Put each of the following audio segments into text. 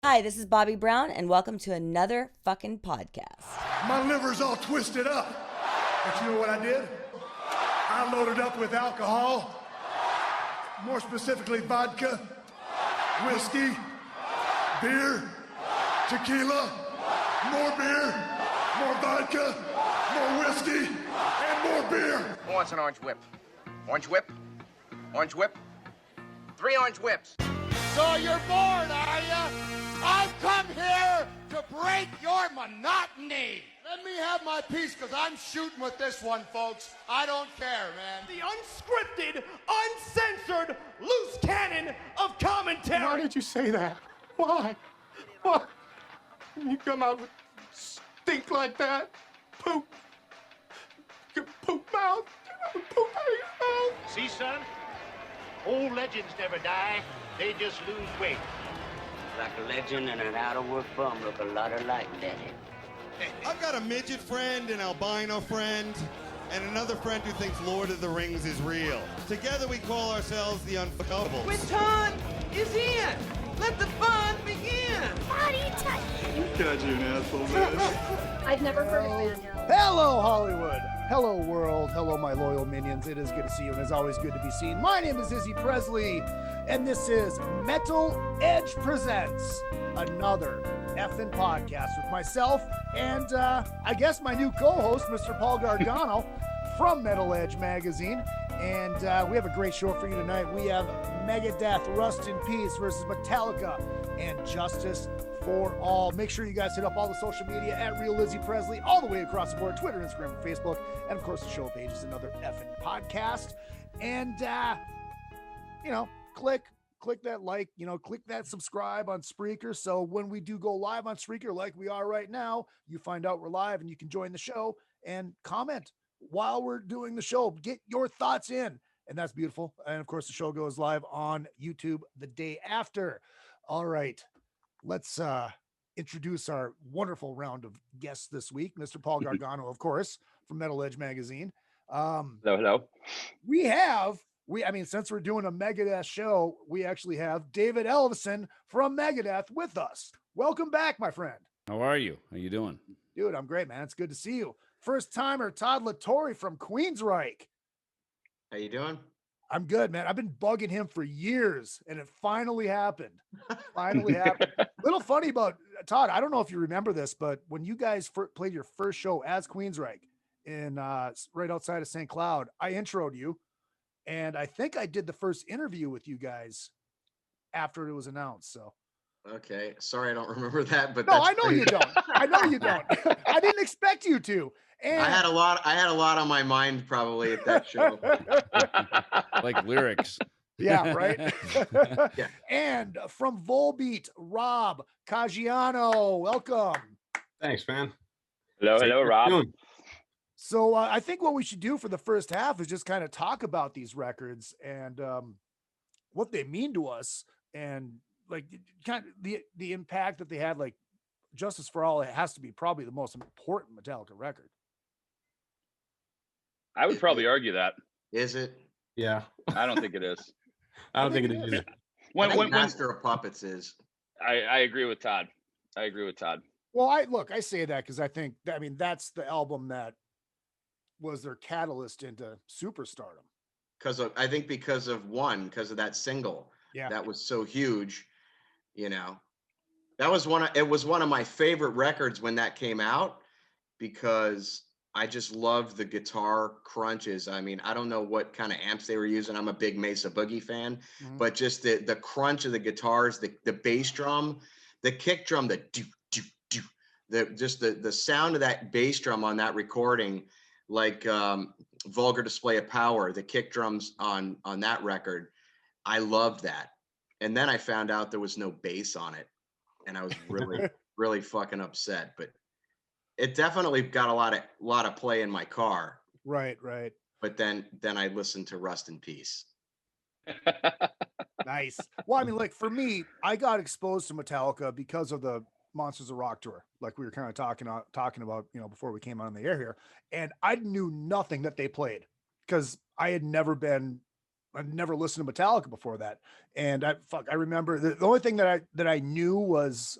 Hi, this is Bobby Brown, and welcome to another fucking podcast. My liver's all twisted up. But you know what I did? I loaded up with alcohol, more specifically vodka, whiskey, beer, tequila, more beer, more vodka, more whiskey, and more beer. Who wants an orange whip? Orange whip? Orange whip? 3 orange whips. So you're bored, are ya? I've come here to break your monotony. Let me have my piece, because I'm shooting with this one, folks. I don't care, man. The unscripted, uncensored, loose cannon of commentary. Why did you say that? Why? Why? You come out with stink like that? Poop. Poop mouth. Poop out of your mouth. See, son? Old legends never die. They just lose weight. Like a legend and an out-of-work bum look a lot alike, Daddy. I've got a midget friend, an albino friend, and another friend who thinks Lord of the Rings is real. Together we call ourselves the Unfuckables. When Todd is in, let the fun begin. Body touch. God, you're an asshole, man. I've never heard of that. Hello, Hollywood. Hello, world. Hello, my loyal minions. It is good to see you, and it's always good to be seen. My name is Izzy Presley, and this is Metal Edge Presents, another effing podcast with myself and I guess my new co-host, Mr. Paul Gargano from Metal Edge magazine. And we have a great show for you tonight. We have Megadeth Rust In Peace versus Metallica and Justice for All. Make sure you guys hit up all the social media at Real Izzy Presley, all the way across the board, Twitter, Instagram, and Facebook. And of course, the show page is another effing podcast. And, click that like, click that subscribe on Spreaker. So when we do go live on Spreaker, like we are right now, you find out we're live and you can join the show and comment while we're doing the show. Get your thoughts in. And that's beautiful. And of course, the show goes live on YouTube the day after. All right. Let's introduce our wonderful round of guests this week. Mr. Paul Gargano, of course, from Metal Edge magazine. Hello. Since we're doing a Megadeth show, we actually have David Ellefson from Megadeth with us. Welcome back, my friend. How are you? How you doing? Dude, I'm great, man. It's good to see you. First timer, Todd Torre from Queensrÿche. How you doing? I'm good, man. I've been bugging him for years, and it finally happened. Little funny about Todd. I don't know if you remember this, but when you guys played your first show as Queensrÿche in right outside of St. Cloud, I introed you. And I think I did the first interview with you guys after it was announced. So, okay, sorry, I don't remember that. But no, I know you don't. I know you don't. I didn't expect you to. And I had a lot on my mind probably at that show, like lyrics. Yeah, right. Yeah. And from Volbeat, Rob Caggiano, welcome. Thanks, man. Hello, Rob. So I think what we should do for the first half is just kind of talk about these records and what they mean to us, and like kind of the impact that they had. Like Justice for All, it has to be probably the most important Metallica record. I would probably argue that. Is it? Yeah. I don't think it is. I don't think it is either. When Master of Puppets is. I agree with Todd. Well, I say that because I think that's the album that was their catalyst into superstardom. Because of that single. Yeah. That was so huge. That was it was one of my favorite records when that came out, because I just loved the guitar crunches. I mean, I don't know what kind of amps they were using. I'm a big Mesa Boogie fan, but just the crunch of the guitars, the bass drum, the kick drum, the do do do, the sound of that bass drum on that recording, like Vulgar Display of Power, the kick drums on that record, I loved that. And then I found out there was no bass on it, and I was really really fucking upset. But it definitely got a lot of play in my car. Right. But then I listened to Rust in Peace. Nice. Well, I mean, like for me, I got exposed to Metallica because of the Monsters of Rock tour, like we were kind of talking about, before we came on the air here. And I knew nothing that they played because I had never been I'd never listened to Metallica before that. And I remember the only thing that I knew was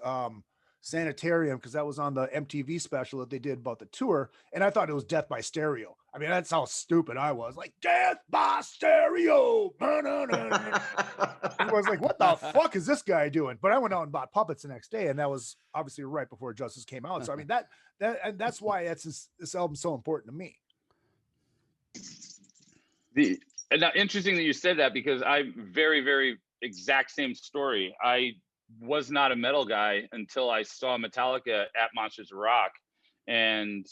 Sanitarium, because that was on the MTV special that they did about the tour, and I thought it was Death by Stereo. I mean, that's how stupid I was. Like, Death by Stereo. I was like, what the fuck is this guy doing? But I went out and bought Puppets the next day, and that was obviously right before Justice came out. So I mean, and that's why this album's so important to me. And now, interesting that you said that, because I'm very, very exact same story. I was not a metal guy until I saw Metallica at Monsters of Rock, and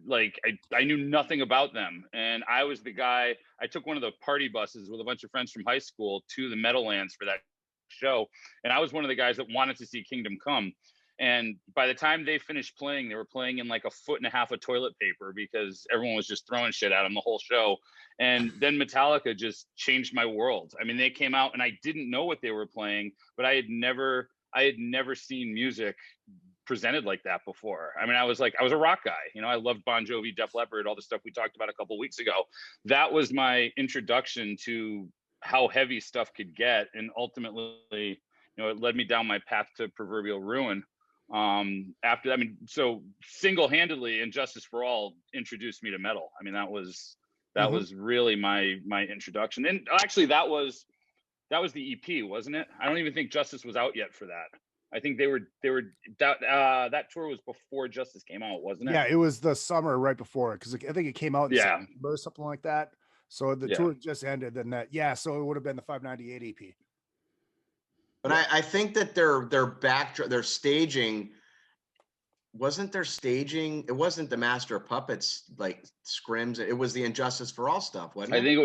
like I knew nothing about them. And I was the guy. I took one of the party buses with a bunch of friends from high school to the Meadowlands for that show, and I was one of the guys that wanted to see Kingdom Come. And by the time they finished playing, they were playing in like 1.5 feet of toilet paper because everyone was just throwing shit at them the whole show. And then Metallica just changed my world. I mean, they came out and I didn't know what they were playing, but I had never seen music presented like that before. I mean, I was a rock guy. You know, I loved Bon Jovi, Def Leppard, all the stuff we talked about a couple of weeks ago. That was my introduction to how heavy stuff could get. And ultimately, you know, it led me down my path to proverbial ruin. After that, I mean, so single-handedly, Injustice for All introduced me to metal. I mean, that was really my introduction. And actually, that was the EP, wasn't it? I don't even think Justice was out yet for that. I think they were that tour was before Justice came out, wasn't it? Yeah, it was the summer right before, because I think it came out in September or something like that. So the tour just ended, and so it would have been the 598 EP. But I think that their staging wasn't their staging. It wasn't the Master of Puppets like scrims. It was the Injustice for All stuff, wasn't it? I think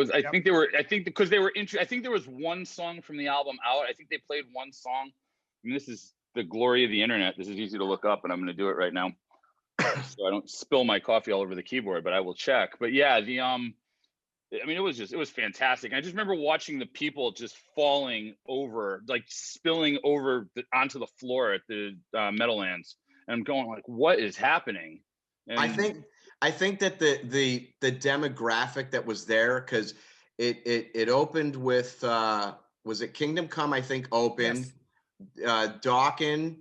it was. I think because they were. I think there was one song from the album out. I think they played one song. I mean, this is the glory of the internet. This is easy to look up, and I'm going to do it right now, so I don't spill my coffee all over the keyboard. But I will check. But yeah, I mean, it was fantastic. I just remember watching the people just falling over, like spilling over onto the floor at the Meadowlands, and I'm going like, what is happening? And I think that the demographic that was there, because it opened with was it Kingdom Come? I think opened. Yes. Dokken.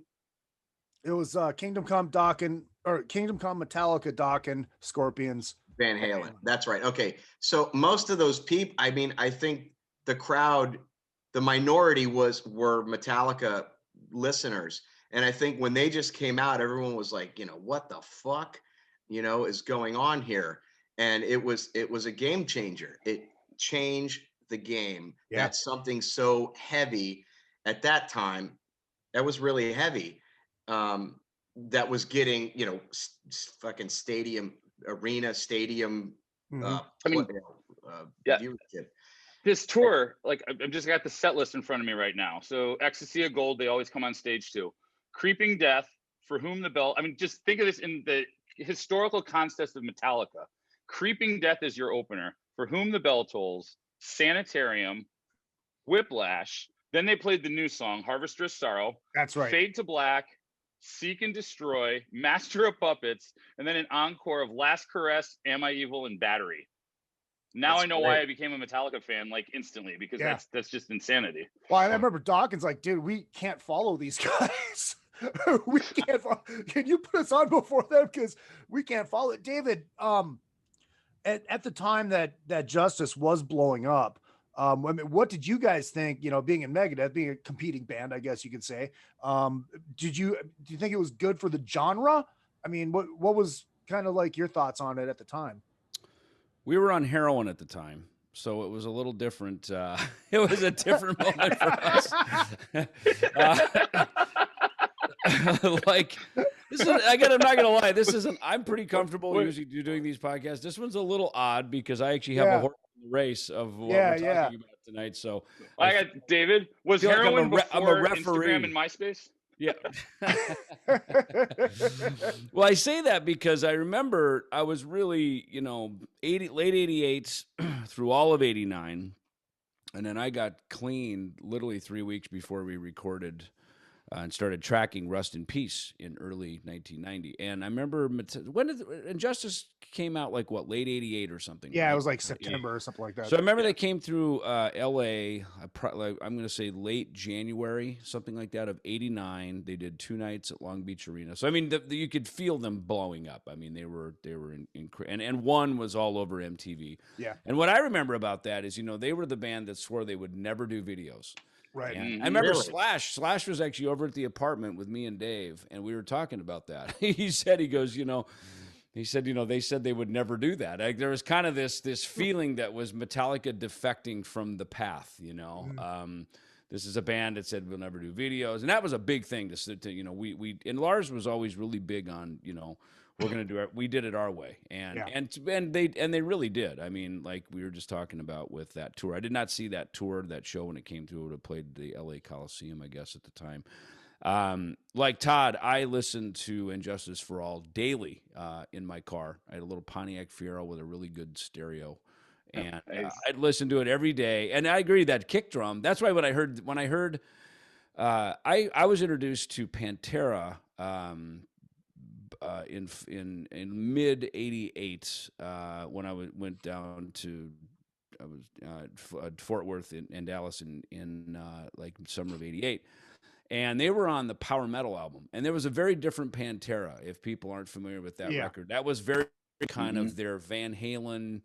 It was Kingdom Come, Dokken, or Kingdom Come, Metallica, Dokken, Scorpions, Van Halen. That's right. Okay. So most of those people, I mean, I think the crowd, the minority were Metallica listeners. And I think when they just came out, everyone was like, you know, what the fuck, you know, is going on here? And it was a game changer. It changed the game. Yeah. That's something so heavy at that time. That was really heavy. That was getting, you know, fucking arena stadium. I mean, this tour, like I've just got the set list in front of me right now. So Ecstasy of Gold, they always come on stage too. Creeping Death, For Whom the Bell. I mean, just think of this in the historical context of Metallica. Creeping Death is your opener. For Whom the Bell Tolls, Sanitarium, Whiplash. Then they played the new song, Harvester's Sorrow. That's right. Fade to Black, Seek and Destroy, Master of Puppets, and then an encore of Last Caress, Am I Evil, and Battery. Now that's I know why I became a Metallica fan like instantly, because that's just insanity. Well, I remember Dawkins like, dude, we can't follow these guys. We can't follow. Can you put us on before them, because we can't follow it. David, at the time that Justice was blowing up, I mean, what did you guys think, you know, being in Megadeth, being a competing band, I guess you could say, do you think it was good for the genre? I mean, what was kind of like your thoughts on it at the time? We were on heroin at the time, so it was a little different. It was a different moment for us. Like, this is, I'm not gonna lie, this isn't, I'm pretty comfortable usually doing these podcasts. This one's a little odd because I actually have a horse in the race of what we're talking about tonight. So I got David. Was heroin like I'm a before referee. Instagram and MySpace? Yeah. Well, I say that because I remember I was really, you know, late 88 through all of 89. And then I got clean literally 3 weeks before we recorded and started tracking Rust in Peace in early 1990. And I remember when did Injustice came out, like what, late 88 or something? Yeah, right? it was like September or something like that. So I remember they came through LA, I'm going to say late January, something like that, of 89. They did 2 nights at Long Beach Arena. So I mean, you could feel them blowing up. I mean, they were and one was all over MTV. Yeah. And what I remember about that is, they were the band that swore they would never do videos. Right. And I remember Slash was actually over at the apartment with me and Dave, and we were talking about that. He said, they said they would never do that. Like, there was kind of this feeling that was Metallica defecting from the path, This is a band that said we'll never do videos, and that was a big thing we and Lars was always really big on, we're going to do it. We did it our way. And they really did. I mean, like we were just talking about with that tour. I did not see that tour, that show when it came through. It would have played the LA Coliseum, I guess, at the time. Like Todd, I listened to Injustice for All daily in my car. I had a little Pontiac Fiero with a really good stereo. And I'd listen to it every day. And I agree that kick drum. That's why when I heard I was introduced to Pantera in mid '88 when I went down to Fort Worth and Dallas in like summer of '88, and they were on the Power Metal album, and there was a very different Pantera. If people aren't familiar with that record, that was very kind of their Van Halen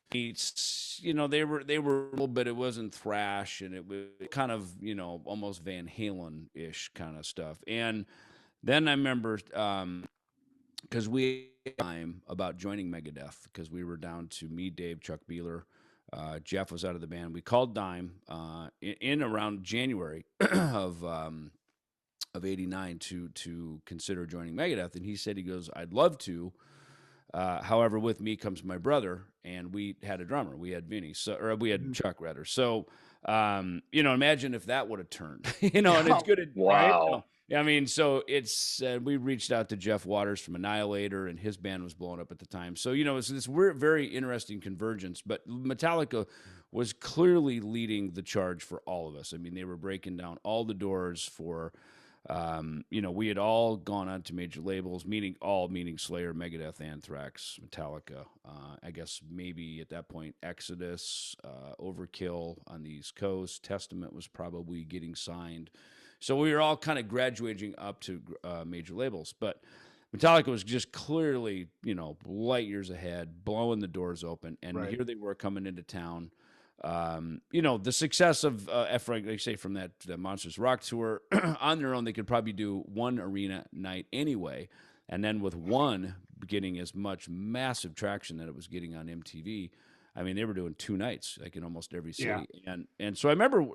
beats. They were a little bit. It wasn't thrash, and it was kind of almost Van Halen ish kind of stuff. And then I remember because we had time about joining Megadeth, because we were down to me, Dave, Chuck Beeler, Jeff was out of the band. We called Dime in around January of '89 to consider joining Megadeth, and he said, I'd love to. However, with me comes my brother, and we had a drummer. We had Vinny, we had Chuck rather. So, imagine if that would have turned, and it's good. Wow. I mean, so it's we reached out to Jeff Waters from Annihilator, and his band was blowing up at the time. So it's this very interesting convergence. But Metallica was clearly leading the charge for all of us. I mean, they were breaking down all the doors for. We had all gone on to major labels, meaning Slayer, Megadeth, Anthrax, Metallica. I guess maybe at that point, Exodus, Overkill on the East Coast. Testament was probably getting signed. So we were all kind of graduating up to major labels. But Metallica was just clearly, light years ahead, blowing the doors open. And here they were coming into town. The success of like I say, from that Monsters Rock tour on their own, they could probably do one arena night anyway, and then with one getting as much massive traction that it was getting on MTV, I mean, they were doing 2 nights like in almost every city. And so I remember,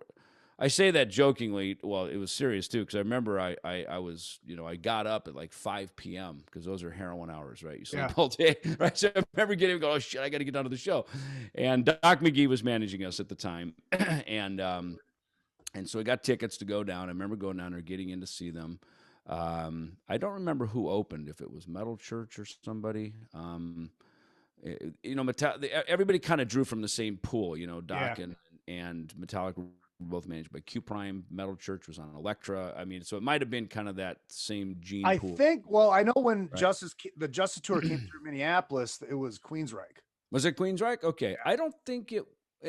I say that jokingly, well, it was serious too, because I remember I was, I got up at like 5 p.m. because those are heroin hours, right? You sleep all day, right? So I remember getting go, oh shit, I got to get down to the show. And Doc McGee was managing us at the time, and so I got tickets to go down. I remember going down there, getting in to see them. I don't remember who opened, if it was Metal Church or somebody. Everybody kind of drew from the same pool, Doc and Metallica. Both managed by Q Prime. Metal Church was on Elektra. I mean, so it might have been kind of that same gene pool. I think. Well, I know when the Justice tour came through Minneapolis, it was Queensrÿche. Was it Queensrÿche? Okay, I don't think it.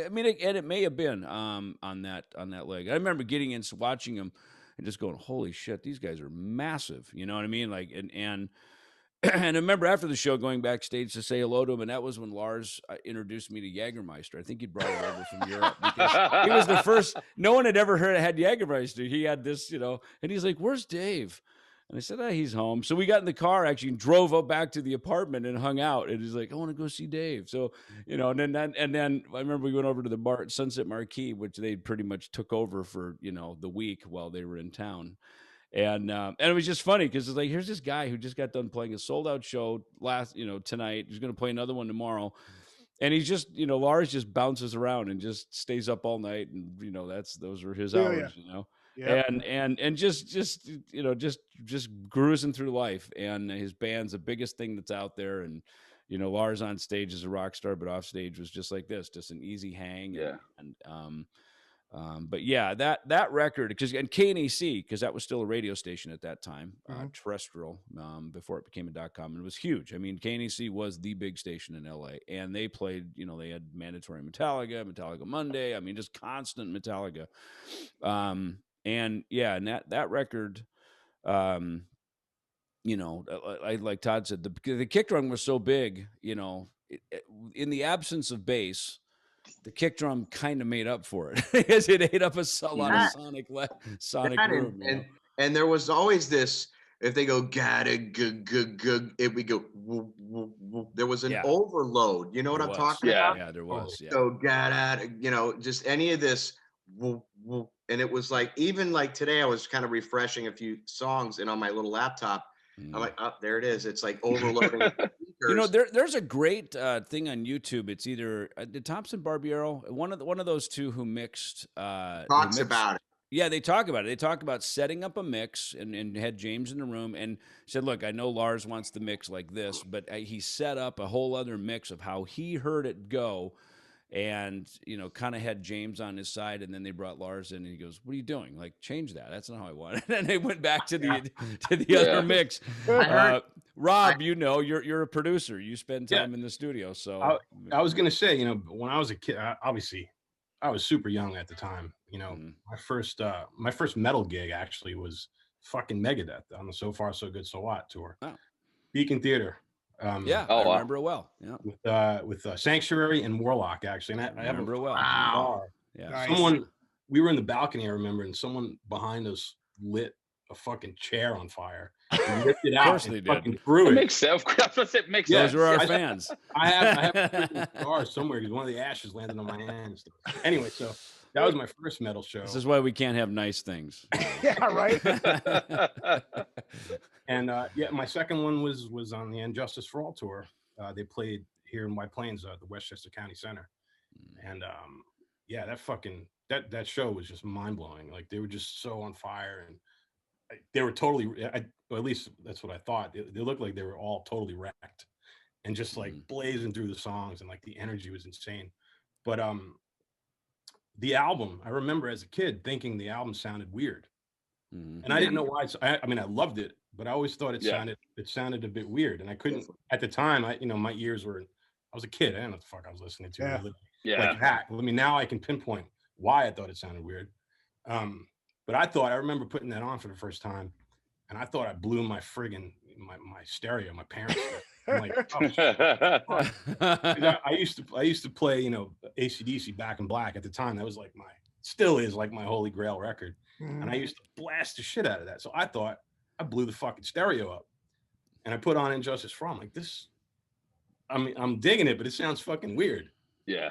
I mean, it may have been on that leg. I remember getting in, watching them, and just going, "Holy shit, these guys are massive." You know what I mean? Like, and I remember after the show going backstage to say hello to him, and that was when Lars introduced me to Jägermeister. I think he'd brought it over from Europe because he was the first. No one had ever had Jägermeister. He had this, and he's like, "Where's Dave?" And I said, he's home. So we got in the car actually and drove up back to the apartment and hung out. And he's like, "I want to go see Dave." So, and then I remember we went over to the bar at Sunset Marquee, which they pretty much took over for, the week while they were in town. And it was just funny because it's like, here's this guy who just got done playing a sold out show tonight. He's going to play another one tomorrow. And he's just, Lars just bounces around and just stays up all night. And, those are his hours, Yeah. And just cruising through life. And his band's the biggest thing that's out there. And, Lars on stage is a rock star, but off stage was just like this, just an easy hang. Yeah. And But yeah, that record, and KNAC, because that was still a radio station at that time, terrestrial, before it became a .com, and it was huge. I mean, KNAC was the big station in LA, and they played, they had mandatory Metallica Monday. I mean, just constant Metallica. And yeah, and that record, like Todd said, the kick drum was so big, in the absence of bass, the kick drum kind of made up for it because it ate up a lot of sonic room. And there was always this, if they go gotta if we go woo, woo, woo, there was an overload. You know what I'm talking about? Yeah, there was. Yeah. So gotta, just any of this woo, woo. And it was like, even like today, I was kind of refreshing a few songs, and on my little laptop, I'm like, oh, there it is. It's like overloading. There's a great thing on YouTube. It's either did Thompson Barbiero, one of those two who mixed talks about it. Yeah, they talk about it. They talk about setting up a mix and had James in the room and said, look, I know Lars wants the mix like this, but he set up a whole other mix of how he heard it go. And, kind of had James on his side, and then they brought Lars in, and he goes, "What are you doing? Like, change that. That's not how I want it." And they went back to the other mix. Rob, you're a producer. You spend time in the studio. So I was gonna say, when I was a kid, obviously, I was super young at the time. My first metal gig actually was fucking Megadeth on the So Far So Good So What tour, Beacon Theater. I remember it well. Yeah, with Sanctuary and Warlock actually, and I remember it well. Wow. Yeah, nice. We were in the balcony, I remember, and someone behind us lit a fucking chair on fire. And ripped it out. Of course they did. Threw it. Makes sense. Those are our fans. I have scars somewhere because one of the ashes landed on my hands. Anyway, so that was my first metal show. This is why we can't have nice things. Yeah, right. And my second one was on the Injustice for All tour. They played here in White Plains, the Westchester County Center, and that show was just mind blowing. Like, they were just so on fire, and they were totally. Or at least that's what I thought. They looked like they were all totally wrecked, and just like blazing through the songs, and like the energy was insane. But the album, I remember as a kid thinking the album sounded weird. And I didn't know why. I mean, I loved it, but I always thought it sounded a bit weird, and I couldn't at the time. My ears were. I was a kid. I didn't know what the fuck I was listening to. Like that. I mean, now I can pinpoint why I thought it sounded weird. But I remember putting that on for the first time, and I thought I blew my friggin' my stereo, my parents' stereo. I'm like, oh, I used to play, AC/DC Back in Black at the time. That was like still is like my holy grail record. And I used to blast the shit out of that. So I thought I blew the fucking stereo up, and I put on Injustice for All. I'm like, this, I mean, I'm digging it, but it sounds fucking weird. Yeah.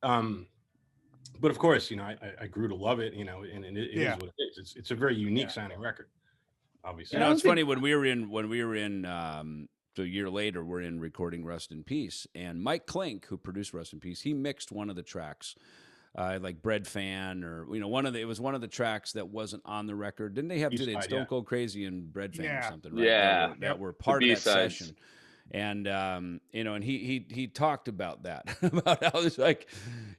But of course, I grew to love it, and it is what it is. It's a very unique sounding record, obviously. It's funny when we were in, so a year later, we're in recording Rust in Peace, and Mike Klink, who produced Rust in Peace, he mixed one of the tracks. Like Bread Fan, or it was one of the tracks that wasn't on the record. Didn't they have Stone Cold Crazy and Bread Fan or something? Right? That were part of that session. And and he talked about that, about how it's like,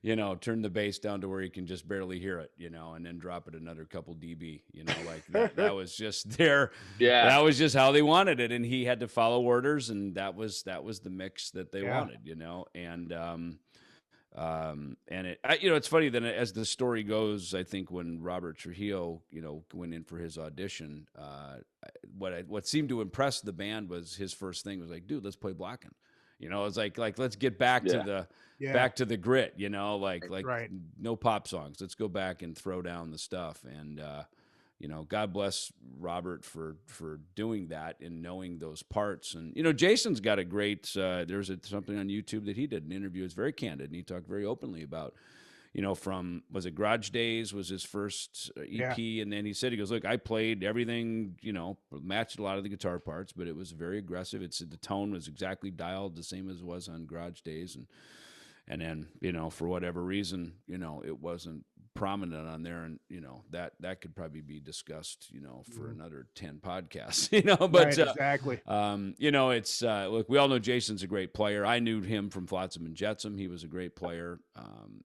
turn the bass down to where you can just barely hear it, and then drop it another couple dB, like that was just their that was just how they wanted it, and he had to follow orders, and that was the mix that they wanted, and it's funny that as the story goes, I think when Robert Trujillo, went in for his audition, what seemed to impress the band was his first thing was like, dude, let's play Blackened. It's like let's get back to the grit, like no pop songs. Let's go back and throw down the stuff. And God bless Robert for doing that and knowing those parts. And, Jason's got a great, there's something on YouTube that he did, an interview. It's very candid, and he talked very openly about, from, was it Garage Days was his first EP. And then he goes, look, I played everything, matched a lot of the guitar parts, but it was very aggressive. The tone was exactly dialed the same as it was on Garage Days. And then, you know, for whatever reason, you know, it wasn't prominent on there, and you know that could probably be discussed, you know, for another 10 podcasts, you know. But right, exactly. You know, it's look, we all know Jason's a great player. I knew him from Flotsam and Jetsam. He was a great player,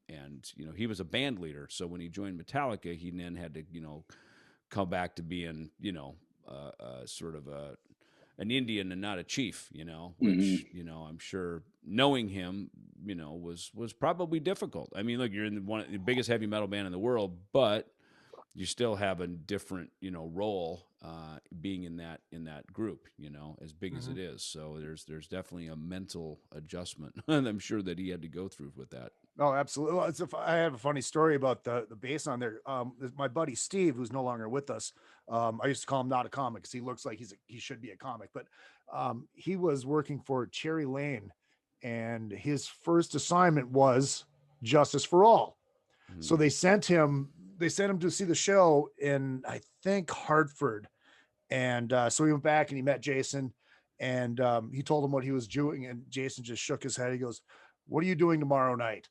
and you know, he was a band leader. So when he joined Metallica, he then had to, you know, come back to being, you know, sort of an Indian and not a chief, you know, which, you know, I'm sure knowing him, you know, was probably difficult. I mean, look, you're in one of the biggest heavy metal band in the world, but you still have a different, you know, role being in that group, you know, as big as it is. So there's definitely a mental adjustment, and I'm sure that he had to go through with that. Oh, absolutely. Well, I have a funny story about the bass on there. My buddy Steve, who's no longer with us, I used to call him Not a Comic because he looks like he should be a comic, but he was working for Cherry Lane, and his first assignment was Justice for All. So they sent him to see the show in, I think, Hartford, and so he went back and he met Jason, and he told him what he was doing, and Jason just shook his head. He goes, "What are you doing tomorrow night?"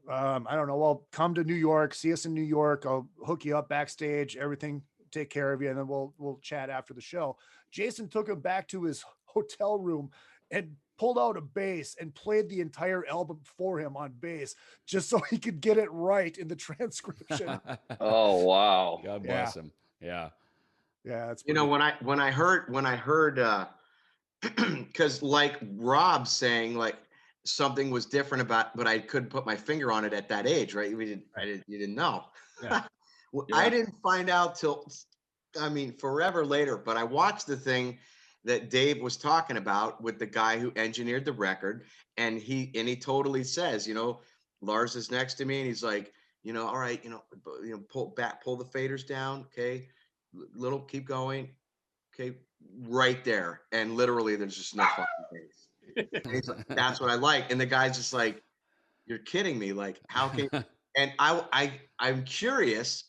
I don't know. Well, come to New York, see us in New York. I'll hook you up backstage, everything, take care of you. And then we'll chat after the show. Jason took him back to his hotel room and pulled out a bass and played the entire album for him on bass, just so he could get it right in the transcription. Oh, wow. God bless him. Yeah. Yeah. That's, you know, when I heard, cause like Rob saying, like, something was different about, but I couldn't put my finger on it at that age, right? You didn't know. Yeah. Well, I didn't find out till, I mean, forever later, but I watched the thing that Dave was talking about with the guy who engineered the record. And he totally says, you know, Lars is next to me and he's like, you know, all right, you know, pull the faders down. Okay. Keep going. Okay. Right there. And literally there's just no fucking bass. He's like, that's what I like. And the guy's just like, you're kidding me. Like, how can and I'm curious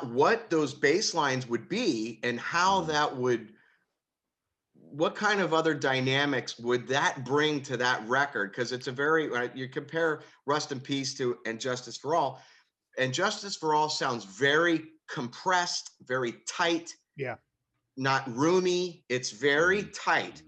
what those bass lines would be and how that would, what kind of other dynamics would that bring to that record? Because it's a very, you compare Rust in Peace and Justice for All, and Justice for All sounds very compressed, very tight. Yeah. Not roomy. It's very tight.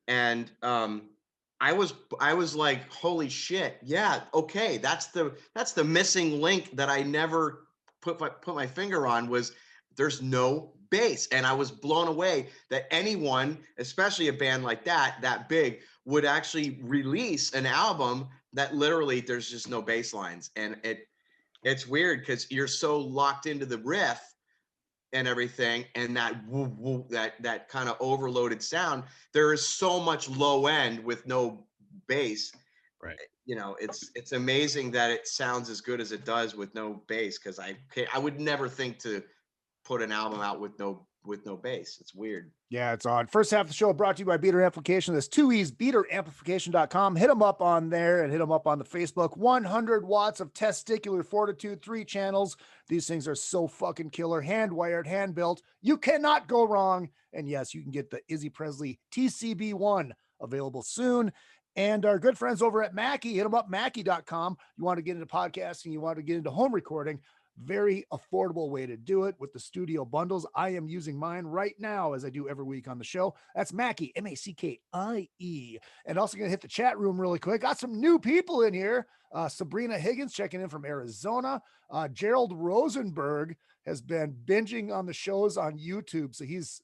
And I was like, holy shit, yeah, okay, that's the missing link that I never put my finger on, was there's no bass. And I was blown away that anyone, especially a band like that big, would actually release an album that literally there's just no bass lines. And it's weird because you're so locked into the riff and everything, and that woo, woo, that kind of overloaded sound. There is so much low end with no bass. Right. You know, it's amazing that it sounds as good as it does with no bass. Because I would never think to put an album out with no bass. It's weird. Yeah, it's odd. First half of the show brought to you by Beater Amplification. That's 2 E's, beateramplification.com. Hit them up on there and hit them up on the Facebook. 100 watts of testicular fortitude, 3 channels. These things are so fucking killer. Hand wired, hand built. You cannot go wrong. And yes, you can get the Izzy Presley TCB1 available soon. And our good friends over at Mackie, hit them up, Mackie.com. You want to get into podcasting, you want to get into home recording. Very affordable way to do it with the studio bundles. I am using mine right now, as I do every week on the show. That's Mackie, Mackie. And also going to hit the chat room really quick. Got some new people in here. Sabrina Higgins checking in from Arizona. Gerald Rosenberg has been binging on the shows on YouTube. So he's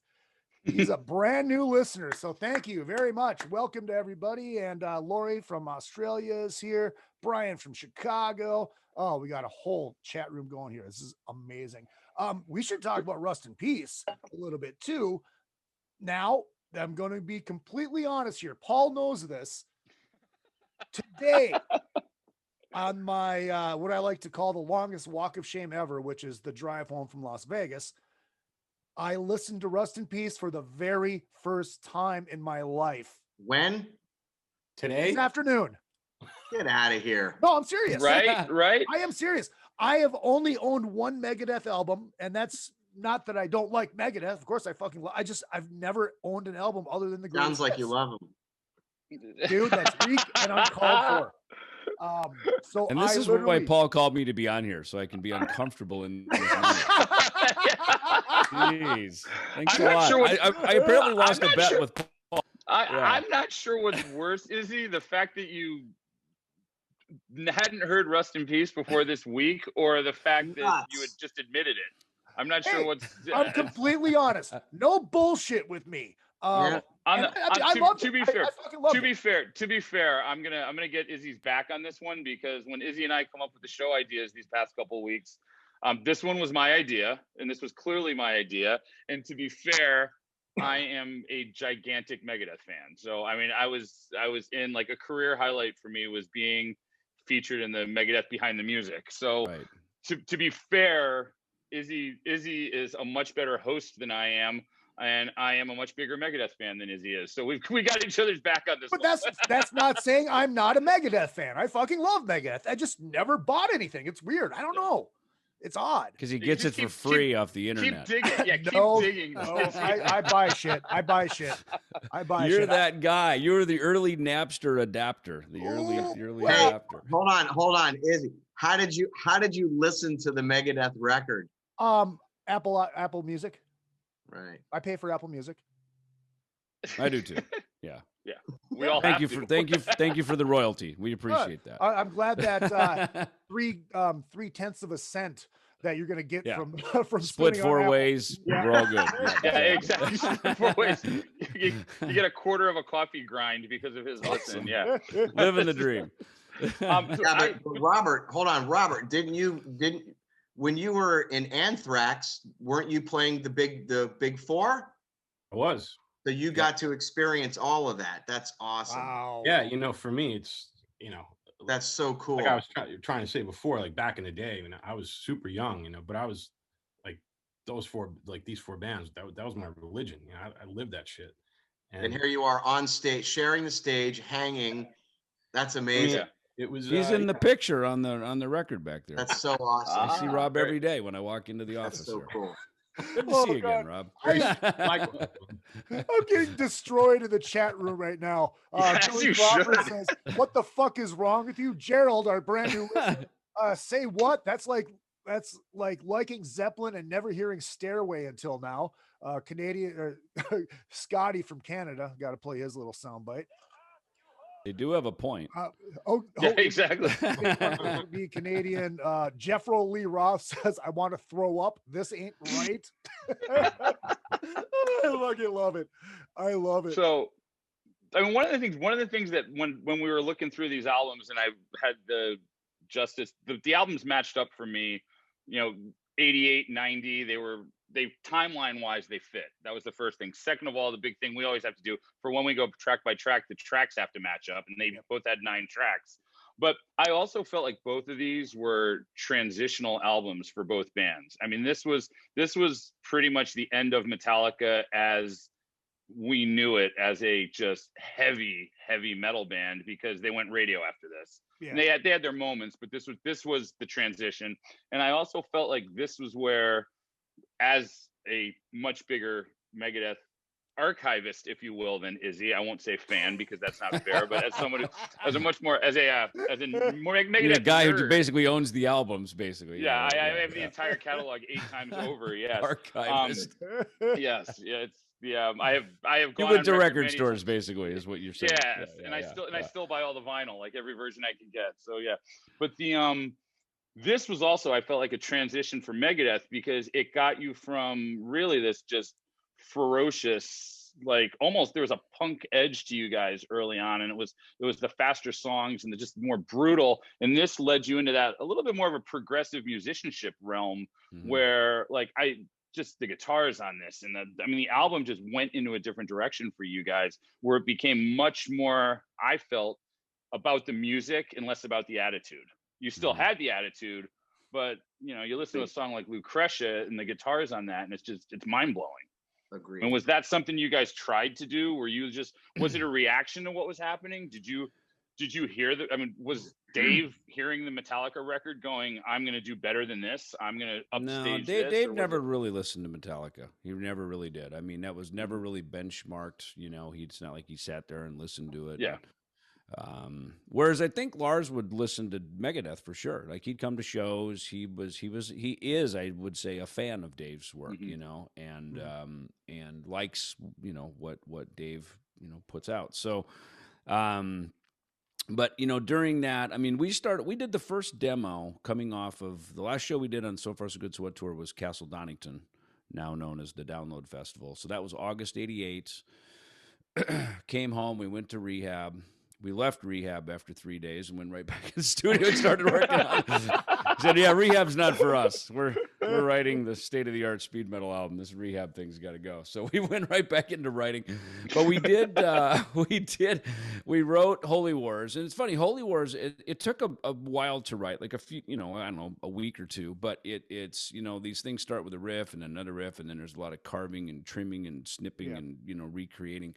a brand new listener. So thank you very much. Welcome to everybody. And Lori from Australia is here. Brian from Chicago. Oh, we got a whole chat room going here. This is amazing. We should talk about Rust in Peace a little bit too. Now, I'm going to be completely honest here. Paul knows this. Today, on my, what I like to call the longest walk of shame ever, which is the drive home from Las Vegas, I listened to Rust in Peace for the very first time in my life. When? Today? This afternoon. Get out of here. No, I'm serious. Right. I am serious. I have only owned one Megadeth album, and that's not that I don't like Megadeth. Of course, I fucking love. I've never owned an album other than the. Sounds like you love them. dude. That's weak and uncalled for. So And this I is literally... why Paul called me to be on here, so I can be uncomfortable in this moment. Jeez, thanks a lot. Sure I apparently lost a bet with Paul. I'm not sure what's worse, Izzy, the fact that you hadn't heard Rust in Peace before this week, or the fact that you had just admitted it. I'm not sure what's. I'm completely honest. No bullshit with me. To be fair, I'm gonna get Izzy's back on this one, because when Izzy and I come up with the show ideas these past couple of weeks, this one was my idea, and this was clearly my idea. And to be fair, I am a gigantic Megadeth fan. So I mean, I was in, like, a career highlight for me was being featured in the Megadeth Behind the Music. So to be fair, Izzy is a much better host than I am, and I am a much bigger Megadeth fan than Izzy is. So we got each other's back on this. But that's not saying I'm not a Megadeth fan. I fucking love Megadeth. I just never bought anything. It's weird. I don't know. It's odd. Because he gets it for free off the internet. Keep digging. Yeah, keep digging. No, I buy shit. I buy shit. You're that guy. You're the early Napster adapter. The early adapter. Hold on, Izzy. How did you listen to the Megadeth record? Apple Music. Right. I pay for Apple Music. I do too. Yeah. Yeah. We all thank you for the royalty. We appreciate that. I'm glad that 3/10 of a cent that you're going to get from split four ways. Yeah. We're all good. Yeah, exactly. 4 ways. You get a quarter of a coffee grind because of his listen. Yeah. Living the dream. But Robert, hold on, Robert. Didn't when you were in Anthrax, weren't you playing the big four? I was. So you got to experience all of that. That's awesome. Wow. Yeah, for me, it's that's so cool. Like I was trying to say before, like back in the day when I was super young, but I was like these four bands. That was my religion. I lived that shit. And here you are on stage, sharing the stage, hanging. That's amazing. It was. He's in the picture on the record back there. That's so awesome. I see Rob every day when I walk into the office. That's so cool. Good to see you again, Rob. I'm getting destroyed in the chat room right now. Billy Robert says, "What the fuck is wrong with you, Gerald? Our brand new listener. Say what? That's like liking Zeppelin and never hearing Stairway until now." Canadian Scotty from Canada, got to play his little soundbite. They do have a point. Yeah, exactly. The Canadian Jeffro Lee Roth says, "I want to throw up. This ain't right." I fucking love it. I love it. So, I mean, one of the things that when we were looking through these albums, and I had the albums matched up for me. 88, 90, they timeline wise, they fit. That was the first thing. Second of all, the big thing we always have to do for when we go track by track, the tracks have to match up, and they both had 9 tracks. But I also felt like both of these were transitional albums for both bands. I mean, this was pretty much the end of Metallica as we knew it, as a just heavy metal band, because they went radio after this. Yeah. And they had their moments, but this was the transition. And I also felt like this was where, as a much bigger Megadeth archivist, if you will, than Izzy, I won't say fan because that's not fair, but as someone as a more Megadeth, you're a guy nerd, who basically owns the albums, basically. Yeah, I have the entire catalog 8 times over. Yes, archivist. Yes, yeah, it's. Yeah, I have gone. You went to record stores, basically, is what you're saying. Yes, I still buy all the vinyl, like every version I can get. So yeah, but this was also, I felt like, a transition for Megadeth, because it got you from really this just ferocious, like almost there was a punk edge to you guys early on, and it was the faster songs and the just more brutal, and this led you into that a little bit more of a progressive musicianship realm, where like just the guitars on this, and the album just went into a different direction for you guys, where it became much more, I felt, about the music and less about the attitude. You still had the attitude, but you listen to a song like Lucretia and the guitars on that, and it's mind blowing. Agreed. And was that something you guys tried to do? Was it a reaction to what was happening? Did you did you hear that? I mean, was Dave hearing the Metallica record going, I'm going to do better than this? I'm going to upstage this? Dave never really listened to Metallica. He never really did. I mean, that was never really benchmarked. You know, it's not like he sat there and listened to it. Yeah. Whereas I think Lars would listen to Megadeth for sure. Like he'd come to shows. He is, I would say, a fan of Dave's work, you know, and likes, you know, what Dave, you know, puts out. So, but you know, during that, I mean, we did the first demo coming off of the last show we did on So Far So Good So What tour was Castle Donington, now known as the Download Festival. So that was August '88. Came home, we went to rehab. We left rehab after 3 days and went right back in the studio and started working on it. Said, yeah, rehab's not for us. We're writing the state-of-the-art speed metal album. This rehab thing's got to go. So we went right back into writing. But we wrote Holy Wars. And it's funny, Holy Wars, it took a while to write, like a few, you know, I don't know, a week or two. But it's, you know, these things start with a riff and another riff, and then there's a lot of carving and trimming and snipping and, you know, recreating.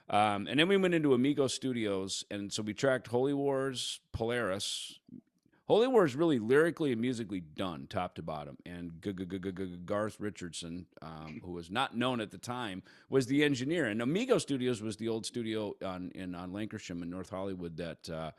And then we went into Amigo Studios, and so we tracked Holy Wars, Polaris. Holy Wars really lyrically and musically done, top to bottom. And Garth Richardson, who was not known at the time, was the engineer. And Amigo Studios was the old studio on Lancashire in North Hollywood that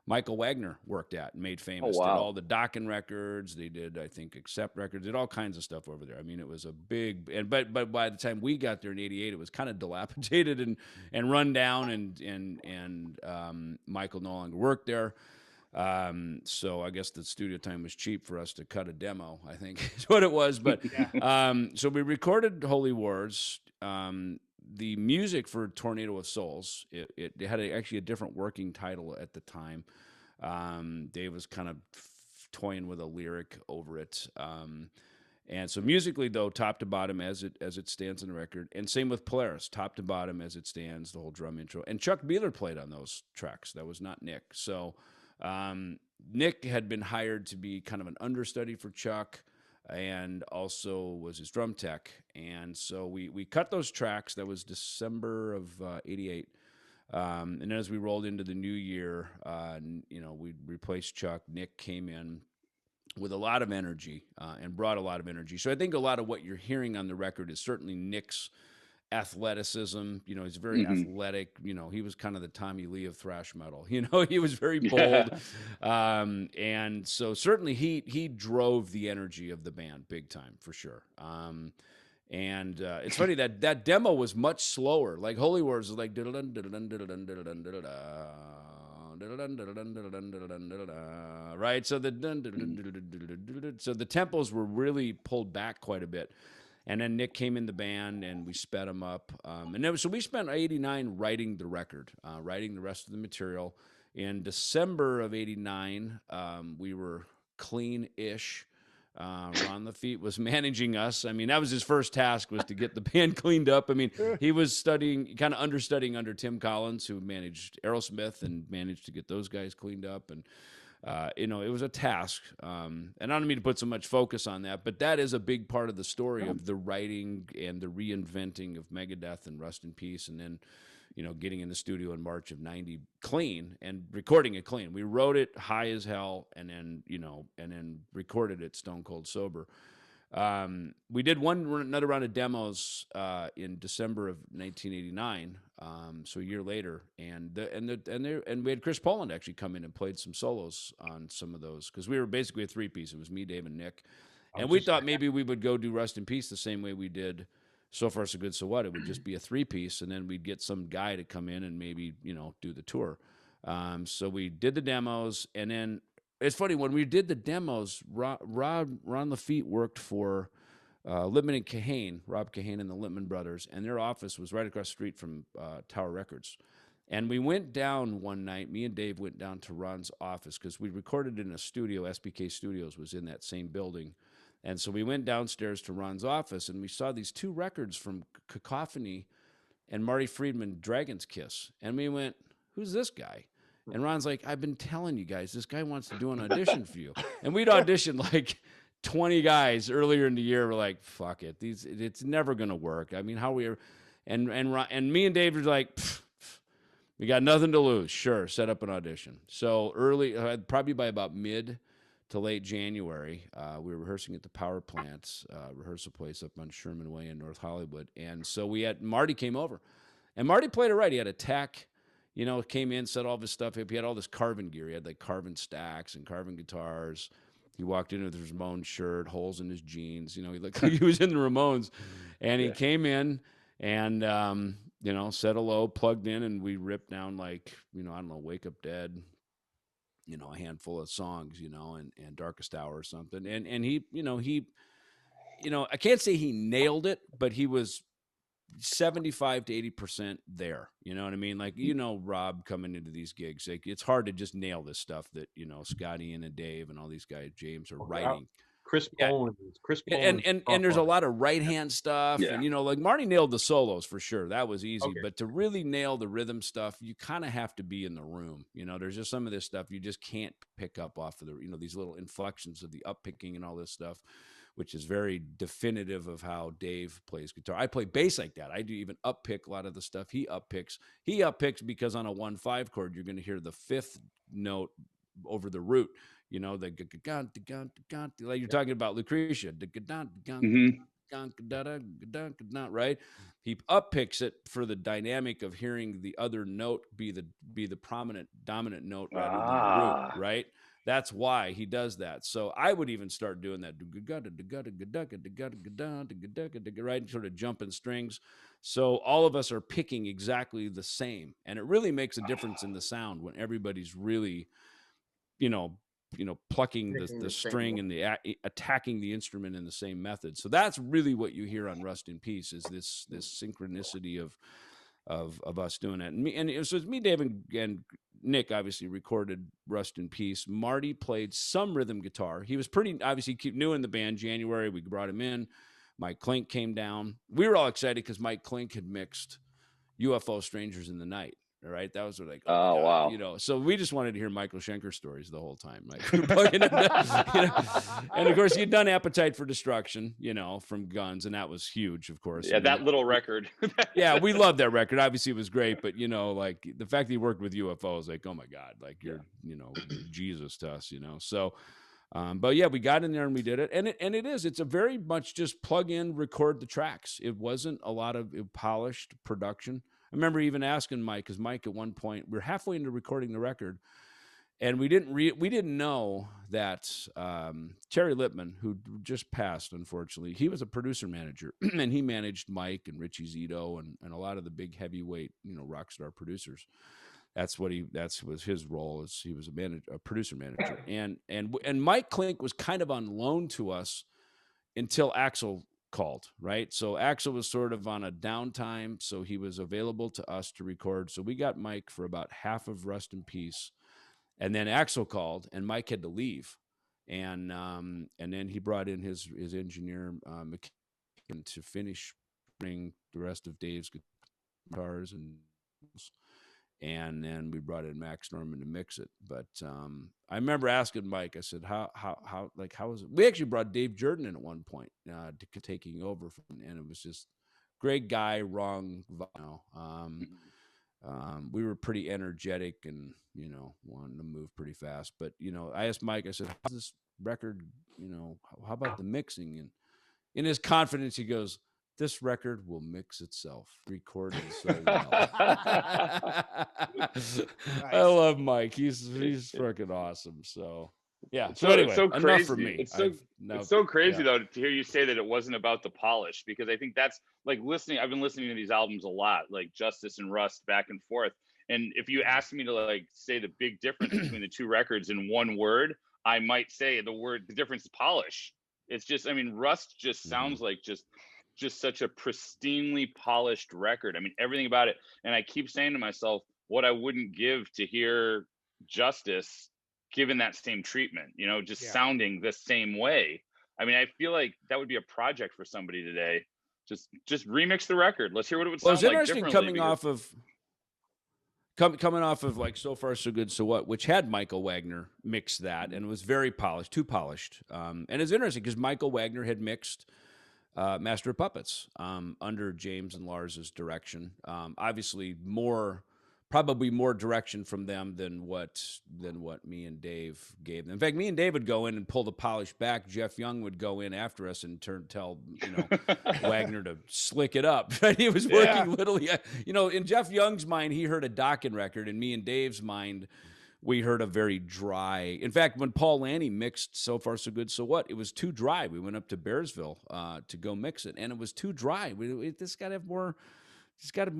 Michael Wagner worked at and made famous. Oh, wow. Did all the Dokken records. They did, I think, Accept records. Did all kinds of stuff over there. I mean, it was a big. But by the time we got there in '88, it was kind of dilapidated and run down. And Michael no longer worked there. So I guess the studio time was cheap for us to cut a demo, I think is what it was. But so we recorded Holy Wars. The music for Tornado of Souls, it had actually a different working title at the time. Dave was kind of toying with a lyric over it. And so musically, though, top to bottom as it stands in the record. And same with Polaris, top to bottom as it stands, the whole drum intro. And Chuck Beeler played on those tracks. That was not Nick. So Nick had been hired to be kind of an understudy for Chuck, and also was his drum tech. And so we cut those tracks. That was December of '88. And then as we rolled into the new year, you know, we replaced Chuck. Nick came in with a lot of energy and brought a lot of energy. So I think a lot of what you're hearing on the record is certainly Nick's athleticism. You know, he's very athletic. You know, he was kind of the Tommy Lee of thrash metal. You know, he was very bold. And so certainly he drove the energy of the band big time for sure. And it's funny that demo was much slower. Like Holy Wars was like right. So the tempos were really pulled back quite a bit. And then Nick came in the band, and we sped him up. And then, so we spent '89 writing the record, writing the rest of the material. In December of '89, we were clean-ish. Ron Lafitte was managing us. I mean, that was his first task, was to get the band cleaned up. I mean, he was kind of understudying under Tim Collins, who managed Aerosmith and managed to get those guys cleaned up. And you know, it was a task. And I don't mean to put so much focus on that, but that is a big part of the story of the writing and the reinventing of Megadeth and Rust in Peace. And then, you know, getting in the studio in March of '90 clean and recording it clean. We wrote it high as hell, and then, you know, and then recorded it stone cold sober. We did another round of demos in December of 1989, so a year later, and we had Chris Poland actually come in and played some solos on some of those, because we were basically a three-piece. It was me, Dave, and Nick, and we thought maybe we would go do Rust in Peace the same way we did So Far So Good So What. It would just be a three-piece, and then we'd get some guy to come in and maybe, you know, do the tour. So we did the demos, and then it's funny, when we did the demos, Ron Lafitte worked for Lippman and Kahane, Rob Kahane and the Lippman brothers, and their office was right across the street from Tower Records. And we went down one night, me and Dave went down to Ron's office, because we recorded in a studio, SBK Studios was in that same building. And so we went downstairs to Ron's office, and we saw these two records from Cacophony and Marty Friedman, Dragon's Kiss. And we went, who's this guy? And Ron's like, I've been telling you guys, this guy wants to do an audition for you. And we'd auditioned like 20 guys earlier in the year. We're like, fuck it. It's never going to work. I mean, how we are. And me and Dave were like, pff. We got nothing to lose. Sure, set up an audition. So early, probably by about mid to late January, we were rehearsing at the Power Plants rehearsal place up on Sherman Way in North Hollywood. And so Marty came over. And Marty played it right. He had a tech, came in, set all of his stuff up. He had all this carving gear. He had like carving stacks and carving guitars. He walked in with his Ramones shirt, holes in his jeans. He looked like he was in the Ramones. And he came in and, said hello, plugged in, and we ripped down like, I don't know, Wake Up Dead, a handful of songs, and Darkest Hour or something. And he, I can't say he nailed it, but he was 75 to 80% there. You know what I mean? Like, Rob coming into these gigs, like it's hard to just nail this stuff that, Scotty and Dave and all these guys, James, are writing. Chris Boland. And there's a lot of right hand stuff. Yeah. And, like Marty nailed the solos for sure. That was easy. Okay. But to really nail the rhythm stuff, you kind of have to be in the room. There's just some of this stuff you just can't pick up off of the, these little inflections of the up picking and all this stuff, which is very definitive of how Dave plays guitar. I play bass like that. I do even up pick a lot of the stuff he up picks. He up picks because on a 1-5 chord, you're going to hear the fifth note over the root. The like you're talking about Lucretia, right? He up picks it for the dynamic of hearing the other note be the prominent dominant note rather than the root, right? That's why he does that. So I would even start doing that, right? Sort of jumping strings. So all of us are picking exactly the same, and it really makes a difference in the sound when everybody's really, plucking the string and attacking the instrument in the same method. So that's really what you hear on Rust in Peace is this synchronicity of us doing it. And it was me, Dave, and Nick obviously recorded Rust in Peace. Marty played some rhythm guitar. He was pretty obviously new in the band. January, we brought him in. Mike Klink came down. We were all excited because Mike Klink had mixed UFO Strangers in the Night. All right, that was like, oh wow, So we just wanted to hear Michael Schenker stories the whole time, like, and of course he'd done Appetite for Destruction, from Guns, and that was huge, of course. Yeah, that little record. Yeah, we loved that record. Obviously, it was great, but like the fact that he worked with UFOs, like, oh my God, like you're, Jesus to us, So, but yeah, we got in there and we did it, and it's a very much just plug in, record the tracks. It wasn't a lot of polished production. I remember even asking Mike, because Mike at one point, we were halfway into recording the record, and we didn't know that Terry Lippman, who just passed, unfortunately, he was a producer manager, and he managed Mike and Richie Zito and a lot of the big heavyweight, rock star producers. That was his role, as he was a producer manager, and Mike Klink was kind of on loan to us until Axl called, right? So Axl was sort of on a downtime, so he was available to us to record. So we got Mike for about half of Rust in Peace, and then Axl called, and Mike had to leave, and then he brought in his engineer McKinnon to finish the rest of Dave's guitars, and then we brought in Max Norman to mix it. But I remember asking Mike, I said, how was it? We actually brought Dave Jordan in at one point to taking over, and it was just great guy, wrong. We were pretty energetic and, wanted to move pretty fast. But, I asked Mike, I said, how's this record, how about the mixing? And in his confidence, he goes, this record will mix itself. Recorded so well. Nice. I love Mike. He's freaking awesome. So yeah. So anyway, so crazy. Enough for me. It's so crazy though to hear you say that it wasn't about the polish, because I think that's like listening. I've been listening to these albums a lot, like Justice and Rust, back and forth. And if you asked me to like say the big difference between the two records in one word, I might say the difference is polish. It's just, Rust just sounds like just such a pristinely polished record. Everything about it. And I keep saying to myself, what I wouldn't give to hear Justice given that same treatment, sounding the same way. I feel like that would be a project for somebody today. Just remix the record. Let's hear what it would sound like. It's interesting coming off of like So Far So Good So What, which had Michael Wagner mix that, and it was very polished, too polished. And it's interesting because Michael Wagner had mixed Master of Puppets under James and Lars's direction. Obviously more probably more direction from them than what me and Dave gave them. In fact, me and Dave would go in and pull the polish back. Jeff Young would go in after us and tell Wagner to slick it up. Right? He was working literally. In Jeff Young's mind, he heard a Dokken record, and me and Dave's mind, we heard a very dry. In fact, when Paul Lanny mixed So Far So Good So What, it was too dry. We went up to Bearsville to go mix it, and it was too dry. This got to have more.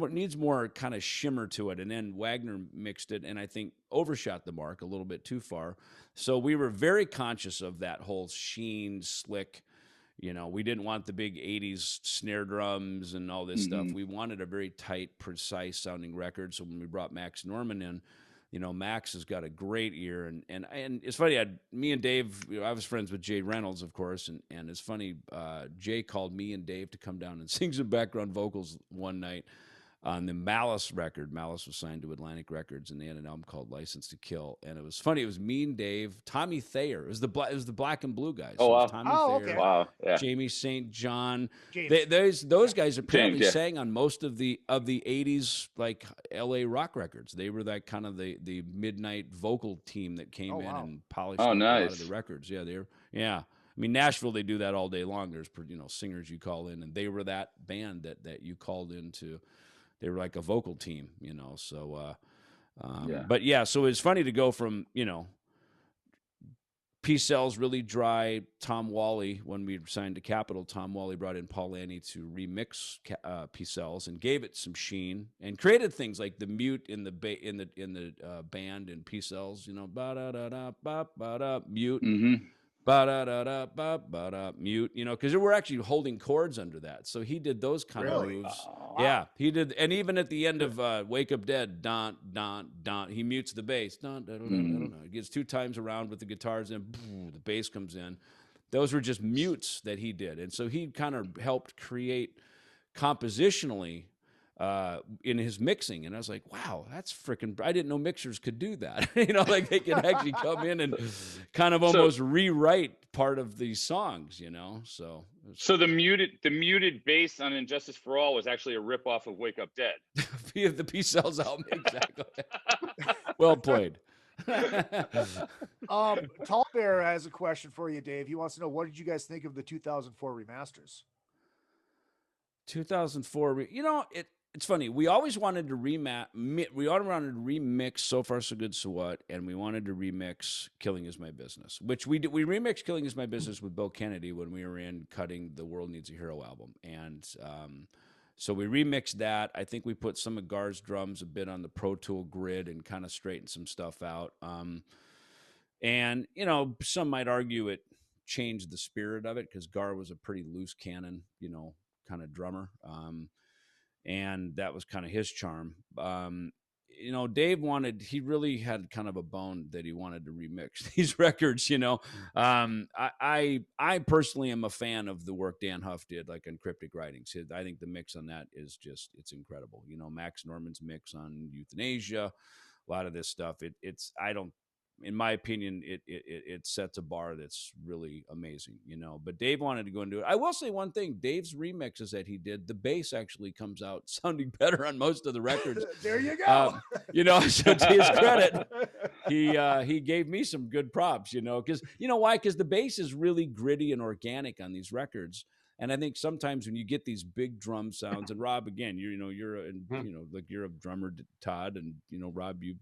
Needs more kind of shimmer to it. And then Wagner mixed it, and I think overshot the mark a little bit too far. So we were very conscious of that whole sheen, slick. We didn't want the big 80s snare drums and all this stuff. We wanted a very tight, precise sounding record. So when we brought Max Norman in, Max has got a great ear, and it's funny. Me and Dave, I was friends with Jay Reynolds, of course, and it's funny. Jay called me and Dave to come down and sing some background vocals one night on the Malice record. Malice was signed to Atlantic Records, and they had an album called License to Kill. And it was funny. It was me and Dave, Tommy Thayer. It was the Black and Blue guys. Oh, wow. Tommy Thayer, okay. Wow. Yeah. Jamie St. John. Those guys apparently sang on most of the 80s like LA rock records. They were that kind of the midnight vocal team that came in and polished up a lot of the records. Yeah, I mean, Nashville, they do that all day long. There's singers you call in, and they were that band that you called into. They were like a vocal team, so, but yeah, so it's funny to go from, P-Cells really dry. Tom Wally, when we signed to Capitol, Tom Wally brought in Paul Lanny to remix P-Cells and gave it some sheen and created things like the mute in the band in P-Cells, ba-da-da-da-ba-ba-da, mute. Ba-da-da-da-ba-ba-da, mute, because we're actually holding chords under that. So he did those kind of moves. Yeah, he did. And even at the end of Wake Up Dead, don, don, don, he mutes the bass. Don, don, don, don, don. He gets 2 times around with the guitars, and the bass comes in. Those were just mutes that he did. And so he kind of helped create compositionally in his mixing, and I was like, wow, that's freaking, I didn't know mixers could do that. Like they could actually come in and kind of almost rewrite part of these songs, so the muted bass on Injustice for All was actually a ripoff of Wake Up Dead. The P-Cells album. Exactly. Well played. Tall Bear has a question for you, Dave. He wants to know, what did you guys think of the 2004 remasters? 2004, it's funny. We always wanted to remix So Far So Good So What, and we wanted to remix Killing Is My Business, which we did. We remixed Killing Is My Business with Bill Kennedy when we were in cutting the World Needs a Hero album, and so we remixed that. I think we put some of Gar's drums a bit on the Pro Tool grid and kind of straightened some stuff out. And some might argue it changed the spirit of it because Gar was a pretty loose cannon, kind of drummer. And that was kind of his charm. Dave he really had kind of a bone that he wanted to remix these records, I personally am a fan of the work Dan Huff did, like on Cryptic Writings. I think the mix on that is it's incredible. Max Norman's mix on Euthanasia, a lot of this stuff. In my opinion, it sets a bar that's really amazing, But Dave wanted to go and do it. I will say one thing: Dave's remixes that he did, the bass actually comes out sounding better on most of the records. There you go. So to his credit, he gave me some good props, because why? Because the bass is really gritty and organic on these records. And I think sometimes when you get these big drum sounds, and Rob, again, you're a drummer, Todd, and Rob, you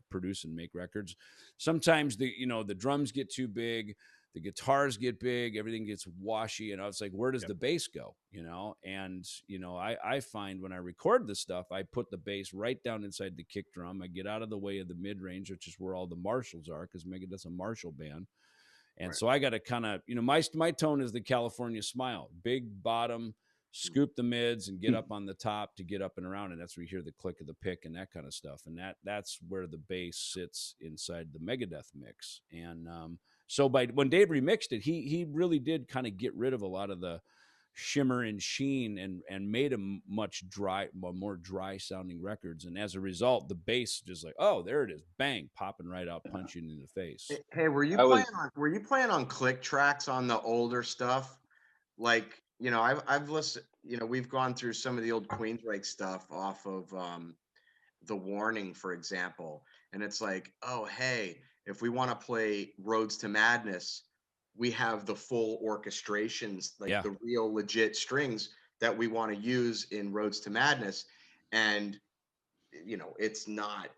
produce and make records. Sometimes the drums get too big, the guitars get big, everything gets washy, and I was like, where does the bass go? And I find when I record this stuff, I put the bass right down inside the kick drum. I get out of the way of the mid range, which is where all the Marshalls are, because Megadeth's a Marshall band. And so I got to kind of, my tone is the California Smile, big bottom, scoop the mids and get up on the top to get up and around. And that's where you hear the click of the pick and that kind of stuff. And that's where the bass sits inside the Megadeth mix. And so when Dave remixed it, he really did kind of get rid of a lot of the shimmer and sheen and made a much more dry sounding records. And as a result, the bass just like, oh, there it is, bang, popping right out, punching in the face. Hey, were you playing on click tracks on the older stuff? Like, I've listened, we've gone through some of the old Queensrÿche stuff off of The Warning, for example, and it's like, oh, hey, if we want to play Roads to Madness, we have the full orchestrations, like the real legit strings that we want to use in Roads to Madness. And, you know, it's not.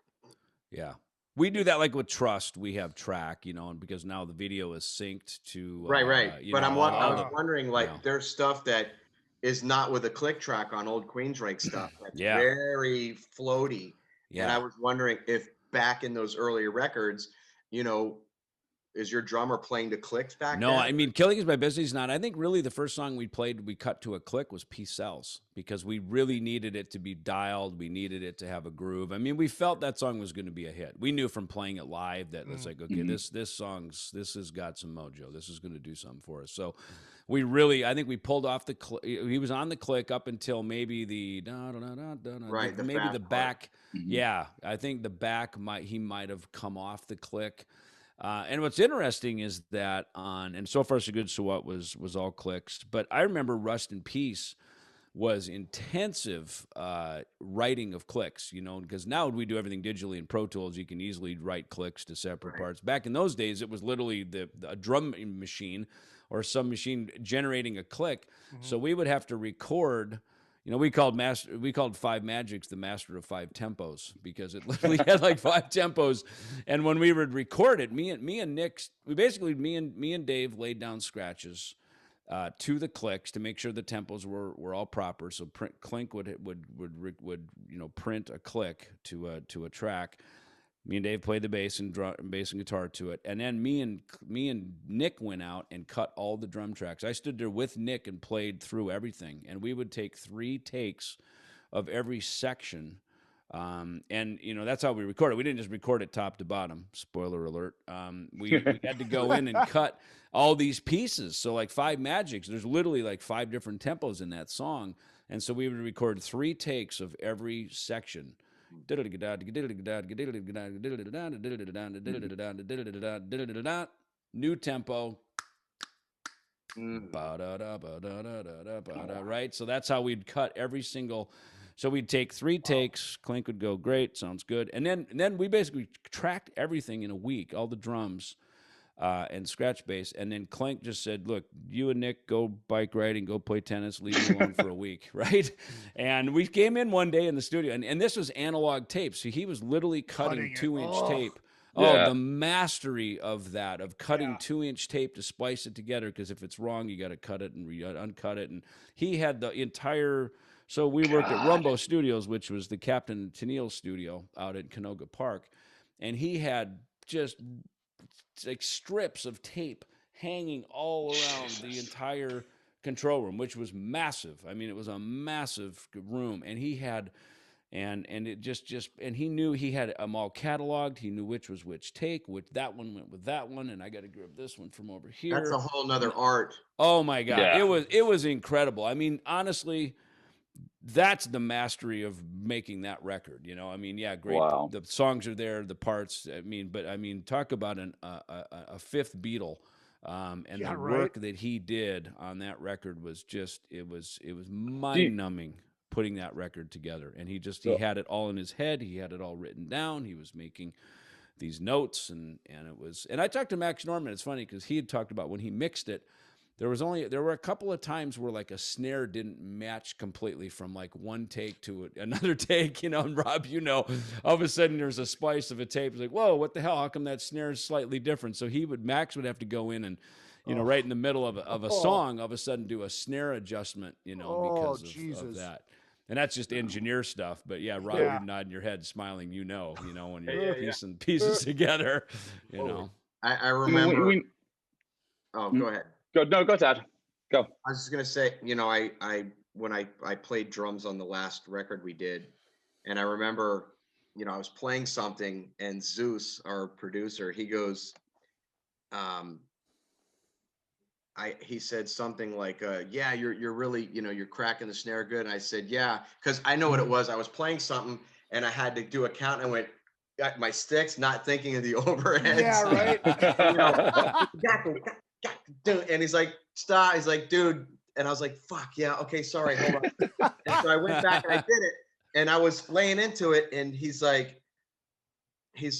Yeah. We do that like with Trust. We have track, you know, and because now the video is synced to Right. But I was wondering, like, there's stuff that is not with a click track on old Queensrÿche stuff. That's very floaty. Yeah. And I was wondering if back in those earlier records, you know, is your drummer playing to clicks back then? No, I mean, Killing Is My Business not. I think really the first song we played, we cut to a click was Peace Sells because we really needed it to be dialed. We needed it to have a groove. I mean, we felt that song was going to be a hit. We knew from playing it live that it's like, okay, this has got some mojo. This is going to do something for us. So we really, I think we pulled off the click. He was on the click up until maybe the the back. Yeah, I think the back he might have come off the click. And what's interesting is that and So Far So Good So What was all clicks, but I remember Rust in Peace was intensive writing of clicks, you know, because now we do everything digitally in Pro Tools. You can easily write clicks to separate parts. Back in those days, it was literally a drum machine or some machine generating a click. So we would have to record. You know, we called Five Magics the master of five tempos because it literally had like five tempos. And when we would record it, me and Nick, me and Dave laid down scratches to the clicks to make sure the tempos were all proper. So Clink would print a click to a track. Me and Dave played the bass and guitar to it, and then me and Nick went out and cut all the drum tracks. I stood there with Nick and played through everything, and we would take 3 takes of every section, and you know that's how we recorded. We didn't just record it top to bottom. Spoiler alert. We had to go in and cut all these pieces. So like Five Magics, there's literally like 5 different tempos in that song, and so we would record 3 takes of every section. New tempo. Right? So that's how we'd cut every single. So we'd take 3 takes. Clink would go, great, sounds good. And then we basically tracked everything in a week, all the drums and scratch bass. And then Clink just said, look, you and Nick go bike riding, go play tennis, leave me alone for a week, right? And we came in one day in the studio, and this was analog tape. So he was literally cutting 2-inch tape. The mastery of that, of cutting 2-inch tape to splice it together, because if it's wrong, you got to cut it and uncut it. And he had the entire... So we worked at Rumbo Studios, which was the Captain Tennille studio out at Canoga Park, and he had just... like strips of tape hanging all around the entire control room, which was massive. I mean, it was a massive room, and he had, and it just, and he knew he had them all cataloged. He knew which was which take, which that one went with that one, and I got to grab this one from over here. That's a whole nother art. Oh my God, it was incredible. I mean, honestly. That's the mastery of making that record, you know. I mean, yeah, great. Wow. The songs are there, the parts. I mean, talk about a fifth Beatle, and the work that he did on that record was just it was mind numbing putting that record together. And he had it all in his head. He had it all written down. He was making these notes, and it was. And I talked to Max Norman. It's funny because he had talked about when he mixed it. There were a couple of times where like a snare didn't match completely from like one take to another take, you know, and Rob, you know, all of a sudden there's a splice of a tape. It's like, whoa, what the hell? How come that snare is slightly different? So Max would have to go in and, you know, right in the middle of a song, all of a sudden do a snare adjustment, you know, because of that. And that's just engineer stuff. But yeah, Rob, you're nodding your head, smiling, you know, when you're piecing pieces together, you know. I remember. Go ahead. Go, Todd. Go. I was just gonna say, you know, when I played drums on the last record we did, and I remember, you know, I was playing something, and Zeus, our producer, he goes, he said something like, yeah, you're really, you know, you're cracking the snare good. And I said, yeah, because I know what it was. I was playing something, and I had to do a count, and I went, got my sticks, not thinking of the overheads. Yeah, right. You know, and he's like, stop. He's like, dude. And I was like, fuck, yeah, okay, sorry, hold on. And so I went back and I did it. and I was laying into it, and he's like, you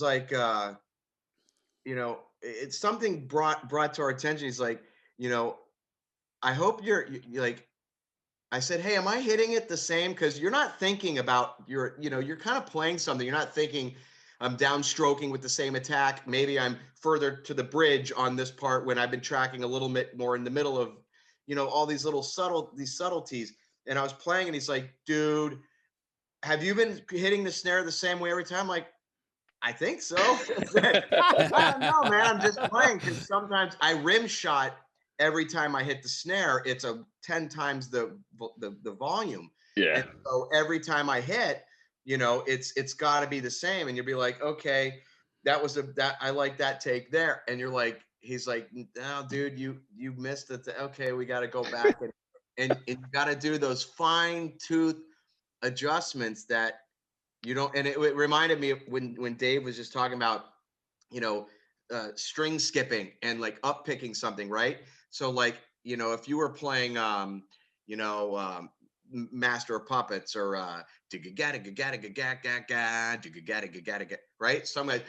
know, it's something brought to our attention. He's like, you know, I hope you're like, I said, hey, am I hitting it the same? Because you're not thinking about you're kind of playing something. You're not thinking I'm downstroking with the same attack. Maybe I'm further to the bridge on this part when I've been tracking a little bit more in the middle of, all these little subtleties. And I was playing, and he's like, dude, have you been hitting the snare the same way every time? I'm like, I think so. I don't know, man. I'm just playing, because sometimes I rim shot every time I hit the snare. It's 10 times the volume. Yeah. And so every time I hit, it's got to be the same. And you'll be like, okay, I like that take there. And you're like, he's like, no, dude, you missed it. Okay, we got to go back and you got to do those fine tooth adjustments that you don't. And it reminded me of when Dave was just talking about, string skipping and like up picking something, right? So like, if you were playing, Master of Puppets or right? Some guys,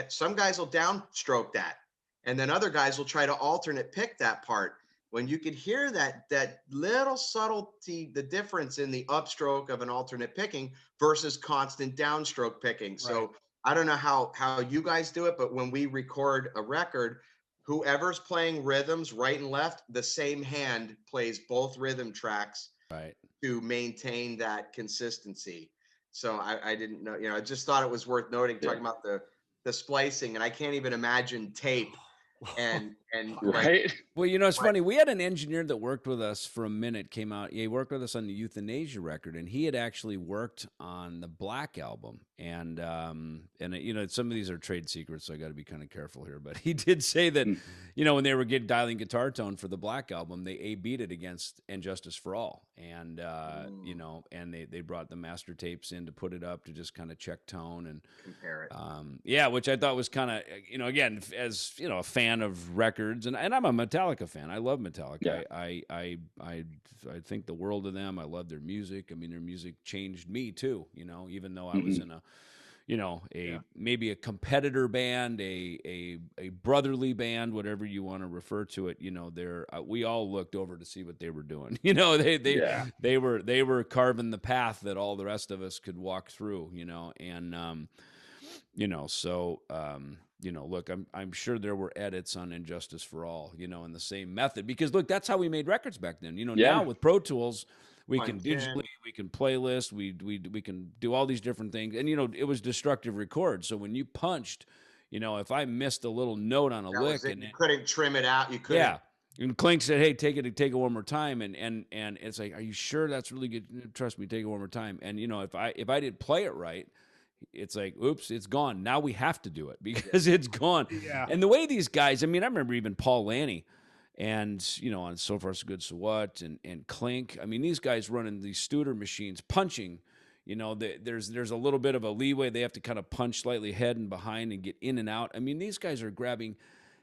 some guys will downstroke that, and then other guys will try to alternate pick that part. When you could hear that little subtlety, the difference in the upstroke of an alternate picking versus constant downstroke picking. Right. So I don't know how you guys do it, but when we record a record, whoever's playing rhythms right and left, the same hand plays both rhythm tracks, right, to maintain that consistency. So I didn't know, I just thought it was worth noting, talking about the splicing, and I can't even imagine tape and right. Like, well, it's funny. We had an engineer that worked with us for a minute, came out. He worked with us on the Euthanasia record, and he had actually worked on the Black album. And some of these are trade secrets, so I got to be kind of careful here. But he did say that, when they were dialing guitar tone for the Black album, they A/B'd it against And Justice for All, and and they brought the master tapes in to put it up to just kind of check tone and compare it. Which I thought was kind of, again, as a fan of records, and I'm a Metallica fan. I love Metallica. Yeah. I think the world of them. I love their music. I mean, their music changed me too. Even though I was in maybe a competitor band, a brotherly band, whatever you want to refer to it. We all looked over to see what they were doing. They were carving the path that all the rest of us could walk through. Look, I'm sure there were edits on Injustice for All, in the same method, because look, that's how we made records back then. Now with Pro Tools, we can digitally, we can playlist, we can do all these different things, and it was destructive record. So when you punched, if I missed a little note on a lick, and you couldn't trim it out, you couldn't. Yeah. And Clink said, "Hey, take it one more time," and it's like, "Are you sure that's really good? Trust me, take it one more time." And if I didn't play it right, it's like, oops, it's gone. Now we have to do it because it's gone. Yeah. And the way these guys, I remember even Paul Lanny and, on So Far So Good So What and Clink. I mean, these guys running these Studer machines, punching, there's a little bit of a leeway. They have to kind of punch slightly ahead and behind and get in and out. I mean, these guys are grabbing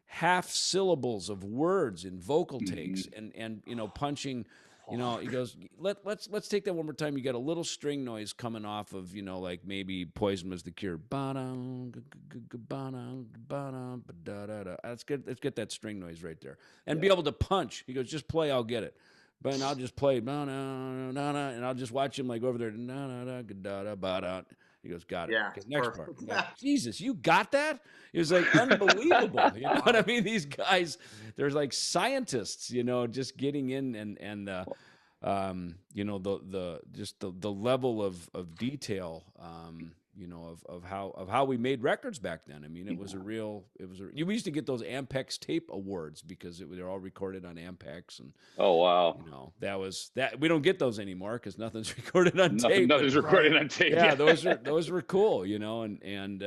half syllables of words in vocal takes and punching. He goes, let's take that one more time. You got a little string noise coming off of, like maybe Poison Was the Cure. Let's get that string noise right there and be able to punch. He goes, just play, I'll get it. But I'll just play, and I'll just watch him like over there. He goes, got it. Yeah, okay, next part. Like, Jesus, you got that? It was like unbelievable. You know what I mean? These guys, they're like scientists, just getting in and the level of detail, of how we made records back then. I mean, we used to get those Ampex tape awards because they're all recorded on Ampex, and oh wow, that we don't get those anymore because nothing's recorded on tape. Nothing's recorded on tape. Yeah, those were cool, and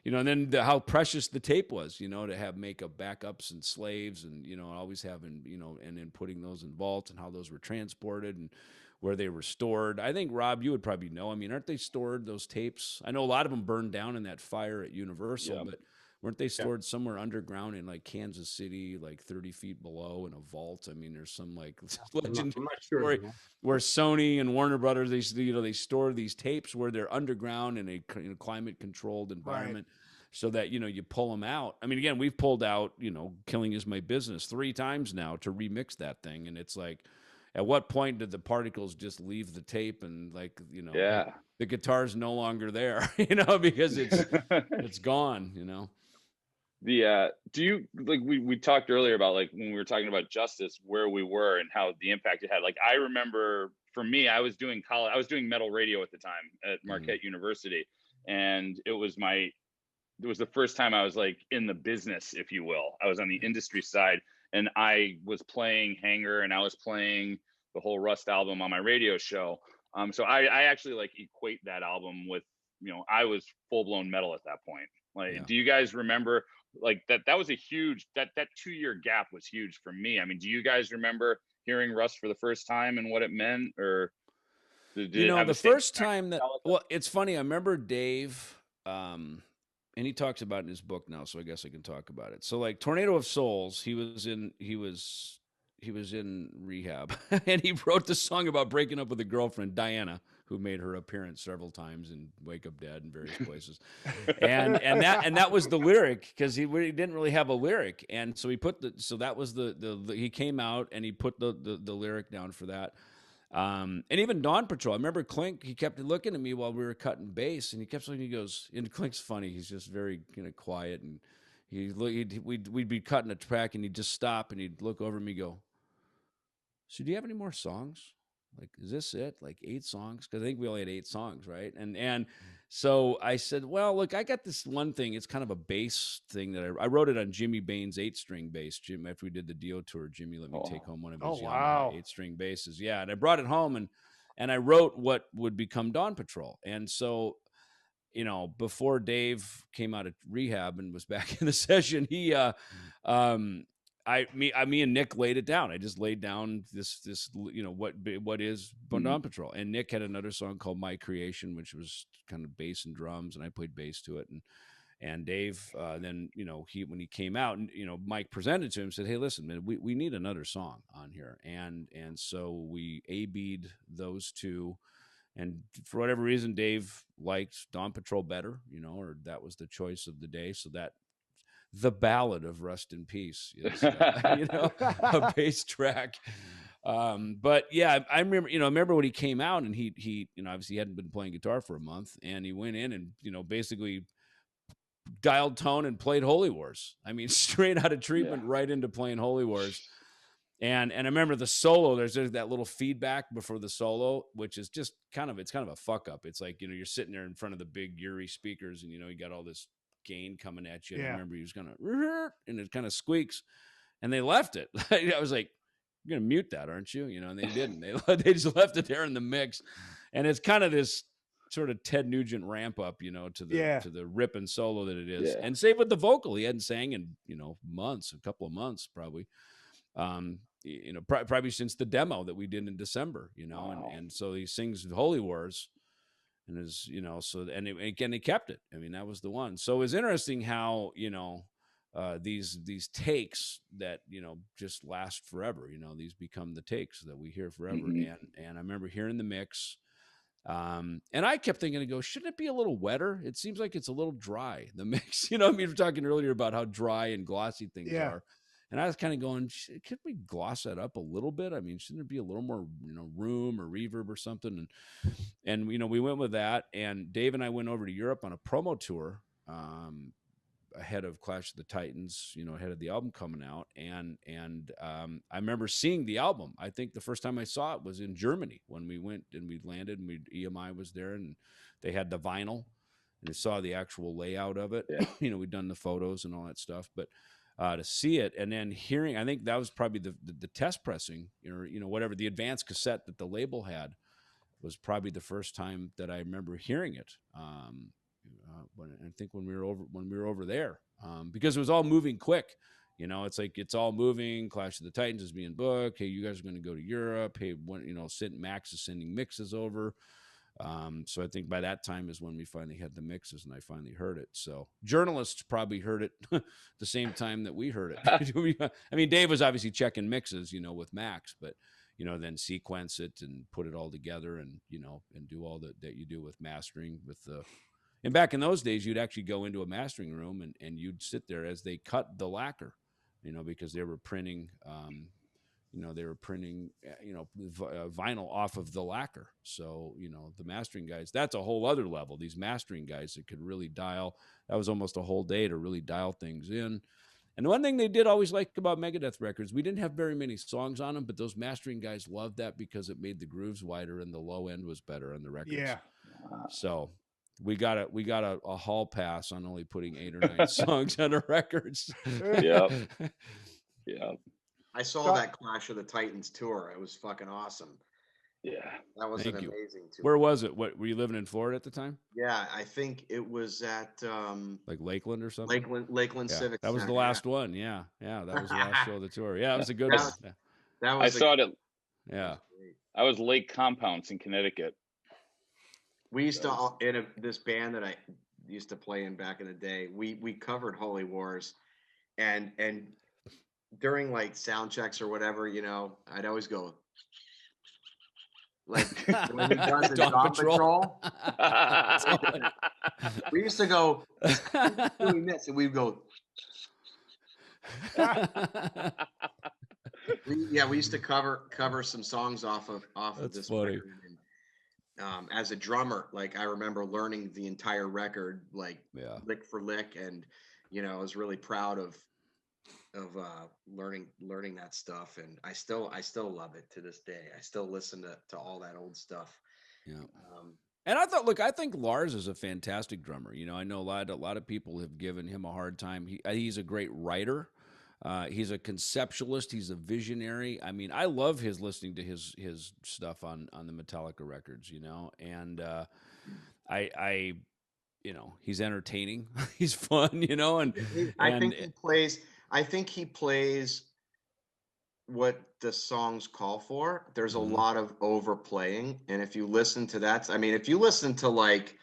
then how precious the tape was, to have makeup backups and slaves, and always having and then putting those in vaults and how those were transported and where they were stored. I think, Rob, you would probably know. I mean, aren't they stored, those tapes? I know a lot of them burned down in that fire at Universal, but Weren't they stored somewhere underground in like Kansas City, like 30 feet below in a vault? I mean, there's some like legendary I'm not sure, story man. where Sony and Warner Brothers, they store these tapes where they're underground in a climate controlled environment. So that, you pull them out. I mean, again, we've pulled out, Killing Is My Business 3 times now to remix that thing. And it's like, at what point did the particles just leave the tape and like, the guitar's no longer there, because it's gone, Do you like we talked earlier about like when we were talking about Justice, where we were and how the impact it had. Like I remember for me, I was doing metal radio at the time at Marquette University, and it was the first time I was like in the business, if you will. I was on the industry side, and I was playing Hangar and I was playing the whole Rust album on my radio show. So I actually like equate that album with, I was full blown metal at that point. Like, do you guys remember like that was a huge, that 2-year gap was huge for me. I mean, do you guys remember hearing Rust for the first time and what it meant? Or the first time that, well, it's funny. I remember Dave, and he talks about it in his book now, so I guess I can talk about it. So like Tornado of Souls, he was in rehab and he wrote the song about breaking up with a girlfriend, Diana, who made her appearance several times in Wake Up Dead and various places. and that was the lyric, because he didn't really have a lyric. And so he put that was he came out and he put the lyric down for that. And even Dawn Patrol, I remember Clink, he kept looking at me while we were cutting bass, and he kept looking, he goes, and Clink's funny, he's just very quiet, and we'd be cutting a track and he'd just stop and he'd look over at me and go, so do you have any more songs? Like, is this it? Like 8 songs? Because I think we only had 8 songs, right? And so I said, well, look, I got this one thing. It's kind of a bass thing that I wrote it on Jimmy Bain's 8-string bass. Jim, after we did the Dio tour, Jimmy let me take home one of his 8-string basses. Yeah, and I brought it home and I wrote what would become Dawn Patrol. And so, before Dave came out of rehab and was back in the session, he me and Nick laid it down. I just laid down this what is Dawn Patrol, and Nick had another song called My Creation, which was kind of bass and drums, and I played bass to it. And Dave then when he came out, and Mike presented to him, said, hey, listen, man, we need another song on here, and so we A-B'd those 2. And for whatever reason, Dave liked Dawn Patrol better, or that was the choice of the day. So that the Ballad of Rust in Peace is, a bass track. But yeah, I remember when he came out, and he obviously hadn't been playing guitar for a month, and he went in and basically dialed tone and played Holy Wars. I mean, straight out of treatment, right into playing Holy Wars. And I remember the solo, there's that little feedback before the solo, which is just it's kind of a fuck up. It's like, you're sitting there in front of the big Yuri speakers, and, you got all this gain coming at you. And I remember he was going to, and it kind of squeaks, and they left it. I was like, you're going to mute that, aren't you? And they didn't. They just left it there in the mix. And it's kind of this sort of Ted Nugent ramp up, to the rip and solo that it is. Yeah. And same with the vocal. He hadn't sang in, a couple of months, probably. Probably since the demo that we did in December, and so he sings Holy Wars, and is, again, they kept it. I mean, that was the one. So it's interesting how, these takes that, just last forever, these become the takes that we hear forever. And I remember hearing the mix, and I kept thinking, shouldn't it be a little wetter? It seems like it's a little dry, the mix, we were talking earlier about how dry and glossy things are. And I was kind of going, could we gloss that up a little bit? I mean, shouldn't there be a little more, room or reverb or something? And we went with that. And Dave and I went over to Europe on a promo tour ahead of Clash of the Titans, ahead of the album coming out. And I remember seeing the album. I think the first time I saw it was in Germany when we went and we landed, and EMI was there, and they had the vinyl, and I saw the actual layout of it. Yeah. We'd done the photos and all that stuff, but to see it and then hearing, I think that was probably the test pressing, or whatever, the advanced cassette that the label had was probably the first time that I remember hearing it. I think when we were over there, because it was all moving quick. It's like it's all moving. Clash of the Titans is being booked. Hey, you guys are going to go to Europe. Hey, Max is sending mixes over. So I think by that time is when we finally had the mixes and I finally heard it. So journalists probably heard it the same time that we heard it. I mean, Dave was obviously checking mixes, with Max, but then sequence it and put it all together and, and do all that you do with mastering with the, and back in those days, you'd actually go into a mastering room and you'd sit there as they cut the lacquer, because they were printing, vinyl off of the lacquer. So, the mastering guys, that's a whole other level. These mastering guys that could really dial, that was almost a whole day to really dial things in. And the one thing they did always like about Megadeth records, we didn't have very many songs on them, but those mastering guys loved that because it made the grooves wider and the low end was better on the records. Yeah. So we got a hall pass on only putting 8 or 9 songs on our records. Yep. Yep. I saw that Clash of the Titans tour. It was fucking awesome. Yeah. That was Thank an you. amazing tour. Where was it? What, were you living in Florida at the time? Yeah, I think it was at like Lakeland or something. Lakeland yeah, Civic that was Center, the last one. Yeah, that was the last show of the tour. Yeah, it was a good one. Yeah. That was I saw it at, yeah. I was Lake Compounds in Connecticut. We used to this band that I used to play in back in the day. We covered Holy Wars, and during like sound checks or whatever, I'd always go like when we done the Dawn Patrol. We used to go doing this, and we'd go. We used to cover some songs off of this funny. record. And, as a drummer, like I remember learning the entire record, like lick for lick, and I was really proud of learning that stuff, and I still love it to this day. I still listen to all that old stuff. Yeah. And I think Lars is a fantastic drummer. I know a lot of people have given him a hard time. He's a great writer. He's a conceptualist. He's a visionary. I mean, I love listening to his stuff on the Metallica records, and I he's entertaining. He's fun, and I think he plays what the songs call for. There's a lot of overplaying, and if you listen to that, I mean, if you listen to like,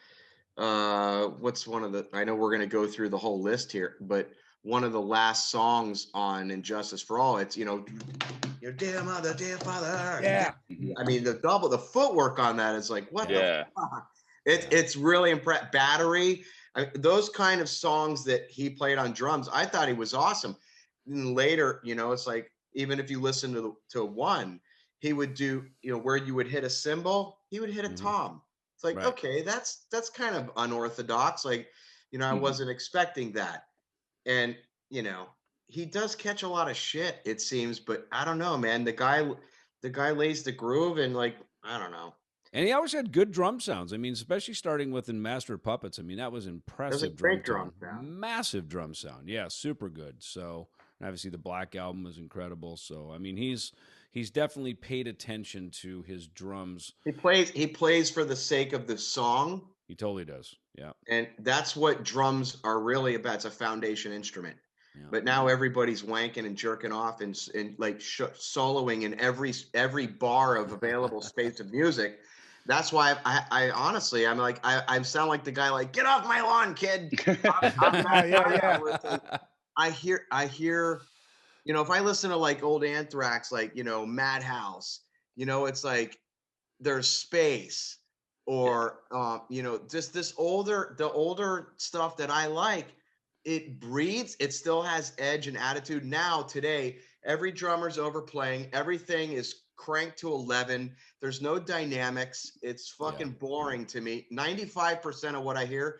what's one of the? I know we're going to go through the whole list here, but one of the last songs on Injustice for All, it's your dear mother, dear father. Yeah. I mean, the footwork on that is like, what the fuck? It's really impressive. Battery. Those kind of songs that he played on drums, I thought he was awesome. And later, it's like, even if you listen to one, he would do, where you would hit a cymbal, he would hit a tom. It's like, okay, that's kind of unorthodox. Like, I wasn't expecting that. And, he does catch a lot of shit, it seems, but I don't know, man. The guy lays the groove, and like, I don't know. And he always had good drum sounds. I mean, especially starting with in Master of Puppets. I mean, that was impressive. That was a great drum sound. Massive drum sound. Yeah, super good. So, and obviously the Black Album was incredible. So, I mean, he's definitely paid attention to his drums. He plays for the sake of the song. He totally does. Yeah. And that's what drums are really about. It's a foundation instrument. Yeah. But now everybody's wanking and jerking off and like soloing in every bar of available space of music. That's why I honestly, I'm like, I sound like the guy like, get off my lawn, kid. I hear, if I listen to like old Anthrax, like, Madhouse, it's like there's space, or, just the older stuff that I like, it breathes, it still has edge and attitude. Now, today, every drummer's overplaying, everything is cranked to 11. There's no dynamics. It's fucking boring to me. 95% of what I hear,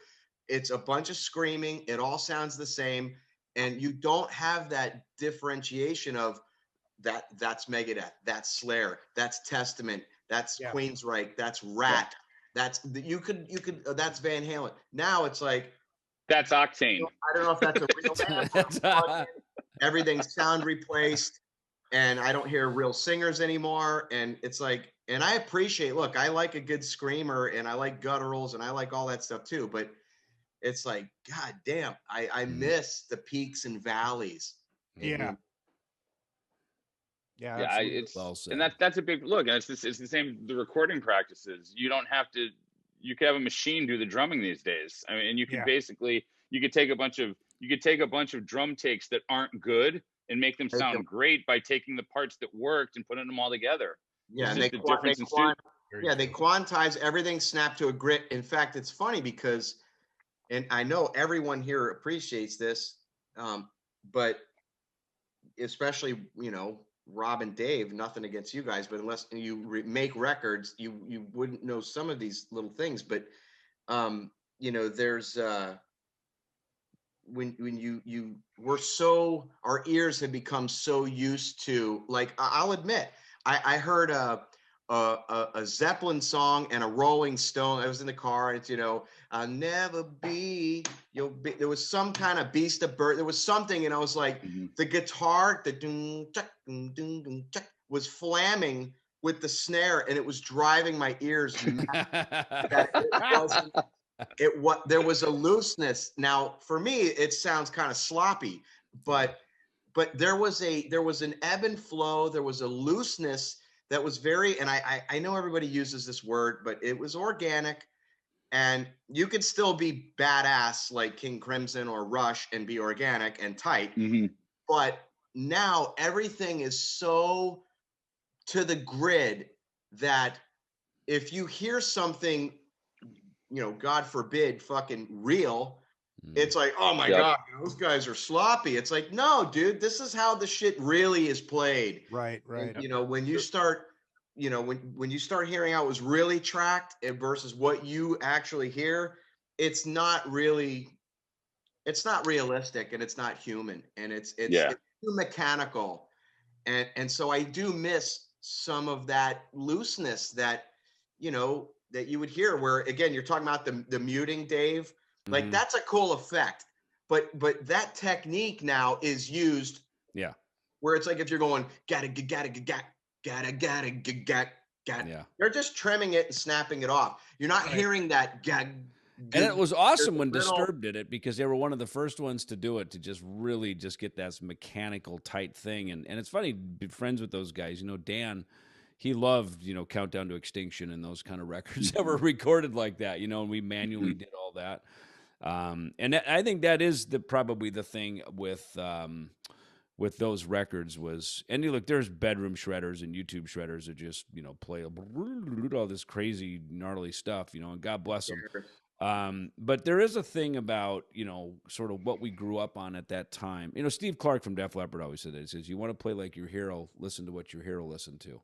it's a bunch of screaming. It all sounds the same. And you don't have that differentiation of that's Megadeth, that's Slayer, that's Testament, that's Queensrÿche, that's Rat. That's you could that's Van Halen. Now it's like, that's Octane. I don't know if that's a real band. Everything's sound replaced, and I don't hear real singers anymore. And it's like, and I appreciate, look, I like a good screamer, and I like gutturals, and I like all that stuff too. But it's like, God damn, I miss the peaks and valleys. Yeah. It's well said. And that's a big look. And it's the same, the recording practices. You don't have to you could have a machine do the drumming these days. I mean, and you could Yeah. basically you could take a bunch of drum takes that aren't good and make them sound great by taking the parts that worked and putting them all together. Yeah, It's and just the difference in they quantize everything, snap to a grit. In fact, it's funny because, and I know everyone here appreciates this, but especially, you know, Rob and Dave, nothing against you guys, but unless you make records, you wouldn't know some of these little things. But you know, there's when our ears have become so used to, like, I'll admit, I heard a Zeppelin song and a Rolling Stone. I was in the car, and it's, you know, I'll never be, there was some kind of Beast of Burden. There was something, and I was like, the guitar, the doom, chuck, doom, doom, chuck, was flamming with the snare, and it was driving my ears mad. There was a looseness. Now, for me, it sounds kind of sloppy, but there was an ebb and flow. There was a looseness that was very, and I know everybody uses this word, but it was organic, and you could still be badass like King Crimson or Rush and be organic and tight. But now everything is so to the grid that if you hear something, you know, God forbid, fucking real, it's like, oh my God, those guys are sloppy. It's like, no, dude, this is how the shit really is played. Right. And, you know, when you start, you know, when you start hearing how it was really tracked versus what you actually hear, it's not realistic, and it's not human, and it's too mechanical. And so I do miss some of that looseness that, you know, that you would hear, where, again, you're talking about the muting, Dave. Like, that's a cool effect, but that technique now is used. Yeah. Where it's like, if you're going gotta, they're just trimming it and snapping it off. You're not hearing that. And it was awesome when Disturbed did it, because they were one of the first ones to do it, to just really just get that mechanical tight thing. And it's funny, be friends with those guys. You know, Dan, he loved, you know, Countdown to Extinction and those kind of records that were recorded like that, you know, and we manually did all that. And I think that is probably the thing with those records was, and you look, there's bedroom shredders and YouTube shredders that just, you know, play all this crazy gnarly stuff, you know, and God bless them. But there is a thing about, you know, sort of what we grew up on at that time. You know, Steve Clark from Def Leppard always said that. He says, you want to play like your hero, listen to what your hero listened to.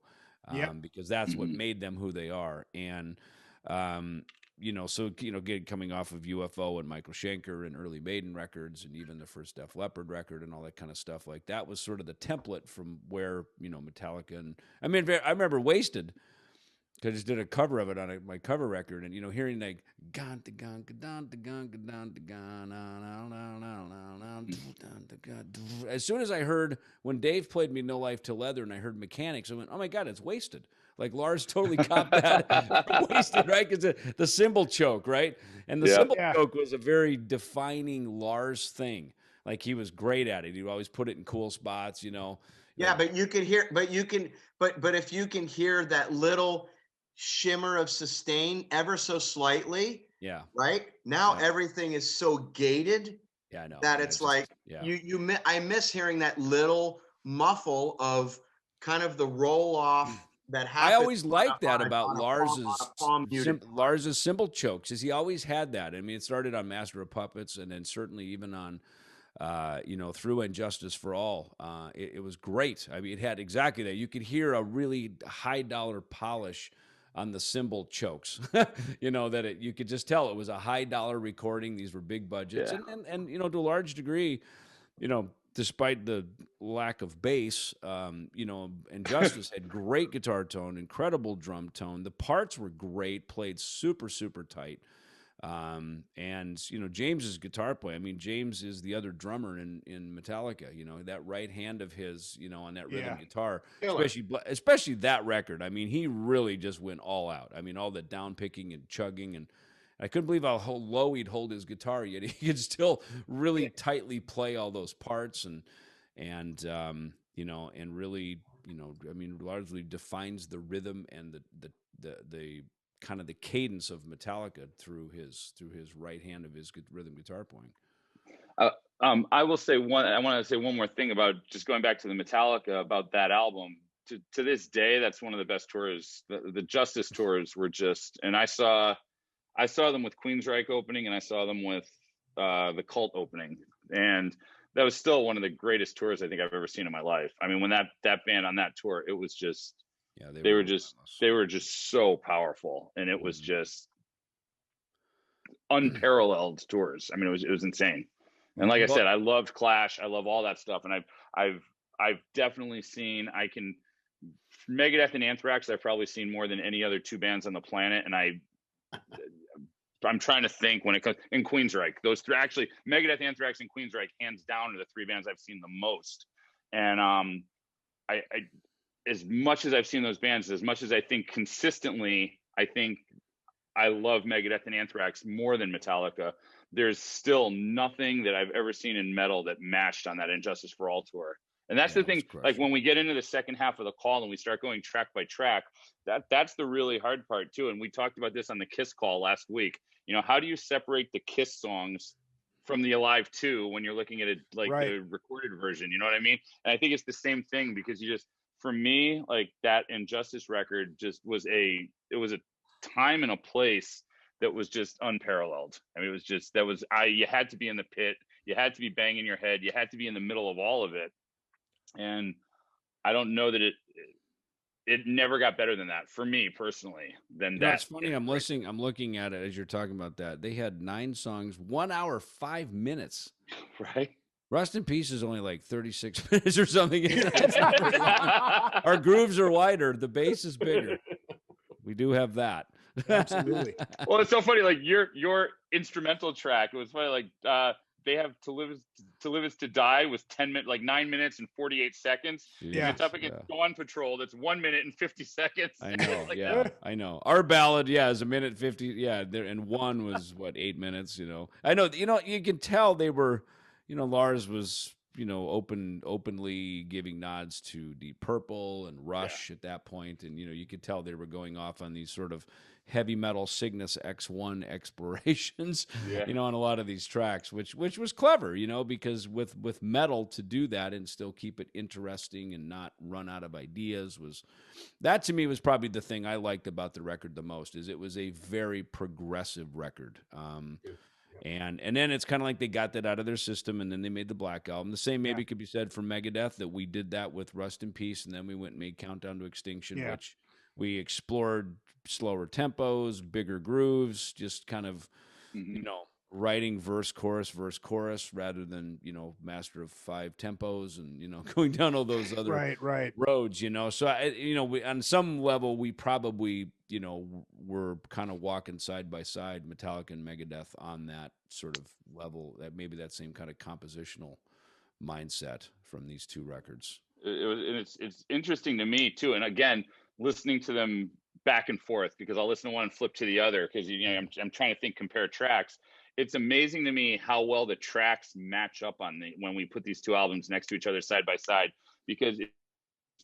Because that's what made them who they are. And, you know, so, you know, coming off of UFO and Michael Schenker and early Maiden records, and even the first Def Leppard record and all that kind of stuff, like that was sort of the template from where, you know, Metallica, and I mean, I remember Wasted, because I just did a cover of it on my cover record, and, you know, hearing like as soon as I heard, when Dave played me No Life Till Leather and I heard Mechanics, I went, oh my God, it's Wasted. Like, Lars totally copped that from Wasted, right? Because the cymbal choke, right? And the cymbal choke was a very defining Lars thing. Like, he was great at it. He'd always put it in cool spots, you know. Yeah, but you can hear, but if you can hear that little shimmer of sustain ever so slightly, right? Now everything is so gated that it's like, I miss hearing that little muffle of kind of the roll off. I always liked that about Lars's cymbal chokes, is he always had that. I mean, it started on Master of Puppets, and then certainly even on, you know, through Injustice for All. It was great. I mean, it had exactly that. You could hear a really high dollar polish on the cymbal chokes, you know, that you could just tell it was a high dollar recording. These were big budgets, and you know, to a large degree, you know, despite the lack of bass, you know, Injustice had great guitar tone, incredible drum tone. The parts were great, played super, super tight. And, you know, James's guitar play, I mean, James is the other drummer in Metallica, you know, that right hand of his, you know, on that rhythm guitar, especially that record. I mean, he really just went all out. I mean, all the down picking and chugging, and I couldn't believe how low he'd hold his guitar, yet he could still really tightly play all those parts, and you know, and really, you know, I mean, largely defines the rhythm and the kind of the cadence of Metallica through his right hand of his rhythm guitar playing. I will say I want to say one more thing about just going back to the Metallica about that album. To this day, that's one of the best tours. The Justice tours were just, and I saw them with Queensrÿche opening, and I saw them with the Cult opening, and that was still one of the greatest tours I think I've ever seen in my life. I mean, when that band on that tour, it was just, they were just so powerful, and it was just unparalleled tours. I mean, it was insane. And like I said, I loved Clash. I love all that stuff. And I've definitely seen, Megadeth and Anthrax, I've probably seen more than any other two bands on the planet. And I'm trying to think when it comes in Queensrÿche, those three, actually Megadeth, Anthrax, and Queensrÿche, hands down, are the three bands I've seen the most. And I as much as I've seen those bands, as much as I think consistently, I think I love Megadeth and Anthrax more than Metallica. There's still nothing that I've ever seen in metal that matched on that Injustice for All tour. And that's the thing, like when we get into the second half of the call and we start going track by track, that's the really hard part too. And we talked about this on the Kiss call last week. You know, how do you separate the Kiss songs from the Alive 2 when you're looking at it like the recorded version? You know what I mean? And I think it's the same thing, because for me, like that Injustice record just was a time and a place that was just unparalleled. I mean, it was just, you had to be in the pit, you had to be banging your head, you had to be in the middle of all of it. And I don't know that it never got better than that for me personally. It's funny. I'm looking at it as you're talking about that. They had 9 songs, 1 hour, 5 minutes. Right. Rust in Peace is only like 36 minutes or something. Our grooves are wider. The bass is bigger. We do have that. Absolutely. Well, it's so funny. Like your instrumental track, it was funny. Like they have To Live Is to Die was 9 minutes and 48 seconds. Yeah. And it's up against Dawn Patrol. That's 1 minute and 50 seconds. I know. I know. Our ballad, is a minute 50. Yeah. And one was 8 minutes, I know, you can tell they were, Lars was, openly giving nods to Deep Purple and Rush at that point. And, you could tell they were going off on these sort of heavy metal Cygnus X1 explorations, on a lot of these tracks, which was clever, because with metal to do that and still keep it interesting and not run out of ideas that to me was probably the thing I liked about the record the most. Is it was a very progressive record. And then it's kind of like they got that out of their system, and then they made the Black Album. The same maybe could be said for Megadeth, that we did that with Rust in Peace, and then we went and made Countdown to Extinction, which we explored slower tempos, bigger grooves, just kind of, writing verse, chorus, rather than, master of 5 tempos and, going down all those other roads, So, we, on some level, we probably, were kind of walking side by side, Metallica and Megadeth, on that sort of level, that same kind of compositional mindset from these two records. It's interesting to me too. And again, listening to them back and forth, because I'll listen to one and flip to the other, because I'm trying to compare tracks. It's amazing to me how well the tracks match up when we put these two albums next to each other side by side, because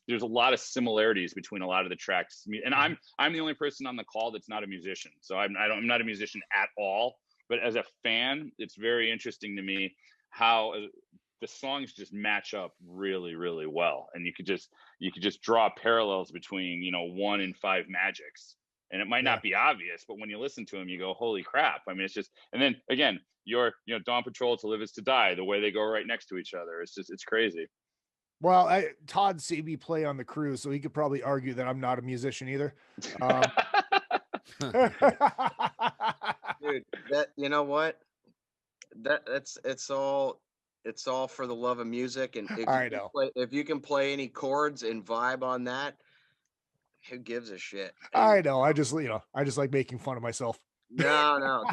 there's a lot of similarities between a lot of the tracks. And I'm the only person on the call that's not a musician, so I'm not a musician at all. But as a fan, it's very interesting to me how the songs just match up really, really well, and you could just draw parallels between 1 and 5 Magics, and it might not be obvious, but when you listen to them, you go, "Holy crap!" I mean, it's just, and then again, Dawn Patrol, To Live Is to Die, the way they go right next to each other, it's crazy. Well, Todd see me play on the cruise, so he could probably argue that I'm not a musician either. Dude, that, you know what? It's all for the love of music, and if you can play any chords and vibe on that, who gives a shit? I know. I just like making fun of myself. No,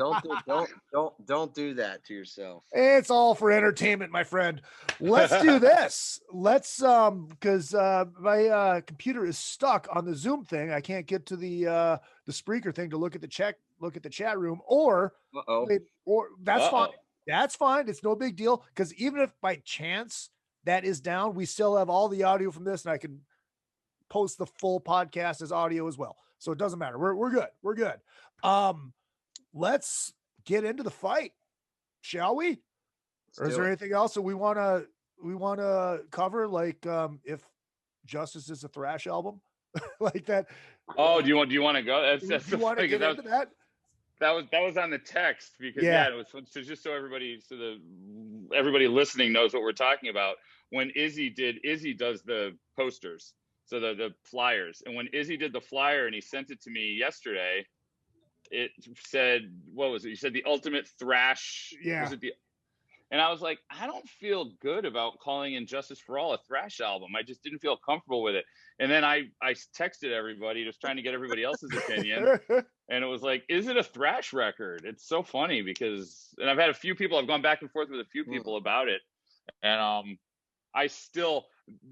don't do that to yourself. It's all for entertainment, my friend. Let's do this. Let's because my computer is stuck on the Zoom thing. I can't get to the Spreaker thing to look at the chat room, or that's fine. That's fine. It's no big deal, because even if by chance that is down, we still have all the audio from this, and I can post the full podcast as audio as well. So it doesn't matter. We're good. We're good. Let's get into the fight, shall we? Or is there anything else that we want to cover? Like, if Justice is a thrash album, like that. Oh, do you want to go? That's you want to get into that? That was on the text because it was so just so everybody listening knows what we're talking about. When Izzy does the posters, so the flyers, and when Izzy did the flyer and he sent it to me yesterday, it said, what was it? He said the ultimate thrash. Yeah. Was it and I was like, I don't feel good about calling Injustice for All a thrash album. I just didn't feel comfortable with it. And then I texted everybody, just trying to get everybody else's opinion. And it was like, is it a thrash record? It's so funny because, and I've had a few people, I've gone back and forth with a few people about it. And I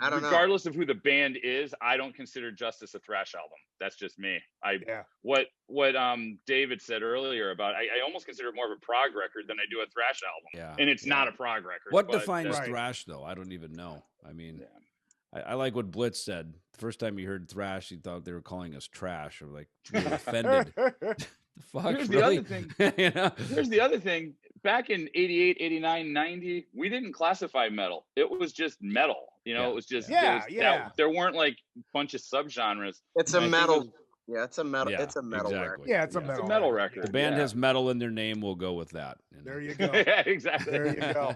don't regardless of who the band is, I don't consider Justice a thrash album. That's just me. What David said earlier about, I almost consider it more of a prog record than I do a thrash album. Yeah. And it's not a prog record. What defines thrash, though? I don't even know. I mean, I like what Blitz said. The first time he heard thrash, he thought they were calling us trash, or like really offended. Fuck, Here's really? the other thing. Here's the other thing. Back in 88, 89, 90, we didn't classify metal. It was just metal. You know, it was just there weren't like a bunch of subgenres. It's a metal. It's a metal. It's a metal record. Yeah, it's a metal record. The band has metal in their name. We'll go with that. There you go. Yeah, exactly. There you go.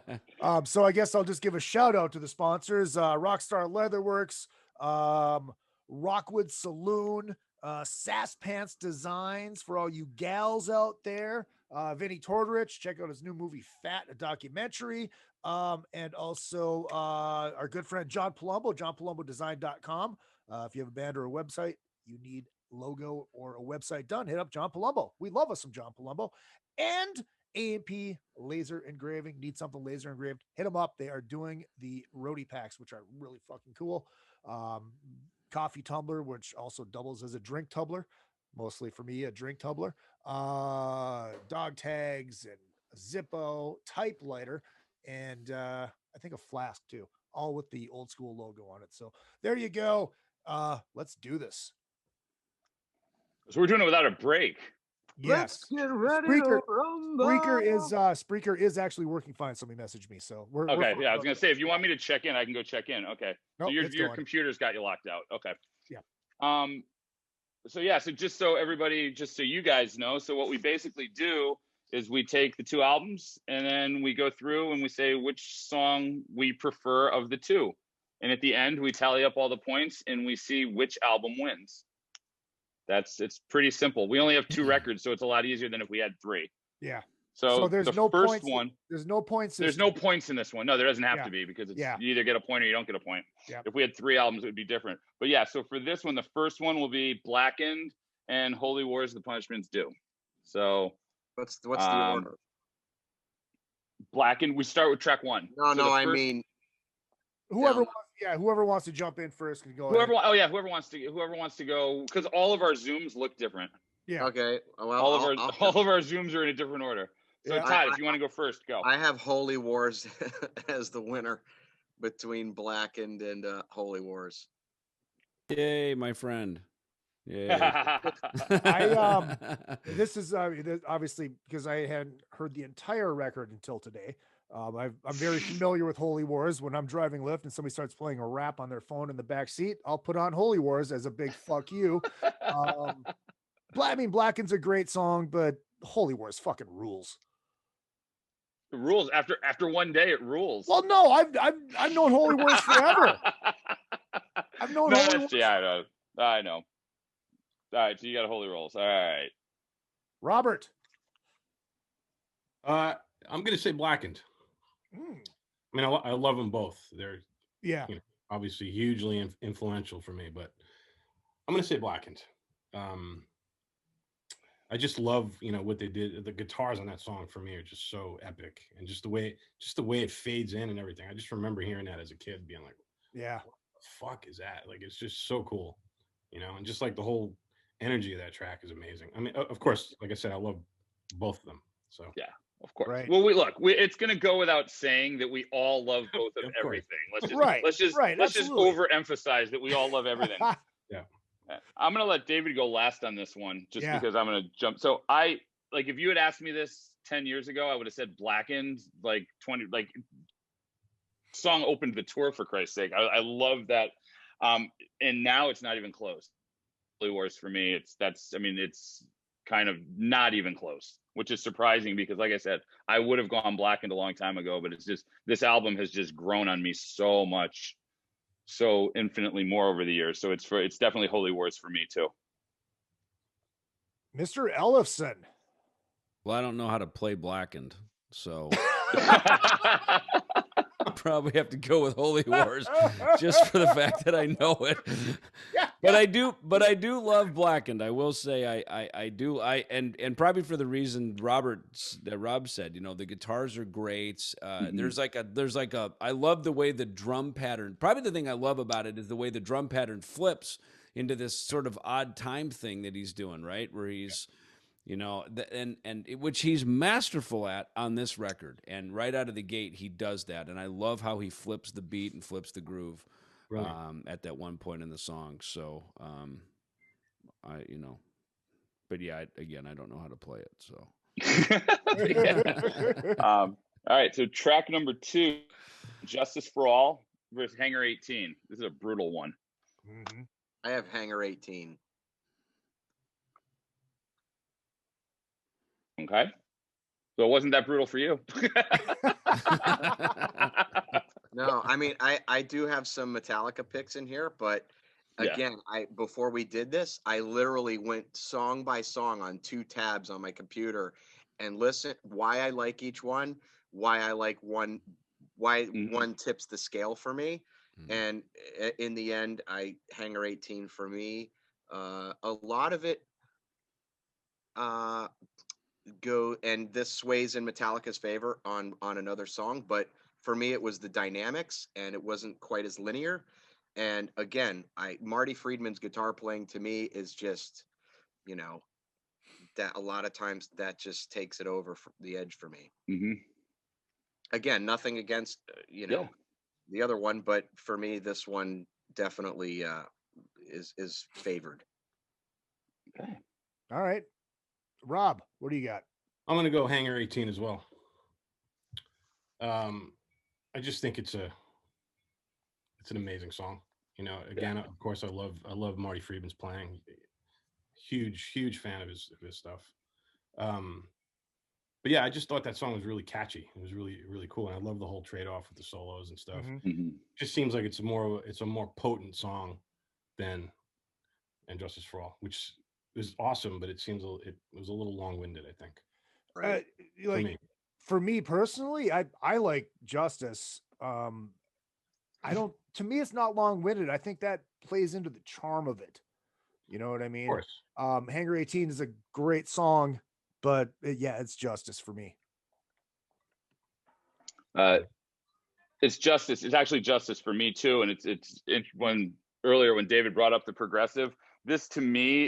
So I guess I'll just give a shout out to the sponsors: Rockstar Leatherworks, Rockwood Saloon, Sass Pants Designs for all you gals out there. Vinny Tortorich, check out his new movie Fat, a documentary. And also our good friend John Palumbo, johnpalumbodesign.com. If you have a band or a website, you need logo or a website done, hit up John Palumbo. We love us some John Palumbo. And A&P Laser Engraving. Need something laser engraved, hit them up. They are doing the Roadie packs, which are really fucking cool. Coffee tumbler, which also doubles as a drink tumbler. Mostly for me, a drink tumbler, dog tags and a Zippo type lighter, and I think a flask too, all with the old school logo on it. So there you go. Let's do this. So we're doing it without a break. Yes. Let's get ready Spreaker, to rumble. Spreaker is actually working fine. Somebody messaged me. So we're okay. I was gonna say, if you want me to check in, I can go check in. Okay. Nope, so your computer's got you locked out. Okay. Yeah. So just so you guys know, so what we basically do is we take the two albums and then we go through and we say which song we prefer of the two. And at the end, we tally up all the points and we see which album wins. It's pretty simple. We only have two records, so it's a lot easier than if we had three. Yeah. So there's the no first points. one. There's no points. There's no points in this one. No, there doesn't have Yeah. to be because it's Yeah. you either get a point or you don't get a point. Yeah. If we had three albums, it would be different. But yeah, so for this one, the first one will be Blackened and Holy Wars: The Punishment's Due. So what's the order? Blackened. We start with track one. No, I mean whoever wants to jump in first can go. Whoever wants to go, because all of our Zooms look different. Yeah. Okay. Well, all of our Zooms are in a different order. So Todd, if you want to go first, go. I have Holy Wars as the winner between Blackened and Holy Wars. Yay, my friend. Yay. This is obviously because I hadn't heard the entire record until today. I'm very familiar with Holy Wars. When I'm driving Lyft and somebody starts playing a rap on their phone in the back seat, I'll put on Holy Wars as a big fuck you. Blackened's a great song, but Holy Wars fucking rules. It rules after one day. It rules. Well, no, I've known Holy Wars forever. I've known Holy Wars. Yeah, I know. All right, so you got Holy Rolls. All right, Robert. I'm gonna say Blackened. I mean, I love them both. They're obviously hugely influential for me, but I'm gonna say Blackened. I just love what they did. The guitars on that song for me are just so epic, and just the way it fades in and everything. I just remember hearing that as a kid, being like, "Yeah, what the fuck is that?" Like, it's just so cool, and just like the whole energy of that track is amazing. I mean, of course, like I said, I love both of them. So yeah. Of course. Right. Well, it's going to go without saying that we all love both of everything. Let's just overemphasize that we all love everything. Yeah. I'm gonna let David go last on this one, just Yeah. because I'm gonna jump. So if you had asked me this 10 years ago, I would have said Blackened, like 20, like song opened the tour, for Christ's sake. I love that. And now it's not even close. Really worse for me. It's kind of not even close, which is surprising because, like I said, I would have gone Blackened a long time ago, but it's just, this album has just grown on me so much, so infinitely more over the years. So it's definitely Holy Wars for me too. Mr. Ellefson. Well, I don't know how to play Blackened, so probably have to go with Holy Wars just for the fact that I know it. But I do love Blackened. I will say I do. And probably for the reason Rob said, the guitars are great. There's like a I love the way the drum pattern. Probably the thing I love about it is the way the drum pattern flips into this sort of odd time thing that he's doing, right? Where he's which he's masterful at on this record, and right out of the gate he does that, and I love how he flips the beat and flips the groove at that one point in the song. So but yeah, I don't know how to play it, so all right, so track number 2, Justice for All versus Hangar 18. This is a brutal one. I have Hangar 18. Okay. So it wasn't that brutal for you. No, I mean, I do have some Metallica picks in here, but again, before we did this, I literally went song by song on 2 tabs on my computer and listen why I like each one, why I like one, why one tips the scale for me. And in the end, Hangar 18 for me. A lot of it go, and this sways in Metallica's favor on another song, but for me it was the dynamics and it wasn't quite as linear. And again, Marty Friedman's guitar playing to me is just, that a lot of times that just takes it over the edge for me. Again, nothing against the other one, but for me this one definitely is favored. Okay. All right. Rob, what do you got? I'm going to go Hangar 18 as well. I just think it's an amazing song. Again, of course, I love Marty Friedman's playing. Huge fan of his stuff. But yeah, I just thought that song was really catchy. It was really, really cool. And I love the whole trade-off with the solos and stuff. Just seems like it's a more potent song than Justice for All, which is awesome, but it was a little long-winded, I think. Right. For me personally, I like Justice. To me, it's not long-winded. I think that plays into the charm of it. You know what I mean? Of course. Hangar 18 is a great song, but it's Justice for me. It's Justice. It's actually Justice for me too. And it's when David brought up the progressive, this to me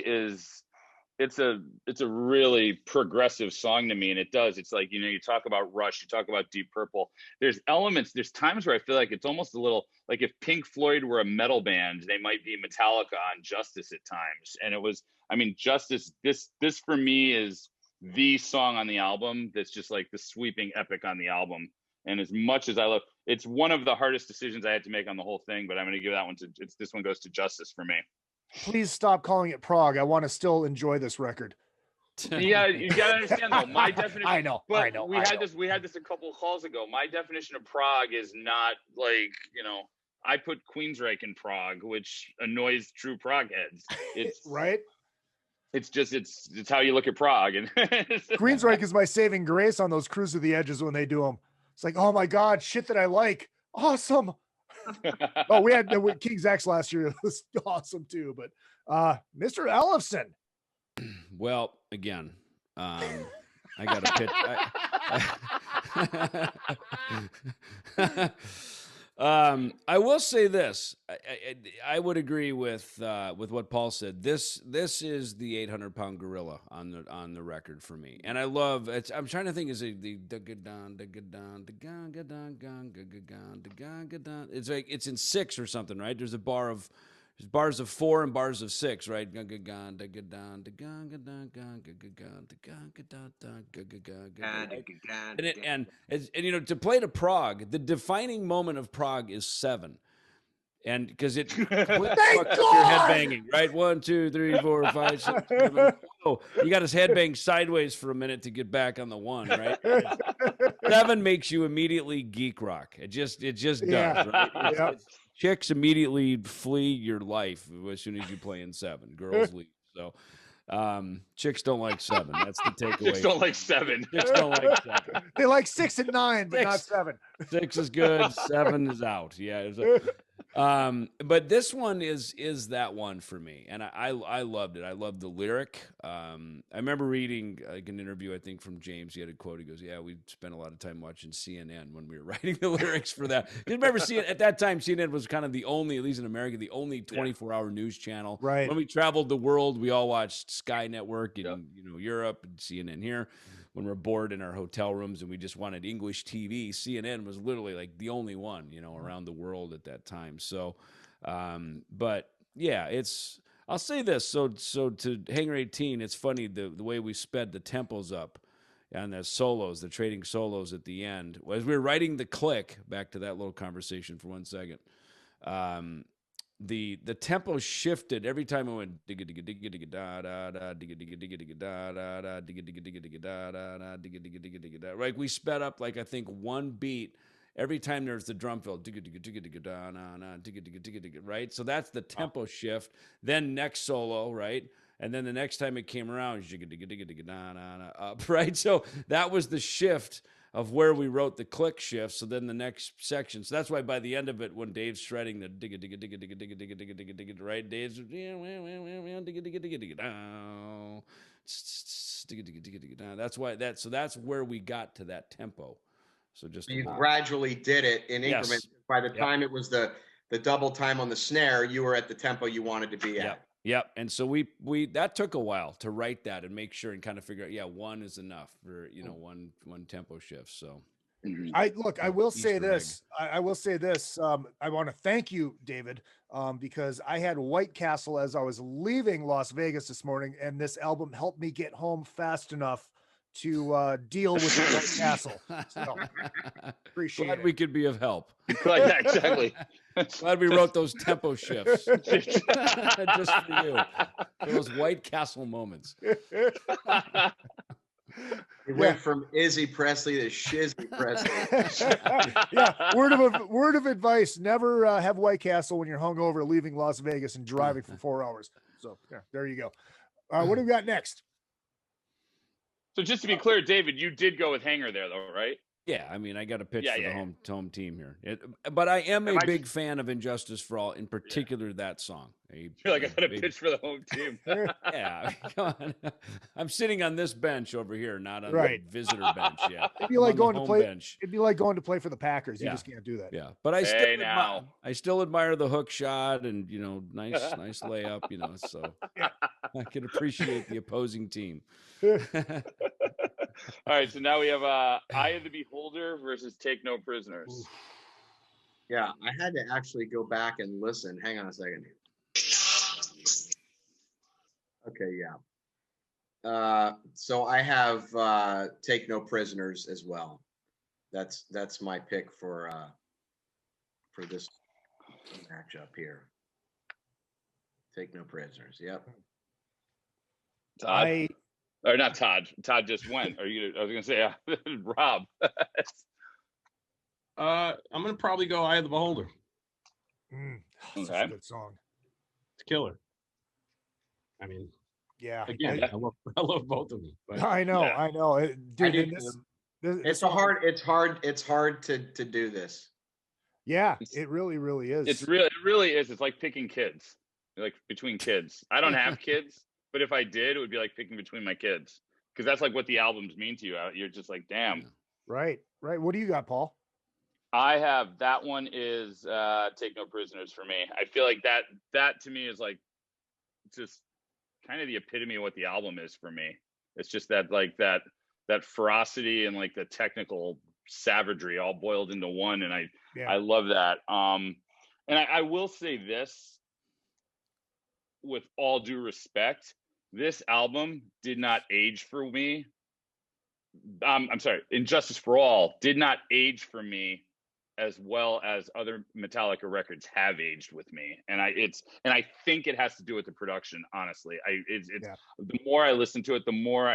it's a really progressive song to me, and it's like, you talk about Rush, you talk about Deep Purple, there's times where I feel like it's almost a little like if Pink Floyd were a metal band, they might be Metallica on Justice at times. And it was, Justice, this for me is the song on the album that's just like the sweeping epic on the album. And as much as I love, it's one of the hardest decisions I had to make on the whole thing, but I'm going to give that one this one goes to Justice for me. Please stop calling it prog. I want to still enjoy this record. Yeah, you gotta understand though. My definition. I know. We had this a couple of calls ago. My definition of prog is not like, I put Queensrÿche in prog, which annoys true prog heads. It's right. It's just it's how you look at prog. And Queensrÿche is my saving grace on those Cruise to the Edges when they do them. It's like, oh my God, shit that I like. Awesome. Oh, we had King's X last year. It was awesome too. But Mr. Ellefson. Well, again, I got a pitch. I will say this. I wowould agree with what Paul said. This is the 800-pound gorilla on the record for me, and I love it. I'm trying to think. Is it the it's like it's in 6 or something, right? There's a bar of There's bars of 4 and bars of 6, right? And to play to Prague, the defining moment of Prague is 7. And because it completely fucks up your head banging, right? 1, 2, 3, 4, 5, 6, 7. Oh, you got his head bang sideways for a minute to get back on the 1, right? 7 makes you immediately geek rock. It just does, right? Chicks immediately flee your life as soon as you play in 7. Girls leave. So chicks don't like 7. That's the takeaway. Chicks don't like 7. Chicks don't like 7. They like 6 and 9, but not 7. 6 is good. 7 is out. Yeah. But this one is that one for me, and I loved it. I loved the lyric. I remember reading like an interview, I think, from James. He had a quote. He goes, "Yeah, we spent a lot of time watching CNN when we were writing the lyrics for that." You remember at that time, CNN was kind of the only, at least in America, the only 24-hour news channel. Right. When we traveled the world, we all watched Sky Network in Europe and CNN here. When we're bored in our hotel rooms and we just wanted English TV, CNN was literally like the only one, around the world at that time. So, but yeah, I'll say this. So to Hangar 18, it's funny the way we sped the tempos up and the solos, the trading solos at the end. As we were writing the click, back to that little conversation for 1 second, the tempo shifted every time it went digga digga digga digga da da da digga digga digga digga da da da digga digga digga digga da da da digga digga digga digga da. Right, we sped up like I think 1 beat every time there's the drum fill. Digga digga digga digga da na na digga digga digga digga. Right, so that's the tempo shift. Then next solo, right, and then the next time it came around, digga digga digga digga da na na up. Right, so that was the shift of where we wrote the click shift. So then the next section. So that's why by the end of it, when Dave's shredding the digga digga digga digga digga digga digga digga digga, right? Dave's digga digga digga digga down. Digga digga digga digga down. That's why so that's where we got to that tempo. So just you gradually did it in increments. By the time it was the double time on the snare, you were at the tempo you wanted to be at. Yep. And so we that took a while to write that and make sure and kind of figure out, 1 is enough for, one tempo shift. So I will say this. I will say this. I want to thank you, David, because I had White Castle as I was leaving Las Vegas this morning, and this album helped me get home fast enough to deal with the White Castle. So, appreciate Glad it. we could be of help. Yeah, exactly. Glad we wrote those tempo shifts just for you. Those White Castle moments. It went from Izzy Presley to Shizzy Presley. Yeah, word of advice: never have White Castle when you're hungover, leaving Las Vegas and driving for 4 hours. So there you go. What do we got next? So just to be clear, David, you did go with Hangar there, though, right? Yeah, I mean, I got a pitch for the home team here. But I am a big fan of Injustice for All, in particular that song. You're like, I got a pitch for the home team. Yeah, come on. I'm sitting on this bench over here, not on the visitor bench. Yeah, it'd be like going to play. Bench. It'd be like going to play for the Packers. You just can't do that. Yeah, but I still admire the hook shot and nice layup. So I can appreciate the opposing team. All right, so now we have Eye of the Beholder versus Take No Prisoners. Yeah, I had to actually go back and listen. Hang on a second. Okay, yeah. So I have Take No Prisoners as well. That's my pick for this matchup here. Take No Prisoners. Yep. Todd? Or not Todd. Todd just went. I was gonna say Rob. I'm gonna probably go Eye of the Beholder. That's a good song. It's killer. I mean, yeah. Again, I love both of them. But I know. Dude, it's hard to do this. Yeah, it really is. It really is. It's like picking kids, like between kids. I don't have kids. But if I did, it would be like picking between my kids, because that's like what the albums mean to you. You're just like, damn. Right. What do you got, Paul? I have that one is Take No Prisoners for me. I feel like that to me is like just kind of the epitome of what the album is for me. It's just that like that ferocity and like the technical savagery all boiled into one, and I love that. And I will say this. with all due respect, this album did not age for me. I'm sorry, Injustice for All did not age for me as well as other Metallica records have aged with me, and I think it has to do with the production. Honestly, the more I listen to it, the more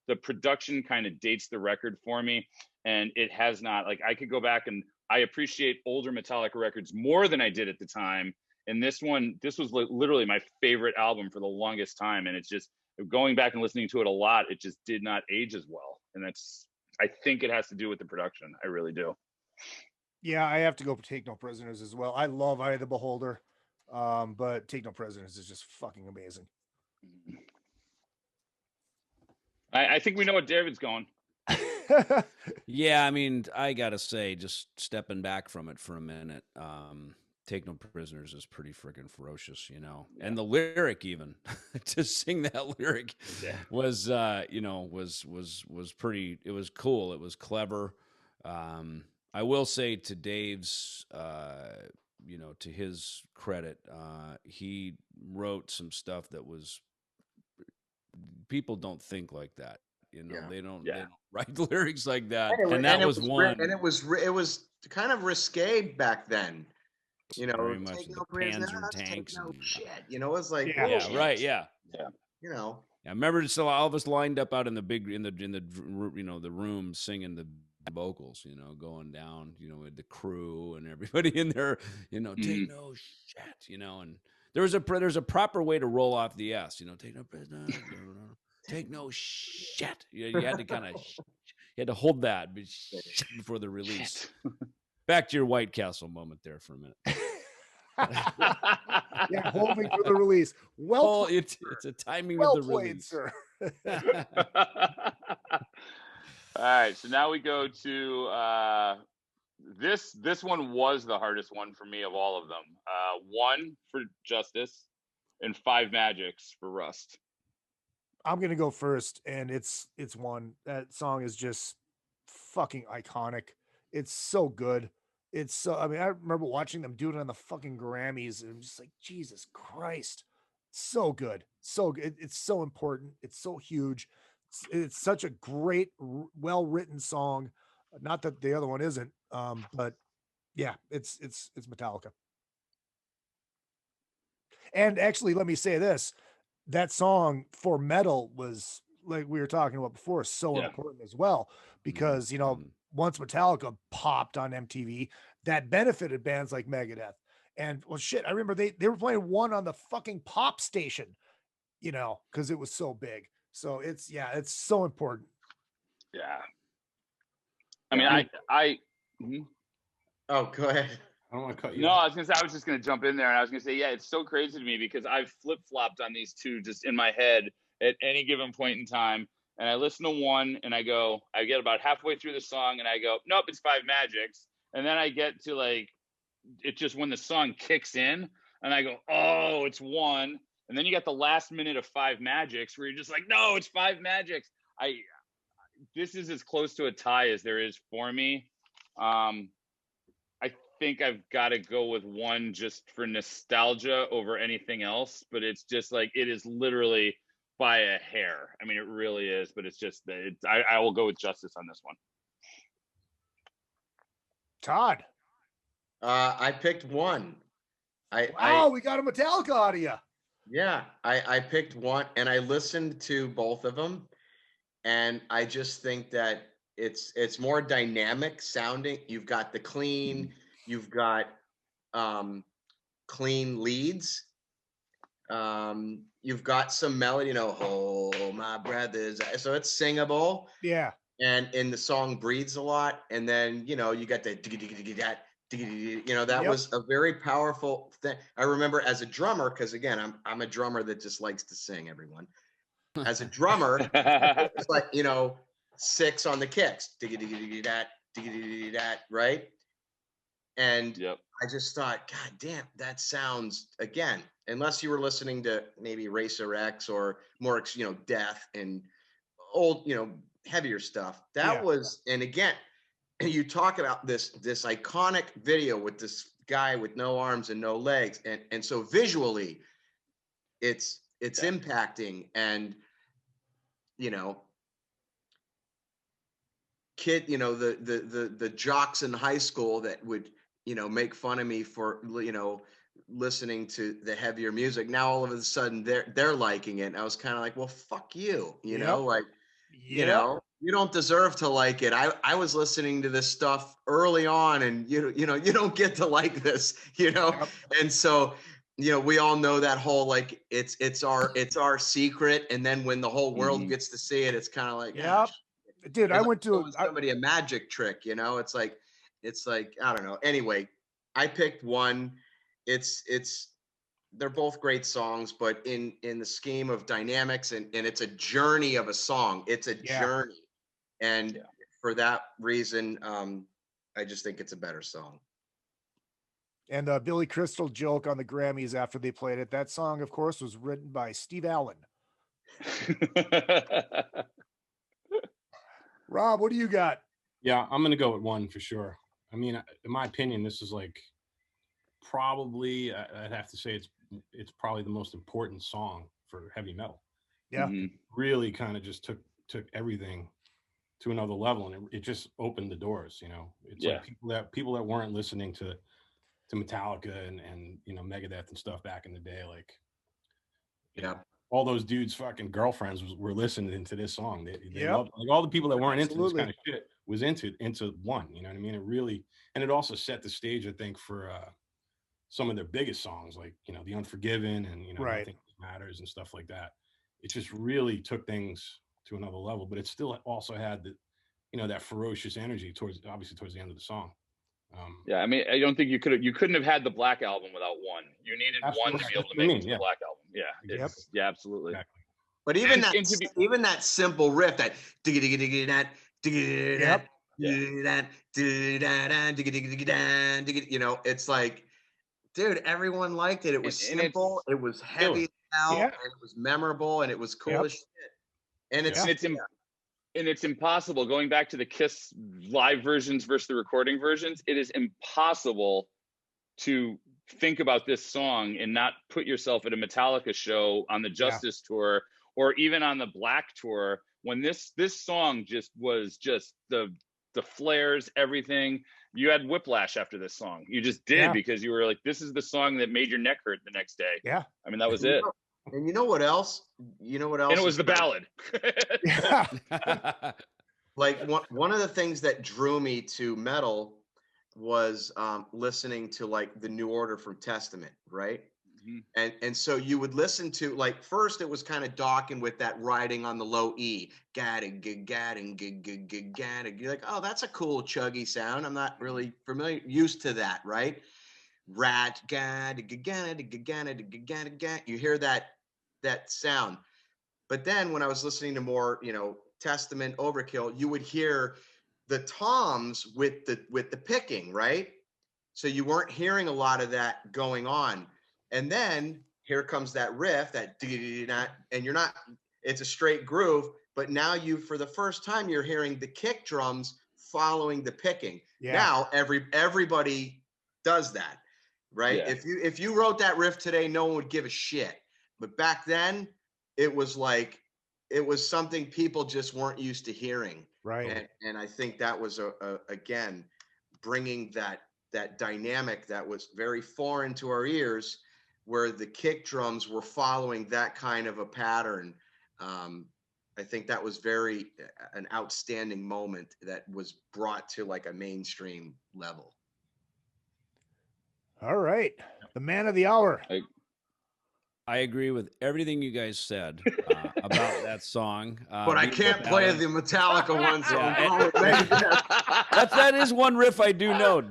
the production kind of dates the record for me, and it has not. Like, I could go back and I appreciate older Metallica records more than I did at the time, and this was literally my favorite album for the longest time, and it's just going back and listening to it a lot. It just did not age as well, and I think it has to do with the production. I really do. Yeah, I have to go for Take No Prisoners as well. I love Eye of the Beholder, but Take No Prisoners is just fucking amazing. I think we know what David's going. Yeah, I mean, I gotta say, just stepping back from it for a minute, Take No Prisoners is pretty freaking ferocious, you know. Yeah. And the lyric, even to sing that lyric, was pretty. It was cool. It was clever. I will say, to Dave's, to his credit, he wrote some stuff that was, people don't think like that. You know, they don't write lyrics like that. And that was one. And it was kind of risque back then. You know, very much the Panzer tanks. No shit. You know, it was like, right. Yeah. You know. I remember so all of us lined up out in the the room singing the vocals, you know, going down, you know, with the crew and everybody in there, you know, take no shit, you know, and there's a proper way to roll off the S, you know, take no business, take no shit. You had to kind of, you had to hold that before the release. Back to your White Castle moment there for a minute. Yeah, holding for the release. Well, it's a timing well of the played, release, sir. All right, so now we go to this one was the hardest one for me of all of them. 1 for Justice and 5 Magics for Rust. I'm gonna go first, and it's one. That song is just fucking iconic. It's so good. It's so, I mean, I remember watching them do it on the fucking Grammys, and I'm just like, Jesus Christ, so good, so good. It's so important. It's so huge. It's such a great, well-written song. Not that the other one isn't, but yeah, it's Metallica. And actually, let me say this: that song for metal was, like we were talking about before, so important as well, because you know, once Metallica popped on MTV, that benefited bands like Megadeth. And well, shit, I remember they were playing one on the fucking pop station, you know, because it was so big. So it's so important. Yeah. I mean, I Oh, go ahead. I don't want to cut you. No, I was just gonna jump in there, and I was gonna say, yeah, it's so crazy to me because I've flip-flopped on these two just in my head at any given point in time. And I listen to one and I get about halfway through the song and I go, nope, it's 5 Magics. And then I get to it's just when the song kicks in and I go, oh, it's 1. And then you got the last minute of 5 Magics where you're just like, no, it's 5 Magics. This is as close to a tie as there is for me. I think I've got to go with 1 just for nostalgia over anything else. But it's just like, it is literally by a hair. I mean, it really is, but it's just, I will go with Justice on this one. Todd. I picked 1. We got a Metallica out of you. Yeah, I picked 1 and I listened to both of them. And I just think that it's more dynamic sounding. You've got the clean, you've got clean leads. You've got some melody, you know, oh my brothers. So it's singable. Yeah. And the song breathes a lot. And then, you know, you got the you know, that was a very powerful thing. I remember as a drummer, because again, I'm a drummer that just likes to sing, everyone. As a drummer, it's like, you know, 6 on the kicks. Right? And I just thought, God damn, that sounds, again, unless you were listening to maybe Racer X or more, you know, Death and old, you know, heavier stuff. That was, and again, you talk about this iconic video with this guy with no arms and no legs. And so visually, it's impacting. And the jocks in high school that would make fun of me for listening to the heavier music, now all of a sudden they're liking it, and I was kind of like, well, fuck you, you don't deserve to like it. I was listening to this stuff early on, and you don't get to like this, and so we all know that whole like it's our secret, and then when the whole world gets to see it, it's kind of like, dude, I went to somebody a magic trick, it's like I don't know. Anyway, I picked one. They're both great songs, but in the scheme of dynamics and it's a journey of a song. It's a journey. And for that reason, I just think it's a better song. And Billy Crystal joke on the Grammys after they played it. That song, of course, was written by Steve Allen. Rob, what do you got? Yeah, I'm going to go with one for sure. I mean, in my opinion, this is like probably, I'd have to say it's probably the most important song for heavy metal. Yeah. Really kind of just took everything to another level, and it just opened the doors, It's like people that weren't listening to Metallica and Megadeth and stuff back in the day, like all those dudes' fucking girlfriends were listening to this song. They loved, like, all the people that weren't into this kind of shit was into one. You know what I mean? It really, and it also set the stage, I think, for some of their biggest songs, like The Unforgiven and Nothing Matters and stuff like that. It just really took things to another level, but it still also had that ferocious energy towards the end of the song. I mean, I don't think you couldn't have had the Black Album without one. You needed one to be able to make it to the Black Album. Yeah, absolutely. Exactly. But even that simple riff, that it's like, dude, everyone liked it. It was simple, it was heavy and it was memorable, and it was cool as shit. And it's impossible, going back to the Kiss live versions versus the recording versions, it is impossible to think about this song and not put yourself at a Metallica show on the Justice tour or even on the Black tour, when this song was the flares, everything. You had whiplash after this song. You just did, because you were like, this is the song that made your neck hurt the next day. Yeah. I mean, that was it. And you know what else? And it was the ballad. Like one of the things that drew me to metal was listening to like the New Order from Testament, right? And so you would listen to, like, first it was kind of Dawkins with that riding on the low E, you're like, oh, that's a cool chuggy sound. I'm not really used to that, right? Rat, you hear that sound. But then when I was listening to more, Testament, Overkill, you would hear the toms with the picking, right? So you weren't hearing a lot of that going on. And then here comes that riff, and you're not, it's a straight groove, but now for the first time, you're hearing the kick drums following the picking. Yeah. Now everybody does that, right? Yeah. If you wrote that riff today, no one would give a shit. But back then, it was something people just weren't used to hearing. Right. And I think that was again bringing that dynamic that was very foreign to our ears, where the kick drums were following that kind of a pattern. I think that was an outstanding moment that was brought to like a mainstream level. All right. The man of the hour. I agree with everything you guys said about that song. But I can't play the Metallica one song. That is one riff I do know.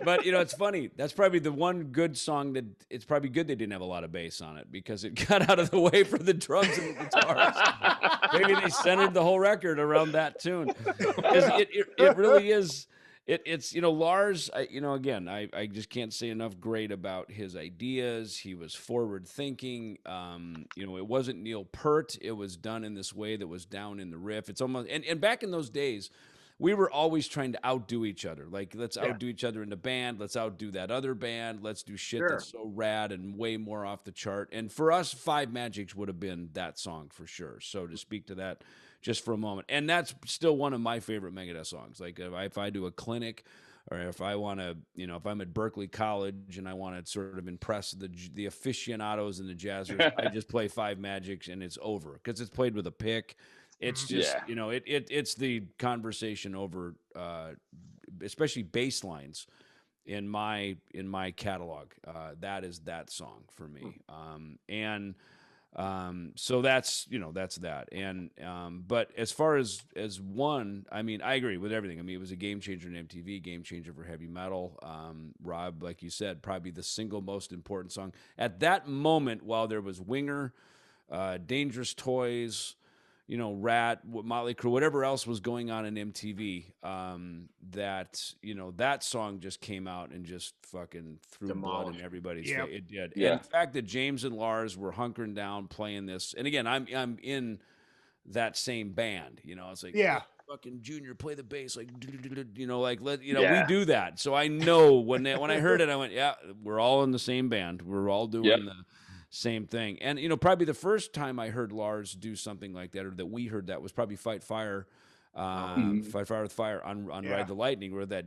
But it's funny. That's probably the one good song that it's probably good they didn't have a lot of bass on it, because it got out of the way for the drums and the guitars. Maybe they centered the whole record around that tune. It really is. It's Lars, again, I just can't say enough great about his ideas. He was forward thinking. It wasn't Neil Peart. It was done in this way that was down in the riff. It's almost, and back in those days we were always trying to outdo each other. Like, let's outdo each other in the band. Let's outdo that other band. Let's do shit that's so rad and way more off the chart. And for us, Five Magics would have been that song for sure. So to speak to that just for a moment. And that's still one of my favorite Megadeth songs. Like if I do a clinic, or if I want to, you know, if I'm at Berkeley College and I want to sort of impress the aficionados and the jazzers, I just play Five Magics and it's over because it's played with a pick. It's just, you know, it's the conversation over, especially bass lines in my catalog. That is that song for me. So that's, you know, that's that. And, but as far as one, I mean, I agree with everything. I mean, it was a game changer in MTV, game changer for heavy metal. Rob, like you said, probably the single most important song at that moment, while there was Winger, Dangerous Toys, you know, Rat, Motley Crue, whatever else was going on in MTV, that, you know, that song just came out and just fucking threw blood in everybody's face. It did. And the fact that James and Lars were hunkering down playing this, and again, I'm in that same band, you know, it's like, fucking Junior, play the bass, like, you know, like, we do that. So I know when I heard it, I went, yeah, we're all in the same band. We're all doing the same thing. And, you know, probably the first time I heard Lars do something like that, or that we heard that, was probably Fight Fire, Fight Fire with Fire on Ride the Lightning, where that,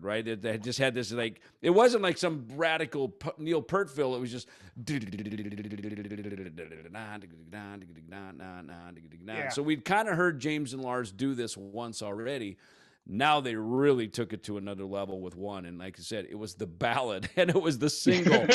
right? That just had this, like, it wasn't like some radical Neil Peart fill. It was just, so we'd kind of heard James and Lars do this once already. Now they really took it to another level with one, and like I said, it was the ballad and it was the single,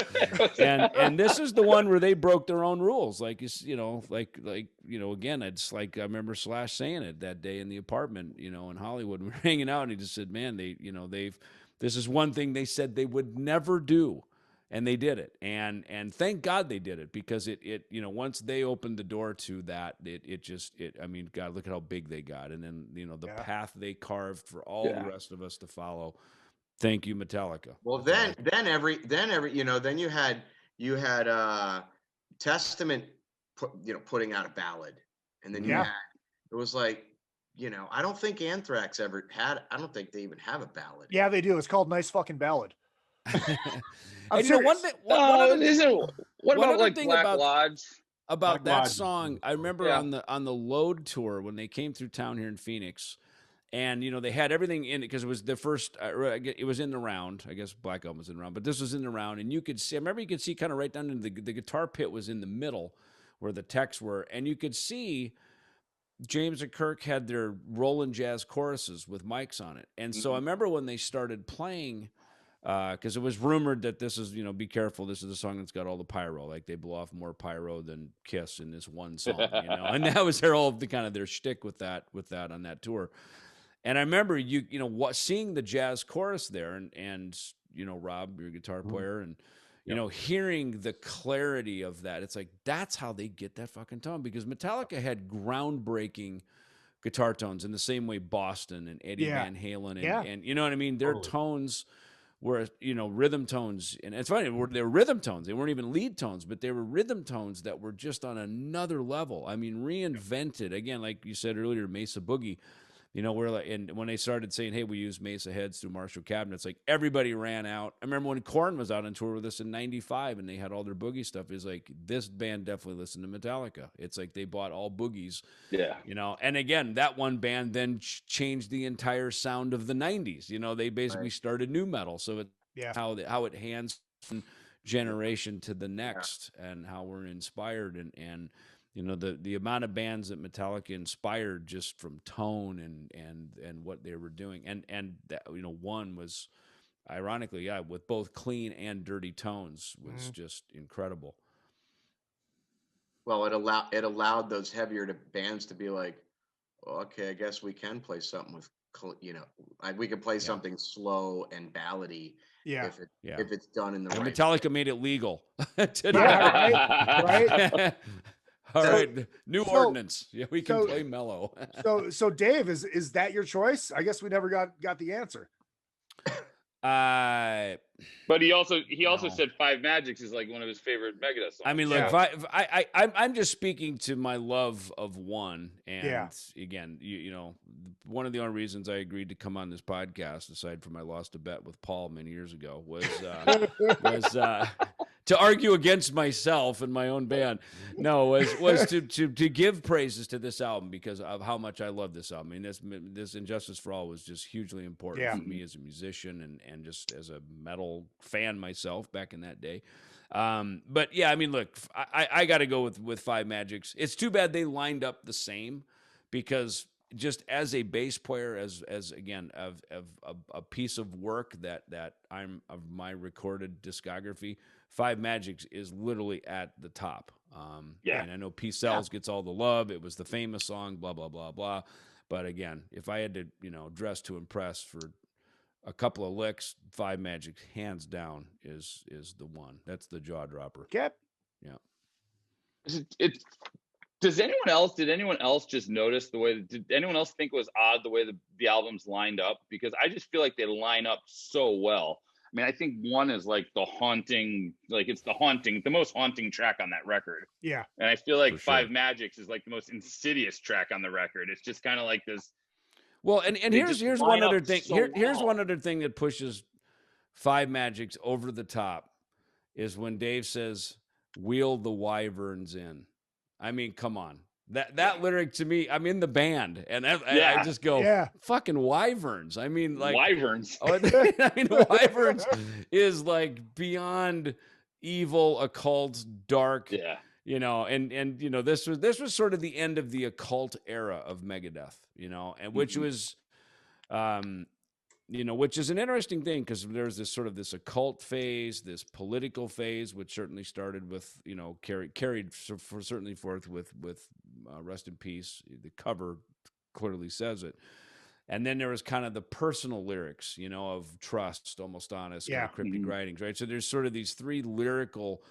and this is the one where they broke their own rules. Like, you know, like you know, again, it's like I remember Slash saying it that day in the apartment, you know, in Hollywood. We were hanging out, and he just said, "Man, this is one thing they said they would never do." And they did it, and thank God they did it, because it you know, once they opened the door to that, I mean, God, look at how big they got, and then, you know, the path they carved for all the rest of us to follow. Thank you, Metallica. Well, then every you know, then you had Testament, putting out a ballad, and then you had, it was like, you know, I don't think Anthrax ever had. I don't think they even have a ballad. Yeah, they do. It's called Nice Fucking Ballad. And you know, one thing. What about like Black Lodge? About that song, I remember on the Load tour when they came through town here in Phoenix, and you know, they had everything in it because it was the first. It was in the round. I guess Black Album was in the round, but this was in the round, and you could see. I remember you could see kind of right down into the guitar pit was in the middle where the techs were, and you could see James and Kirk had their Roland Jazz choruses with mics on it, and so I remember when they started playing. Because it was rumored that this is, you know, be careful, this is the song that's got all the pyro. Like, they blow off more pyro than Kiss in this one song, you know. And that was their shtick with that on that tour. And I remember you know, seeing the jazz chorus there, and you know, Rob, your guitar player, and you know, hearing the clarity of that. It's like, that's how they get that fucking tone, because Metallica had groundbreaking guitar tones in the same way Boston and Eddie Van Halen and you know what I mean? Their tones were, you know, rhythm tones, and it's funny, they were rhythm tones. They weren't even lead tones, but they were rhythm tones that were just on another level. I mean, reinvented again, like you said earlier, Mesa Boogie. You know, we're like, and when they started saying, "Hey, we use Mesa heads through Marshall cabinets," like everybody ran out. I remember when Korn was out on tour with us in '95, and they had all their boogie stuff. Is like, this band definitely listened to Metallica. It's like they bought all boogies. You know, and again, that one band then changed the entire sound of the '90s. You know, they basically started nu metal. So it's how it hands from generation to the next, and how we're inspired and. You know, the amount of bands that Metallica inspired just from tone and what they were doing, and that, you know, one was, ironically, with both clean and dirty tones, was just incredible. Well, it allowed those heavier bands to be like, well, okay, I guess we can play something with, you know, we can play something slow and ballady. If it's done in the right Metallica way. made it legal. Right. All right, new ordinance. Yeah, we can play mellow. so Dave, is that your choice? I guess we never got the answer. But he also said Five Magics is like one of his favorite Megadeth songs. I mean, look, I'm just speaking to my love of one, and again, you know, one of the only reasons I agreed to come on this podcast, aside from I lost a bet with Paul many years ago, was to argue against myself and my own band. No, was to give praises to this album because of how much I love this album. I mean, this Injustice for All was just hugely important for me as a musician and just as a metal fan myself back in that day. But yeah, I mean, look, I got to go with Five Magics. It's too bad they lined up the same because just as a bass player, as again, of a piece of work that I'm of my recorded discography, Five Magics is literally at the top. And I know Peace Sells gets all the love. It was the famous song, blah, blah, blah, blah. But again, if I had to, you know, dress to impress for a couple of licks, Five Magics, hands down, is the one. That's the jaw dropper. Yep. Yeah. Did anyone else just notice did anyone else think it was odd the way the albums lined up? Because I just feel like they line up so well. I mean, I think one is like the most haunting track on that record. Yeah. And I feel like Five Magics is like the most insidious track on the record. It's just kind of like this. Well, and here's one other thing. Here's one other thing that pushes Five Magics over the top is when Dave says, "Wheel the wyverns in." I mean, come on. That lyric to me, I'm in the band, and I just go, fucking wyverns. I mean, like wyverns. I mean, wyverns is like beyond evil, occult, dark. Yeah. You know, and you know, this was sort of the end of the occult era of Megadeth. You know, and which was, you know, which is an interesting thing because there's this sort of this occult phase, this political phase, which certainly started with, you know, carried certainly forth with Rust in Peace. The cover clearly says it. And then there was kind of the personal lyrics, you know, of Trust, Almost Honest, kind of cryptic writings, right? So there's sort of these three lyrical,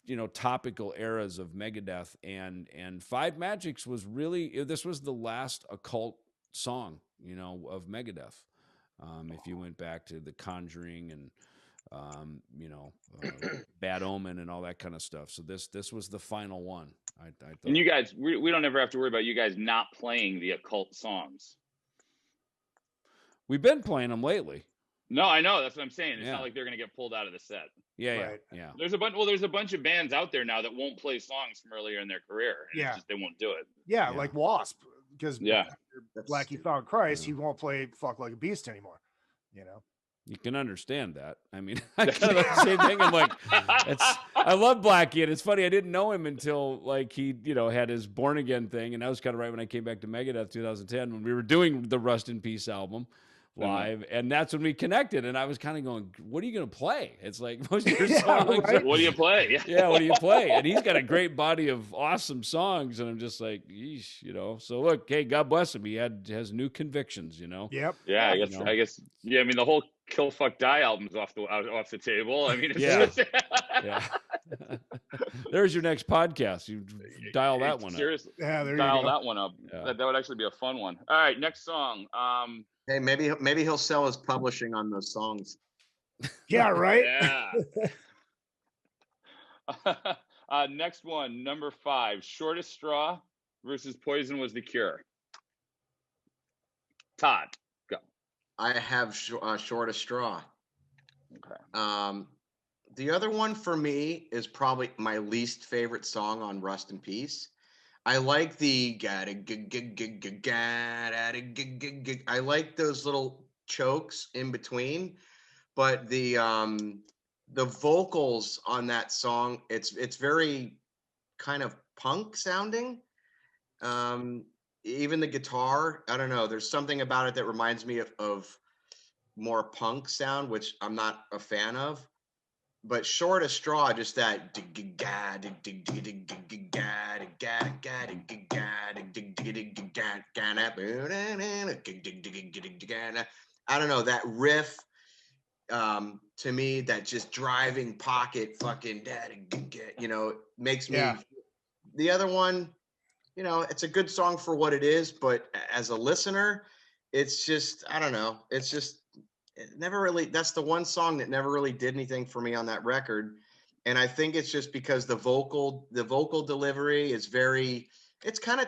you know, topical eras of Megadeth, and Five Magics was really, this was the last occult song, you know, of Megadeth. If you went back to The Conjuring and, you know, Bad Omen and all that kind of stuff. So this was the final one. I thought. And you guys, we don't ever have to worry about you guys not playing the occult songs. We've been playing them lately. No, I know. That's what I'm saying. It's not like they're going to get pulled out of the set. Yeah. There's a bunch of bands out there now that won't play songs from earlier in their career. And they won't do it. Yeah, like Wasp. Because Blackie found Christ, he won't play Fuck Like a Beast anymore. You know, you can understand that. I mean, I kind of the same thing. I'm like, I love Blackie, and it's funny. I didn't know him until like he, you know, had his Born Again thing, and that was kind of right when I came back to Megadeth 2010 when we were doing the Rust in Peace album live, and that's when we connected. And I was kind of going, "What are you going to play?" It's like most of your songs. Right? What do you play? Yeah, what do you play? And he's got a great body of awesome songs, and I'm just like, yeesh, you know. So look, hey, God bless him. He has new convictions, you know. Yep. Yeah, I guess. Yeah, I mean, the whole Kill Fuck Die album's off the table. I mean, it's just... There's your next podcast. You dial that one up. Seriously, there dial you go. that one up. Yeah. That would actually be a fun one. All right, next song. Hey, maybe he'll sell his publishing on those songs. Yeah, right. Yeah. Next one, number 5, Shortest Straw versus Poison Was the Cure. Todd, go. I have Shortest Straw. Okay. The other one for me is probably my least favorite song on Rust in Peace. I like the I like those little chokes in between, but the vocals on that song, it's very kind of punk sounding. Even the guitar, I don't know, there's something about it that reminds me of more punk sound, which I'm not a fan of. But Shortest Straw, just that I don't know, that riff to me, that just driving pocket fucking, you know, makes me. The other one, you know, it's a good song for what it is, but as a listener, it's just, I don't know, it's just, never really, that's the one song that never really did anything for me on that record. And I think it's just because the vocal delivery is it's kind of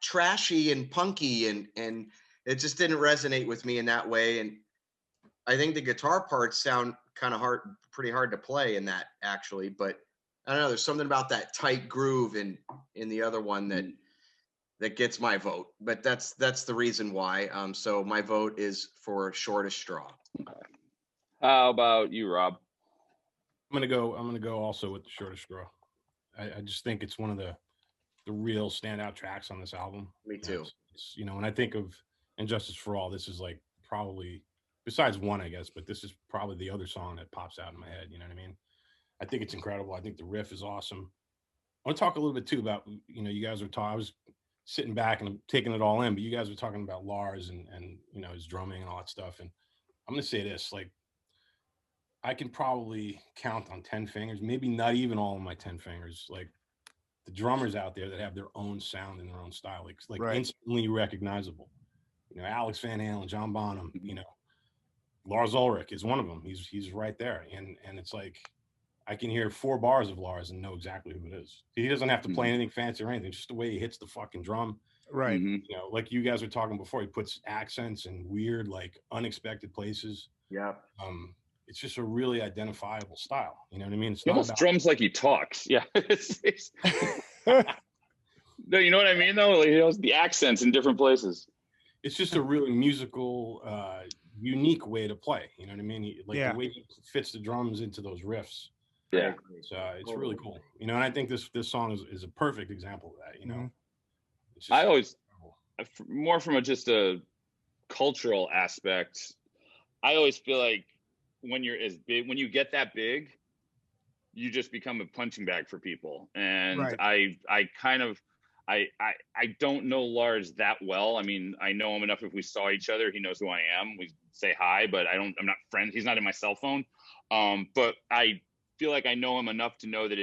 trashy and punky, and it just didn't resonate with me in that way. And I think the guitar parts sound kind of pretty hard to play in that, actually. But I don't know, there's something about that tight groove in the other one that gets my vote. But that's the reason why. So my vote is for Shortest Straw. Okay. How about you, Rob? I'm gonna go also with the Shortest Straw. I just think it's one of the real standout tracks on this album. Me too. It's, when I think of Injustice for All, this is like probably, besides one, I guess, but this is probably the other song that pops out in my head. You know what I mean? I think it's incredible. I think the riff is awesome. I want to talk a little bit too about, you guys were talking, I was sitting back and taking it all in, but you guys were talking about Lars and his drumming and all that stuff. And I'm going to say this, like, I can probably count on 10 fingers, maybe not even all of my 10 fingers, like the drummers out there that have their own sound and their own style, like Right. instantly recognizable. Alex Van Halen, John Bonham, Lars Ulrich is one of them. He's right there. And it's like, I can hear 4 bars of Lars and know exactly who it is. He doesn't have to play anything fancy or anything, just the way he hits the fucking drum. Right. Like you guys were talking before, he puts accents in weird, like unexpected places. Yeah. It's just a really identifiable style. You know what I mean? It's He almost drums like he talks. Yeah. No, you know what I mean though? Like, he has the accents in different places. It's just a really musical, unique way to play. You know what I mean? The way he fits the drums into those riffs. Yeah. It's really cool. And I think this song is a perfect example of that. It's just I always, more from just a cultural aspect, I always feel like when you're as big, when you get that big, you just become a punching bag for people. And Right. I don't know Lars that well. I mean, I know him enough. If we saw each other, he knows who I am. We say hi, but I'm not friends. He's not in my cell phone. But I feel like I know him enough to know that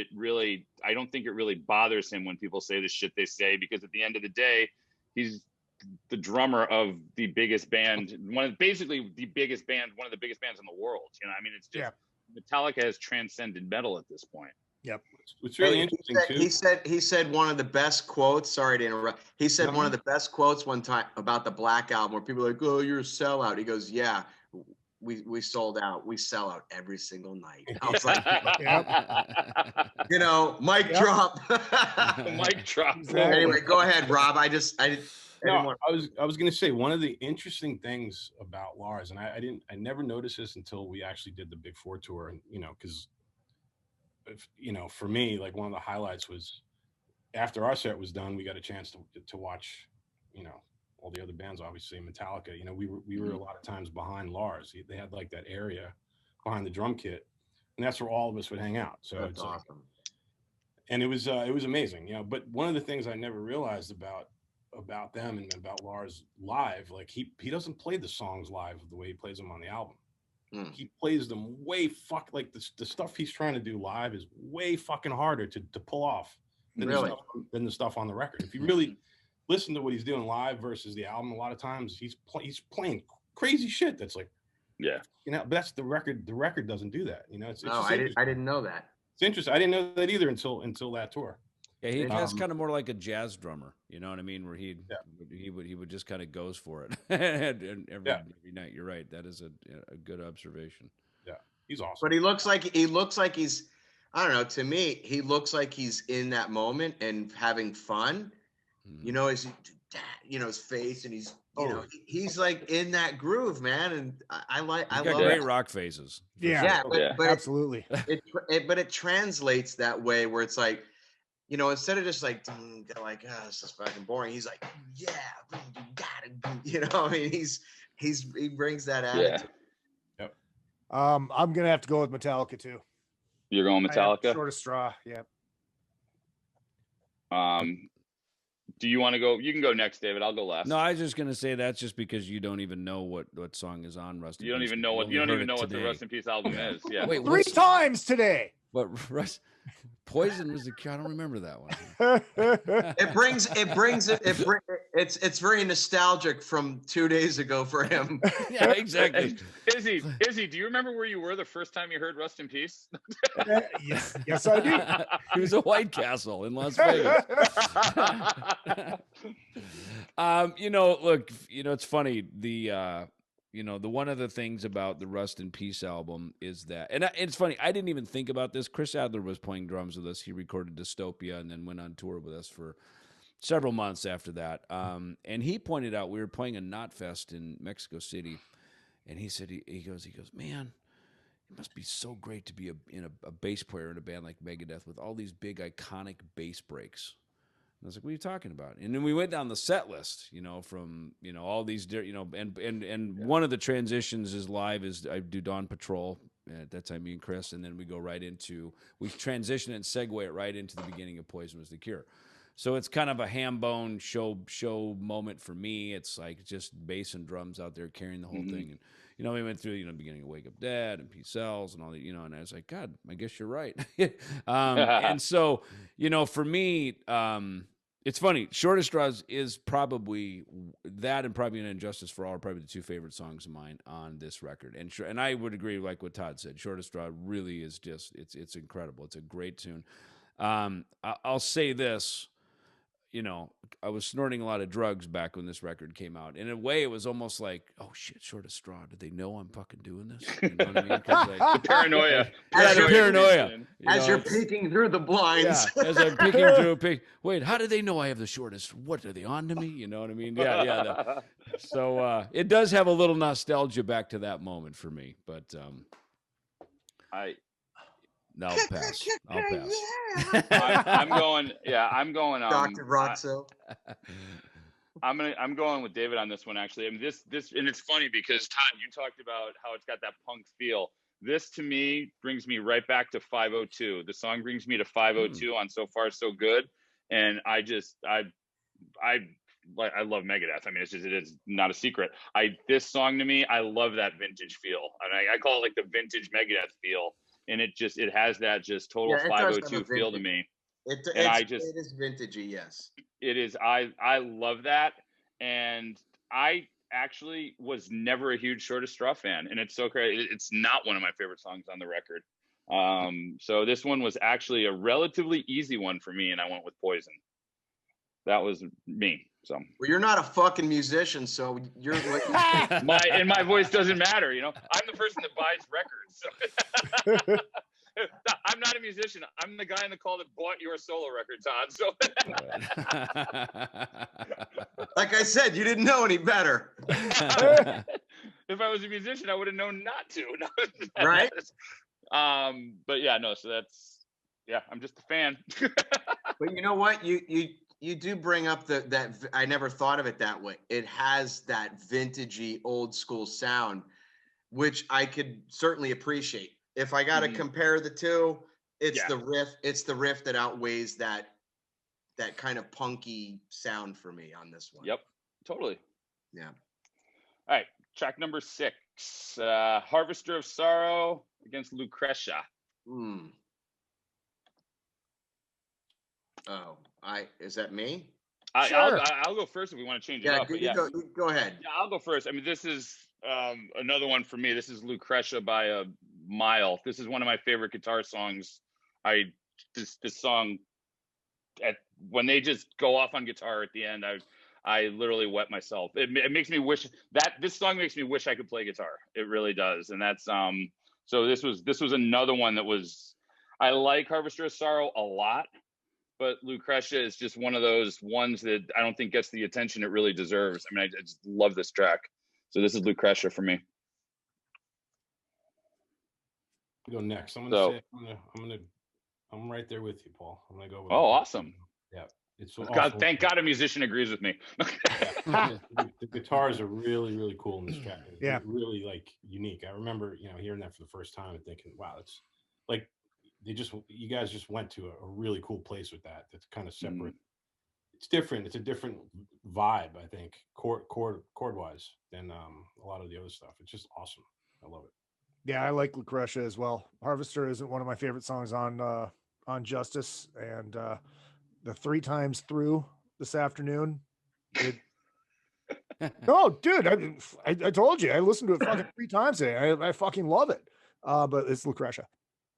I don't think it really bothers him when people say the shit they say, because at the end of the day, he's the drummer of the biggest band, one of the biggest bands in the world. I mean, it's just Metallica has transcended metal at this point. Yep. It's really interesting too. He said one of the best quotes. Sorry to interrupt. He said one of the best quotes one time about the Black Album, where people are like, "Oh, you're a sellout." He goes, "Yeah, we sold out. We sell out every single night." I was like, mic drop. Mic drop. Anyway, go ahead, Rob. I was going to say, one of the interesting things about Lars, and I never noticed this until we actually did the Big Four tour, and because for me, like, one of the highlights was after our set was done, we got a chance to watch all the other bands, obviously Metallica. We were a lot of times behind Lars. They had like that area behind the drum kit, and that's where all of us would hang out. So that's it's awesome. And it was amazing. But one of the things I never realized about them and about Lars live, like he doesn't play the songs live the way he plays them on the album. He plays them way like the stuff he's trying to do live is way fucking harder to pull off than the stuff on the record. If you really listen to what he's doing live versus the album, a lot of times he's playing crazy shit that's like, but that's the record. The record doesn't do that. I didn't know that. It's interesting. I didn't know that either until that tour. Yeah, he has kind of more like a jazz drummer, you know what I mean? Where he would just kind of goes for it and every night. You're right. That is a good observation. Yeah, he's awesome. But he looks like he's, I don't know. To me, he looks like he's in that moment and having fun. His face, and he's he's like in that groove, man. And I love great rock faces. But absolutely. But it translates that way where it's like, instead of just like this is fucking boring. He's like, yeah, you gotta, I mean, he brings that attitude. Yep. I'm gonna have to go with Metallica too. You're going Metallica? Shortest straw. Yep. Do you want to go? You can go next, David. I'll go last. No, I was just gonna say that's just because you don't even know what song is on Rust in Peace. You don't even know what the Rust in Peace album is. Yeah. Wait, 3 times today. But Poison was the cure. I don't remember that one. It's very nostalgic from 2 days ago for him. Yeah, exactly. Izzy, do you remember where you were the first time you heard Rust in Peace? Yes, I do. He was at White Castle in Las Vegas. Look, it's funny. The one of the things about the Rust in Peace album is that, and it's funny, I didn't even think about this. Chris Adler was playing drums with us. He recorded Dystopia and then went on tour with us for several months after that. And he pointed out, we were playing a Knotfest in Mexico City, and he said, he goes, man, it must be so great to be a bass player in a band like Megadeth with all these big iconic bass breaks. And I was like, what are you talking about? And then we went down the set list, from, all these, and one of the transitions is live is I do Dawn Patrol. At that time, me and Chris, and then we go we transition and segue it right into the beginning of Poison Was the Cure. So it's kind of a ham bone show moment for me. It's like just bass and drums out there carrying the whole thing. And, we went through, beginning of Wake Up Dead and Peace Cells and all that, and I was like, God, I guess you're right. And so, for me, it's funny. Shortest Straws is probably that, and probably An Injustice for All are probably the two favorite songs of mine on this record. And I would agree, like what Todd said. Shortest Straw really is just it's incredible. It's a great tune. I'll say this. I was snorting a lot of drugs back when this record came out. In a way, it was almost like, oh shit, Shortest Straw. Did they know I'm fucking doing this? You know what I mean? The paranoia. The paranoia. As you're peeking through the blinds. Yeah, as I'm peeking through wait, how do they know I have the shortest? What, are they on to me? You know what I mean? Yeah. So it does have a little nostalgia back to that moment for me. But I'll pass. I'm going. Yeah, I'm going. Dr. Roxo. I'm going with David on this one. Actually, I mean this, and it's funny because Todd, you talked about how it's got that punk feel. This to me brings me right back to 502. The song brings me to 502 on So Far So Good, and I love Megadeth. I mean, it is not a secret. This song to me, I love that vintage feel, and I call it like the vintage Megadeth feel. And it has that just total 502 feel to me. It is vintagey, yes. It is. I love that. And I actually was never a huge Shortest Straw fan. And it's so crazy. It's not one of my favorite songs on the record. So this one was actually a relatively easy one for me. And I went with Poison. That was me. So well, you're not a fucking musician, so you're my voice doesn't matter. I'm the person that buys records. So. I'm not a musician. I'm the guy in the call that bought your solo record, Todd. So, like I said, you didn't know any better. If I was a musician, I would have known not to. Right? But yeah, no. So I'm just a fan. But you know what? You do bring up that I never thought of it that way. It has that vintagey old school sound, which I could certainly appreciate. If I got to compare the two, it's the riff. It's the riff that outweighs that kind of punky sound for me on this one. Yep, totally. Yeah. All right, track number 6, Harvester of Sorrow against Lucretia. Oh, is that me? Sure. I'll go first if we want to change it up. Go ahead. Yeah, I'll go first. I mean, this is another one for me. This is Lucretia by a mile. This is one of my favorite guitar songs. This song, when they just go off on guitar at the end, I literally wet myself. It makes me wish this song makes me wish I could play guitar. It really does. And that's so this was another one that was. I like Harvester of Sorrow a lot. But Lucretia is just one of those ones that I don't think gets the attention it really deserves. I mean, I just love this track. So this is Lucretia for me. I'll go next. I'm right there with you, Paul. I'm gonna go with awesome. Yeah. Thank God a musician agrees with me. The guitars are really, really cool in this track. Yeah. Really unique. I remember, hearing that for the first time and thinking, wow, it's like you guys just went to a really cool place with that. That's kind of separate. It's different. It's a different vibe, I think, chord wise than a lot of the other stuff. It's just awesome. I love it. Yeah, I like Lucretia as well. Harvester isn't one of my favorite songs on Justice, and the 3 times through this afternoon. No, dude, I told you I listened to it fucking 3 times today. I fucking love it. But it's Lucretia.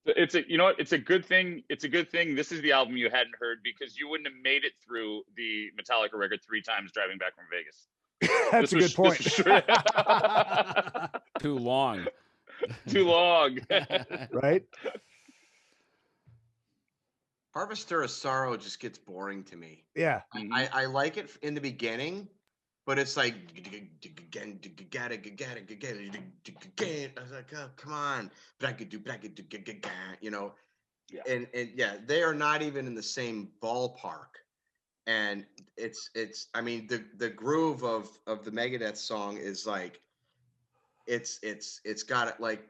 It's a, you know what? It's a good thing. It's a good thing. This is the album you hadn't heard because you wouldn't have made it through the Metallica record 3 times driving back from Vegas. That's a good point. Too long. Too long. Right? Harvester of Sorrow just gets boring to me. Yeah. I like it in the beginning, but it's like I was like, oh, come on, you know. Yeah. And yeah, they are not even in the same ballpark. And it's I mean the groove of the Megadeth song is like it's got it like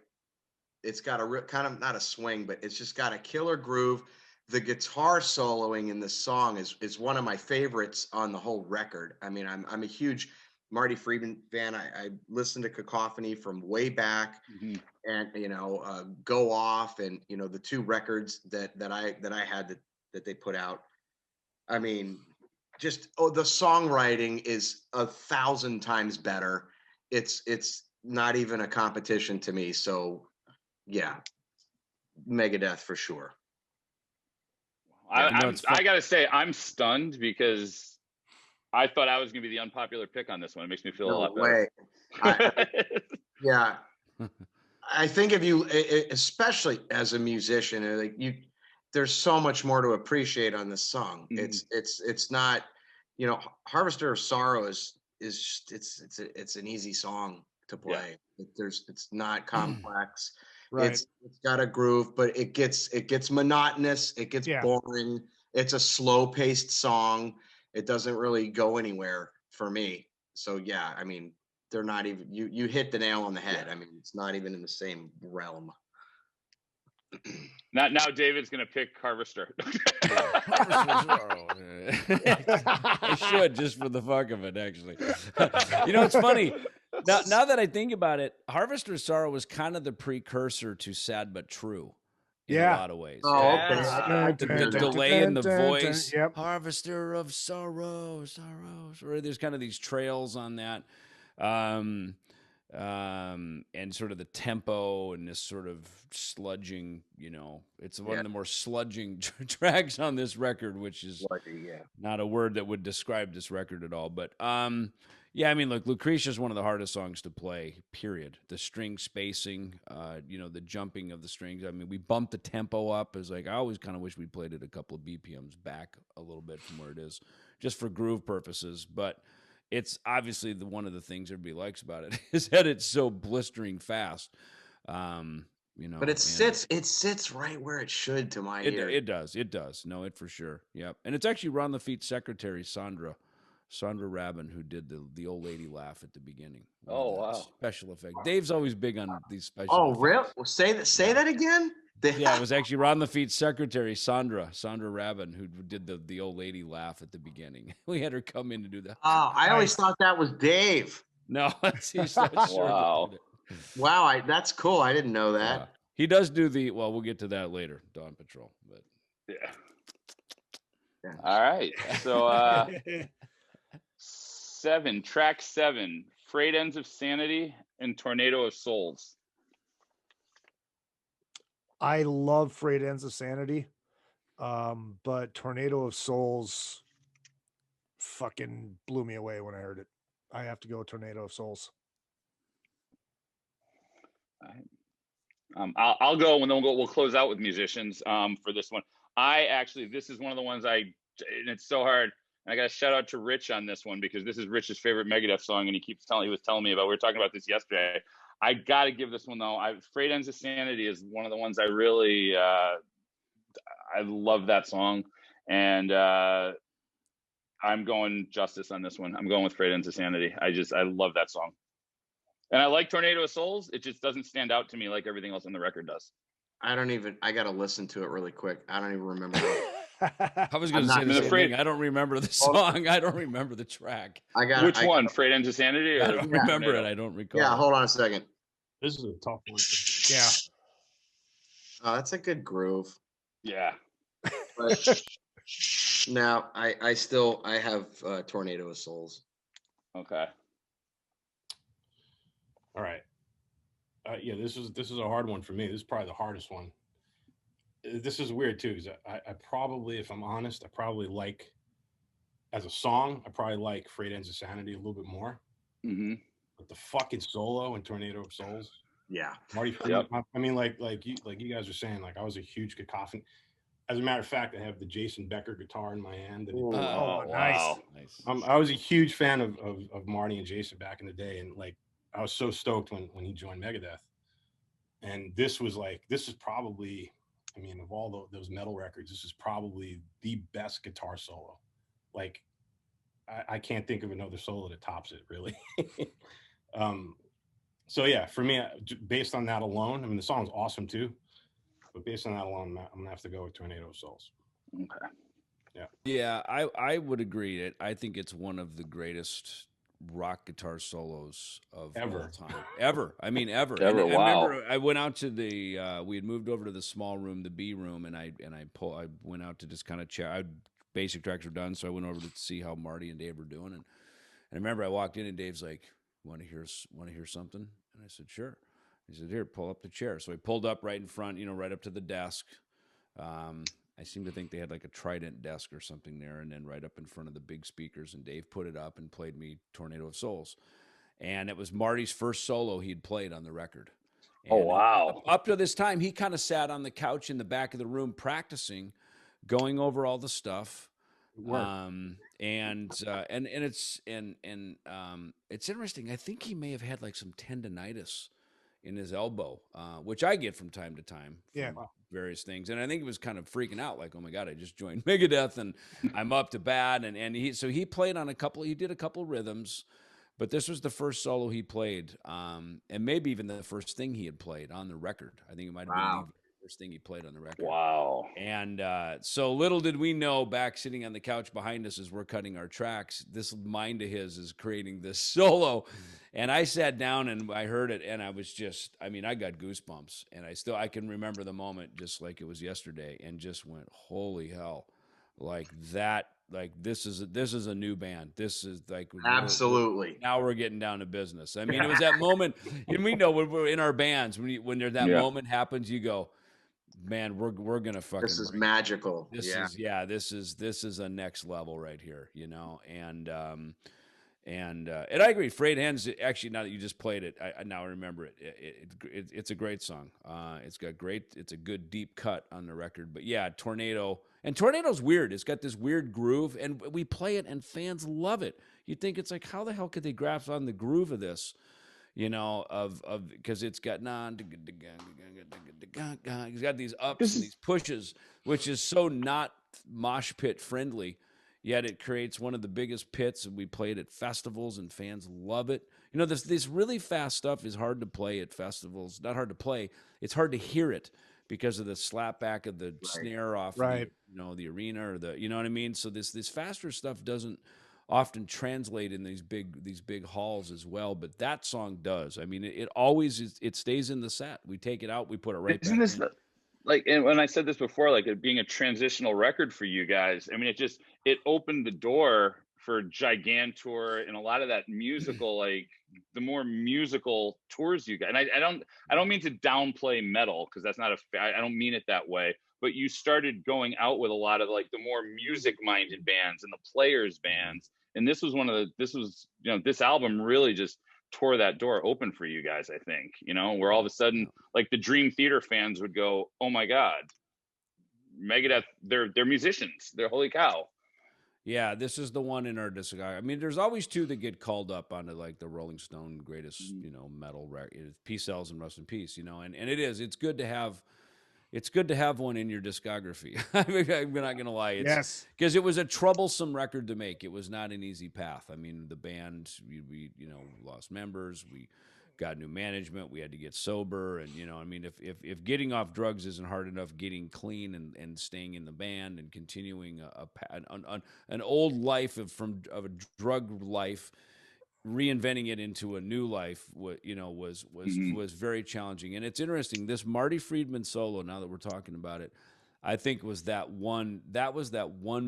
it's got a kind of not a swing, but it's just got a killer groove. The guitar soloing in this song is one of my favorites on the whole record. I mean, I'm a huge Marty Friedman fan. I listened to Cacophony from way back, and you know, Go Off, and you know the 2 records that I had that they put out. I mean, just the songwriting is 1,000 times better. It's not even a competition to me. So, yeah, Megadeth for sure. I gotta say, I'm stunned because I thought I was gonna be the unpopular pick on this one. It makes me feel a lot better. Yeah, I think if you, especially as a musician, like there's so much more to appreciate on this song. It's not, you know, Harvester of Sorrow is just it's an easy song to play. Yeah. It's not complex. Right. It's got a groove, but it gets monotonous. It gets boring. It's a slow paced song. It doesn't really go anywhere for me. So yeah, I mean, they're not even. You hit the nail on the head. I mean, it's not even in the same realm. Now David's gonna pick Harvester. I should just for the fuck of it, actually. You know, it's funny. Now that I think about it, Harvester of Sorrow was kind of the precursor to Sad But True in a lot of ways. Oh, okay. The delay in the voice. Yep. Harvester of Sorrow. Right? There's kind of these trails on that. And sort of the tempo and this sort of sludging, you know, it's one of the more sludging tracks on this record, which is not a word that would describe this record at all. But yeah, I mean, look, Lucretia is one of the hardest songs to play, period. The string spacing, you know, the jumping of the strings. I mean, we bumped the tempo up. It's like, I always kind of wish we played it a couple of BPMs back a little bit from where it is, just for groove purposes. But it's obviously one of the things everybody likes about it is that it's so blistering fast. You know, but it sits right where it should to my ear. It does. No, it for sure. Yep. And it's actually Ron Lafitte's secretary, Sandra Rabin, who did the old lady laugh at the beginning. Oh, wow. Special effect. Dave's always big on these special effects. Oh, really? Well, say that again? Yeah, it was actually Ron Lafitte's secretary, Sandra Rabin, who did the old lady laugh at the beginning. We had her come in to do that. Oh, I always thought that was Dave. No, he's not sure. Wow. Wow, that's cool. I didn't know that. He does do we'll get to that later, Dawn Patrol. But yeah. All right. So 7, track 7, Frayed Ends of Sanity and Tornado of Souls. I love Frayed Ends of Sanity, but Tornado of Souls fucking blew me away when I heard it. I have to go Tornado of Souls. I'll go, and then we'll close out with musicians for this one. This is one of the ones and it's so hard. And I got to shout out to Rich on this one because this is Rich's favorite Megadeth song, and he was telling me about. We were talking about this yesterday. I got to give this one though. Frayed Ends of Sanity is one of the ones I really I love that song, and I'm going Justice on this one. I'm going with Frayed Ends of Sanity. I love that song, and I like Tornado of Souls. It just doesn't stand out to me like everything else on the record does. I got to listen to it really quick. I don't even remember it. I was going to say the same thing. I don't remember the song. I don't remember the track. Which one? Frayed Ends of Sanity? I don't remember it. I don't recall. Yeah, hold on a second. This is a tough one. Yeah. Oh, that's a good groove. Yeah. But now I have Tornado of Souls. Okay. All right. Yeah, this is a hard one for me. This is probably the hardest one. This is weird too, because I probably, if I'm honest, I probably like, as a song, I probably like Freight Ends of Sanity a little bit more. Mm-hmm. But the fucking solo in Tornado of Souls. Yeah. Marty Friedman, I mean, like you guys are saying, like I was a huge cacophony. As a matter of fact, I have the Jason Becker guitar in my hand. That Oh, nice. I was a huge fan of Marty and Jason back in the day, and like I was so stoked when he joined Megadeth. And this is probably, I mean, of all those metal records, this is probably the best guitar solo. Like, I can't think of another solo that tops it, really. So yeah, for me, based on that alone, I mean, the song's awesome too, but based on that alone, I'm gonna have to go with Tornado of Souls. Okay. Yeah, I would agree. I think it's one of the greatest rock guitar solos of all time. Ever. I mean, ever. Ever. And Wow. I remember I went out to the we had moved over to the small room, the B room, and I went out to just kind of chat. Basic tracks were done, so I went over to see how Marty and Dave were doing, and I remember I walked in and Dave's like, want to hear something? And I said, sure. He said, here, pull up the chair. So I pulled up right in front, right up to the desk. I seem to think they had like a Trident desk or something there, and then right up in front of the big speakers, and Dave put it up and played me Tornado of Souls. And it was Marty's first solo he'd played on the record. And oh, wow. Up to this time, he kind of sat on the couch in the back of the room practicing, going over all the stuff. It's interesting. I think he may have had like some tendonitis in his elbow, which I get from time to time. From various things. And I think he was kind of freaking out, like, oh my God, I just joined Megadeth and I'm up to bat. And he played on he did a couple rhythms, but this was the first solo he played. And maybe even the first thing he had played on the record. I think it might have been the first thing he played on the record. Wow. And so little did we know, back sitting on the couch behind us as we're cutting our tracks, this mind of his is creating this solo. And I sat down and I heard it, and I was just, I mean, I got goosebumps, and I can remember the moment just like it was yesterday, and just went, holy hell, like that. Like this is a new band. This is like absolutely. Now we're getting down to business. I mean, it was that moment, and we know when we're in our bands, when that moment happens, you go, man, we're gonna fucking. This is magical. This is a next level right here, And I agree. Frayed Hands, actually, now that you just played it, I now remember it. It's a great song. It's a good deep cut on the record. But yeah, Tornado's weird. It's got this weird groove, and we play it, and fans love it. You think it's like, how the hell could they grasp on the groove of this? Because it's got he's got these ups and these pushes, which is so not mosh pit friendly. Yet it creates one of the biggest pits, and we play it at festivals, and fans love it. This really fast stuff is hard to play at festivals. Not hard to play; it's hard to hear it because of the slap back of the snare off, the arena, or you know what I mean. So this faster stuff doesn't often translate in these big halls as well, but that song does. I mean, it always is, it stays in the set. We take it out, we put it right back in. Like, and when I said this before, like it being a transitional record for you guys, I mean, it opened the door for Gigantour and a lot of that musical, like the more musical tours you got. And I don't mean to downplay metal, because that's not I don't mean it that way, but you started going out with a lot of like the more music minded bands and the players bands. And this was this album really just tore that door open for you guys, I think, where all of a sudden, like the Dream Theater fans would go, oh my God, Megadeth, they're musicians. They're holy cow. Yeah, this is the one in our discography. I mean, there's always two that get called up onto like the Rolling Stone greatest, metal record, Peace Cells and Rust in Peace, and it's good to have. It's good to have one in your discography. I'm not going to lie. Yes. Because it was a troublesome record to make. It was not an easy path. I mean, the band, we lost members. We got new management. We had to get sober. And, I mean, if getting off drugs isn't hard enough, getting clean and staying in the band and continuing an old life of a drug life reinventing it into a new life, was very challenging. And it's interesting. This Marty Friedman solo, now that we're talking about it, I think was that one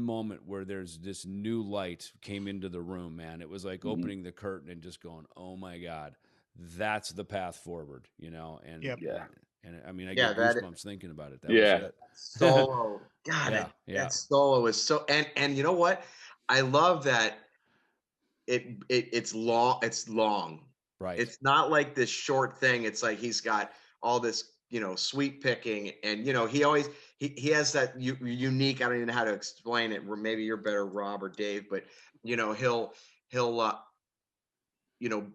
moment where there's this new light came into the room, man. It was like opening the curtain and just going, oh my God, that's the path forward, And and I mean, I get goosebumps thinking about it. That was it. Solo. God, Yeah. that solo is so, and you know what? I love that it's long. It's long. Right. It's not like this short thing. It's like he's got all this, sweet picking, and he has that unique. I don't even know how to explain it. Where maybe you're better, Rob or Dave, but he'll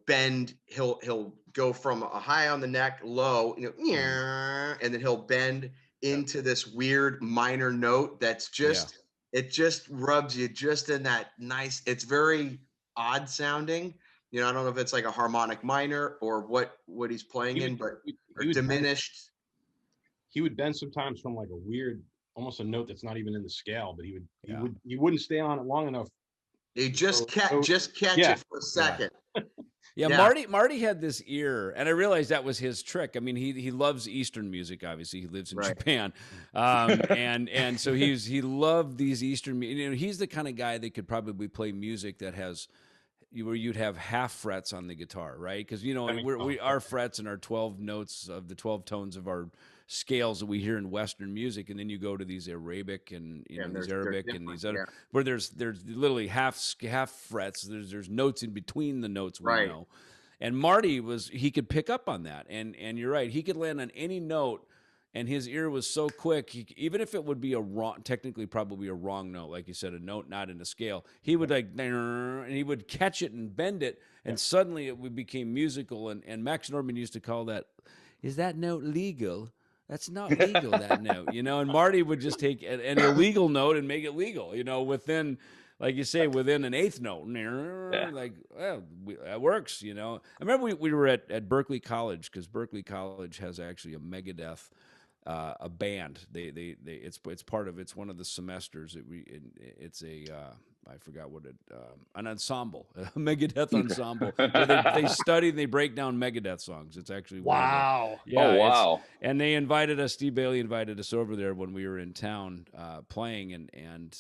bend. He'll go from a high on the neck, low, and then he'll bend into this weird minor note that's just it just rubs you just in that nice. It's very odd sounding. I don't know if it's like a harmonic minor or what he's playing in, but diminished. He would bend sometimes from like a weird, almost a note that's not even in the scale, but he wouldn't stay on it long enough. He just catch it for a second. Yeah, Marty had this ear, and I realized that was his trick. I mean, he loves Eastern music. Obviously, he lives in Japan, and so he loved these Eastern. He's the kind of guy that could probably play music that has where you'd have half frets on the guitar, right? Because our frets and our 12 notes of the 12 tones of our scales that we hear in Western music, and then you go to these Arabic and these Arabic and these other where there's literally half frets. There's notes in between the notes we know, and Marty he could pick up on that, and you're right, he could land on any note, and his ear was so quick. Even if it would be technically probably a wrong note, like you said, a note not in a scale, he would and he would catch it and bend it, and suddenly it became musical. And Max Norman used to call that, "Is that note legal? That's not legal, that note," and Marty would just take an illegal note and make it legal, within, like you say, within an eighth note. Like, well, that works, I remember we were at Berkeley College, because Berkeley College has actually a Megadeth, a band. It's one of the semesters. It's a I forgot what an ensemble, a Megadeth ensemble, where they study and they break down Megadeth songs. It's actually wow. Wow. And they invited us. Steve Bailey invited us over there when we were in town playing, and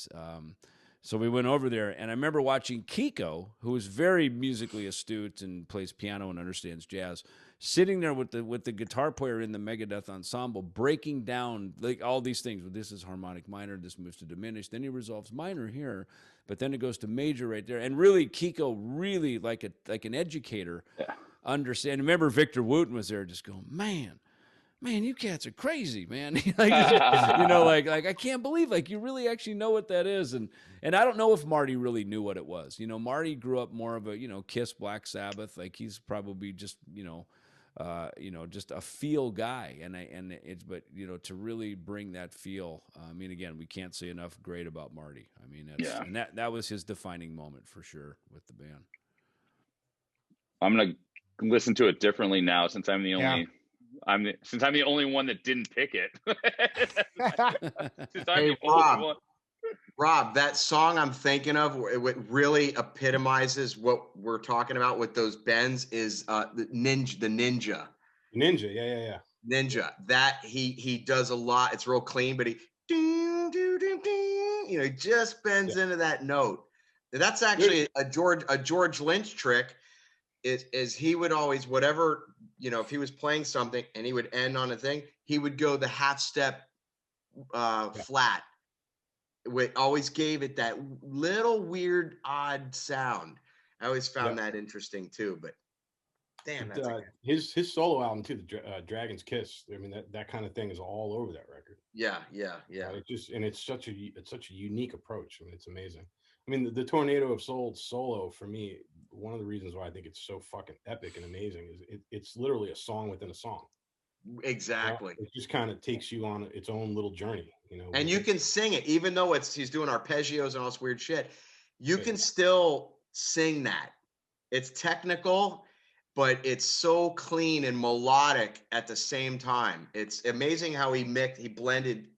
so we went over there. And I remember watching Kiko, who is very musically astute and plays piano and understands jazz, sitting there with the guitar player in the Megadeth ensemble, breaking down like all these things. Well, this is harmonic minor, this moves to diminished, then he resolves minor here, but then it goes to major right there. And really, Kiko, really like an educator, understand. Remember, Victor Wooten was there, just going, man, you cats are crazy, man. like I can't believe you really actually know what that is. And I don't know if Marty really knew what it was. Marty grew up more of a Kiss, Black Sabbath. Like, he's probably just just a feel guy, but to really bring that feel. I mean, again, we can't say enough great about Marty. I mean, and that was his defining moment for sure with the band. I'm gonna listen to it differently now, since I'm the only. Since I'm the only one that didn't pick it. Hey, Rob, that song I'm thinking of, what really epitomizes what we're talking about with those bends, is the Ninja. Yeah. Ninja. That he does a lot. It's real clean, but he just bends into that note. That's actually a George Lynch trick. Is he would always, whatever, if he was playing something and he would end on a thing, he would go the half step flat. It always gave it that little weird, odd sound. I always found that interesting too. But damn, that's his solo album too, the Dragon's Kiss. I mean, that kind of thing is all over that record. Yeah. It's such a unique approach. I mean, it's amazing. I mean, the Tornado of Soul solo, for me, one of the reasons why I think it's so fucking epic and amazing is it's literally a song within a song. Exactly. It just kind of takes you on its own little journey, And you can sing it, even though he's doing arpeggios and all this weird shit. You can still sing that. It's technical, but it's so clean and melodic at the same time. It's amazing how he blended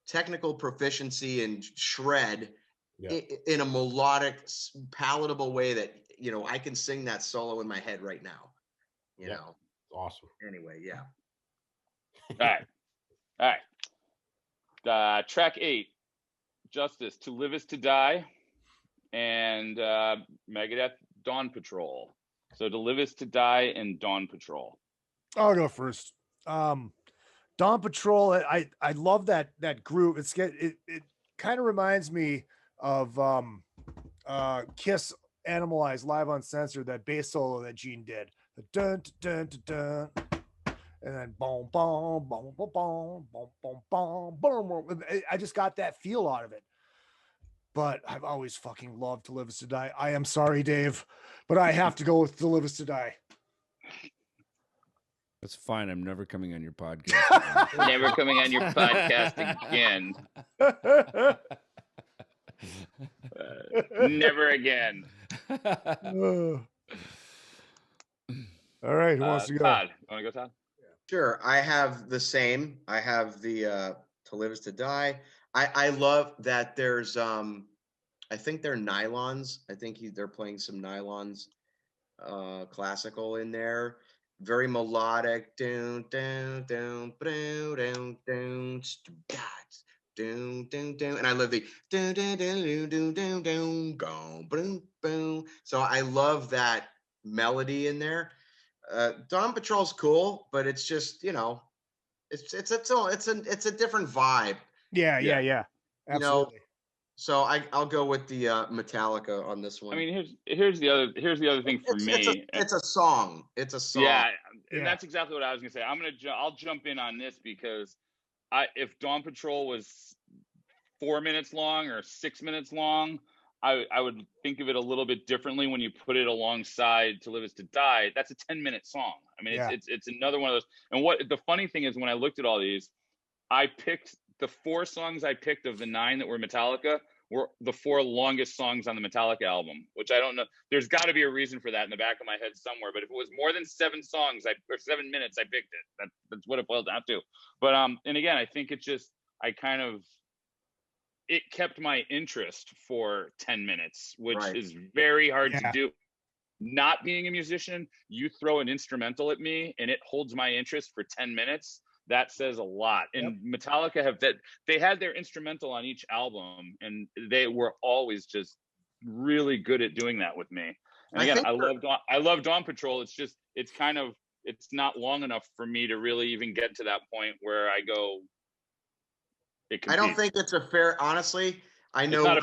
technical proficiency and shred in a melodic, palatable way that, you know, I can sing that solo in my head right now. You know, awesome. Anyway, yeah. All right. Track 8, Justice, To Live Is To Die, and Megadeth, Dawn Patrol. So To Live Is To Die and Dawn Patrol. I'll go first. Dawn Patrol. I love that groove. It kind of reminds me of Kiss Animalized Live Uncensored, that bass solo that Gene did. The dun dun dun dun, and then boom boom boom boom boom boom boom boom boom. I just got that feel out of it. But I've always fucking loved To Live Is To Die. I am sorry, Dave, but I have to go with To Live Is To Die. That's fine. I'm never coming on your podcast. Never coming on your podcast again. Never again. All right, who wants to go? Todd. Want to go, Todd? Sure. I have the same. I have the To Live Is To Die. I love that there's I think they're nylons. I think they're playing some nylons classical in there. Very melodic. Down, down, down, down, down, down, down, down, down. And I love the down, down, down, down, down, down, boom, boom, boom. So I love that melody in there. Dawn Patrol's cool, but it's just, you know, it's a different vibe. Yeah. Absolutely. You know, so I'll go with the Metallica on this one. I mean, here's the other thing for me. It's a song. It's a song. Yeah, and that's exactly what I was gonna say. I'll jump in on this because if Dawn Patrol was 4 minutes long or 6 minutes long, I would think of it a little bit differently when you put it alongside To Live Is To Die. That's a 10-minute song. I mean, it's another one of those. And what the funny thing is, when I looked at all these, I picked the 4 songs I picked of the 9 that were Metallica were the 4 longest songs on the Metallica album, which I don't know. There's got to be a reason for that in the back of my head somewhere. But if it was more than 7 songs, or 7 minutes, I picked it. That's what it boiled down to. But and again, I think it kept my interest for 10 minutes, which is very hard to do. Not being a musician, you throw an instrumental at me and it holds my interest for 10 minutes. That says a lot. And Metallica they had their instrumental on each album, and they were always just really good at doing that with me. And again, I love Dawn Patrol. It's just, it's not long enough for me to really even get to that point where I go, I don't think it's a fair, honestly, I know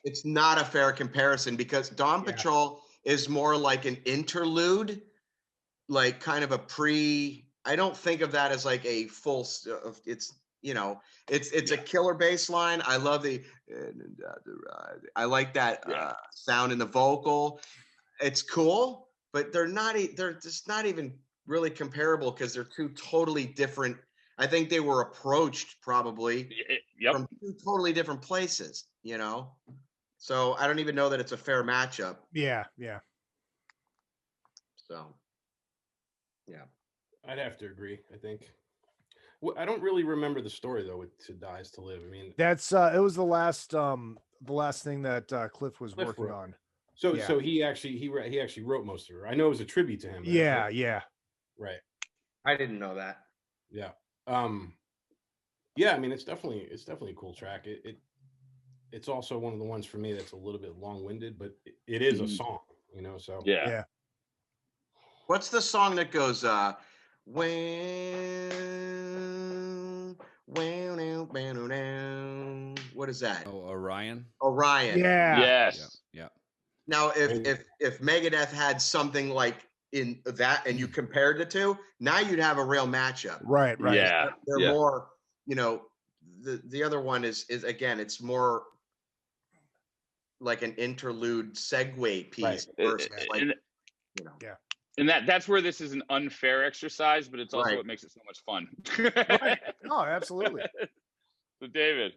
it's not a fair comparison, because Dawn Patrol is more like an interlude, like kind of a I don't think of that as like a full, it's, you know, it's a killer bass line. I love I like that sound in the vocal. It's cool, but they're just not even really comparable, because they're 2 totally different. I think they were approached probably from 2 totally different places, you know? So I don't even know that it's a fair matchup. Yeah. So, yeah. I'd have to agree, I think. Well, I don't really remember the story though with To Die Is To Live. I mean, that's it was the last thing that Cliff was working on. So he actually wrote most of it. I know it was a tribute to him. Yeah. Right. I didn't know that. Yeah. I mean, it's definitely a cool track. It's also one of the ones for me that's a little bit long-winded, but it is a song, you know. So yeah. What's the song that goes what is that? Oh, Orion. Yeah. Yes. Yeah. Now, if Megadeth had something like in that, and you compared the 2, now you'd have a real matchup. Right. Yeah. They're more, you know, the other one is again, it's more like an interlude segue piece versus you know. Yeah. And that's where this is an unfair exercise, but it's also what makes it so much fun. Right. No, absolutely. So David.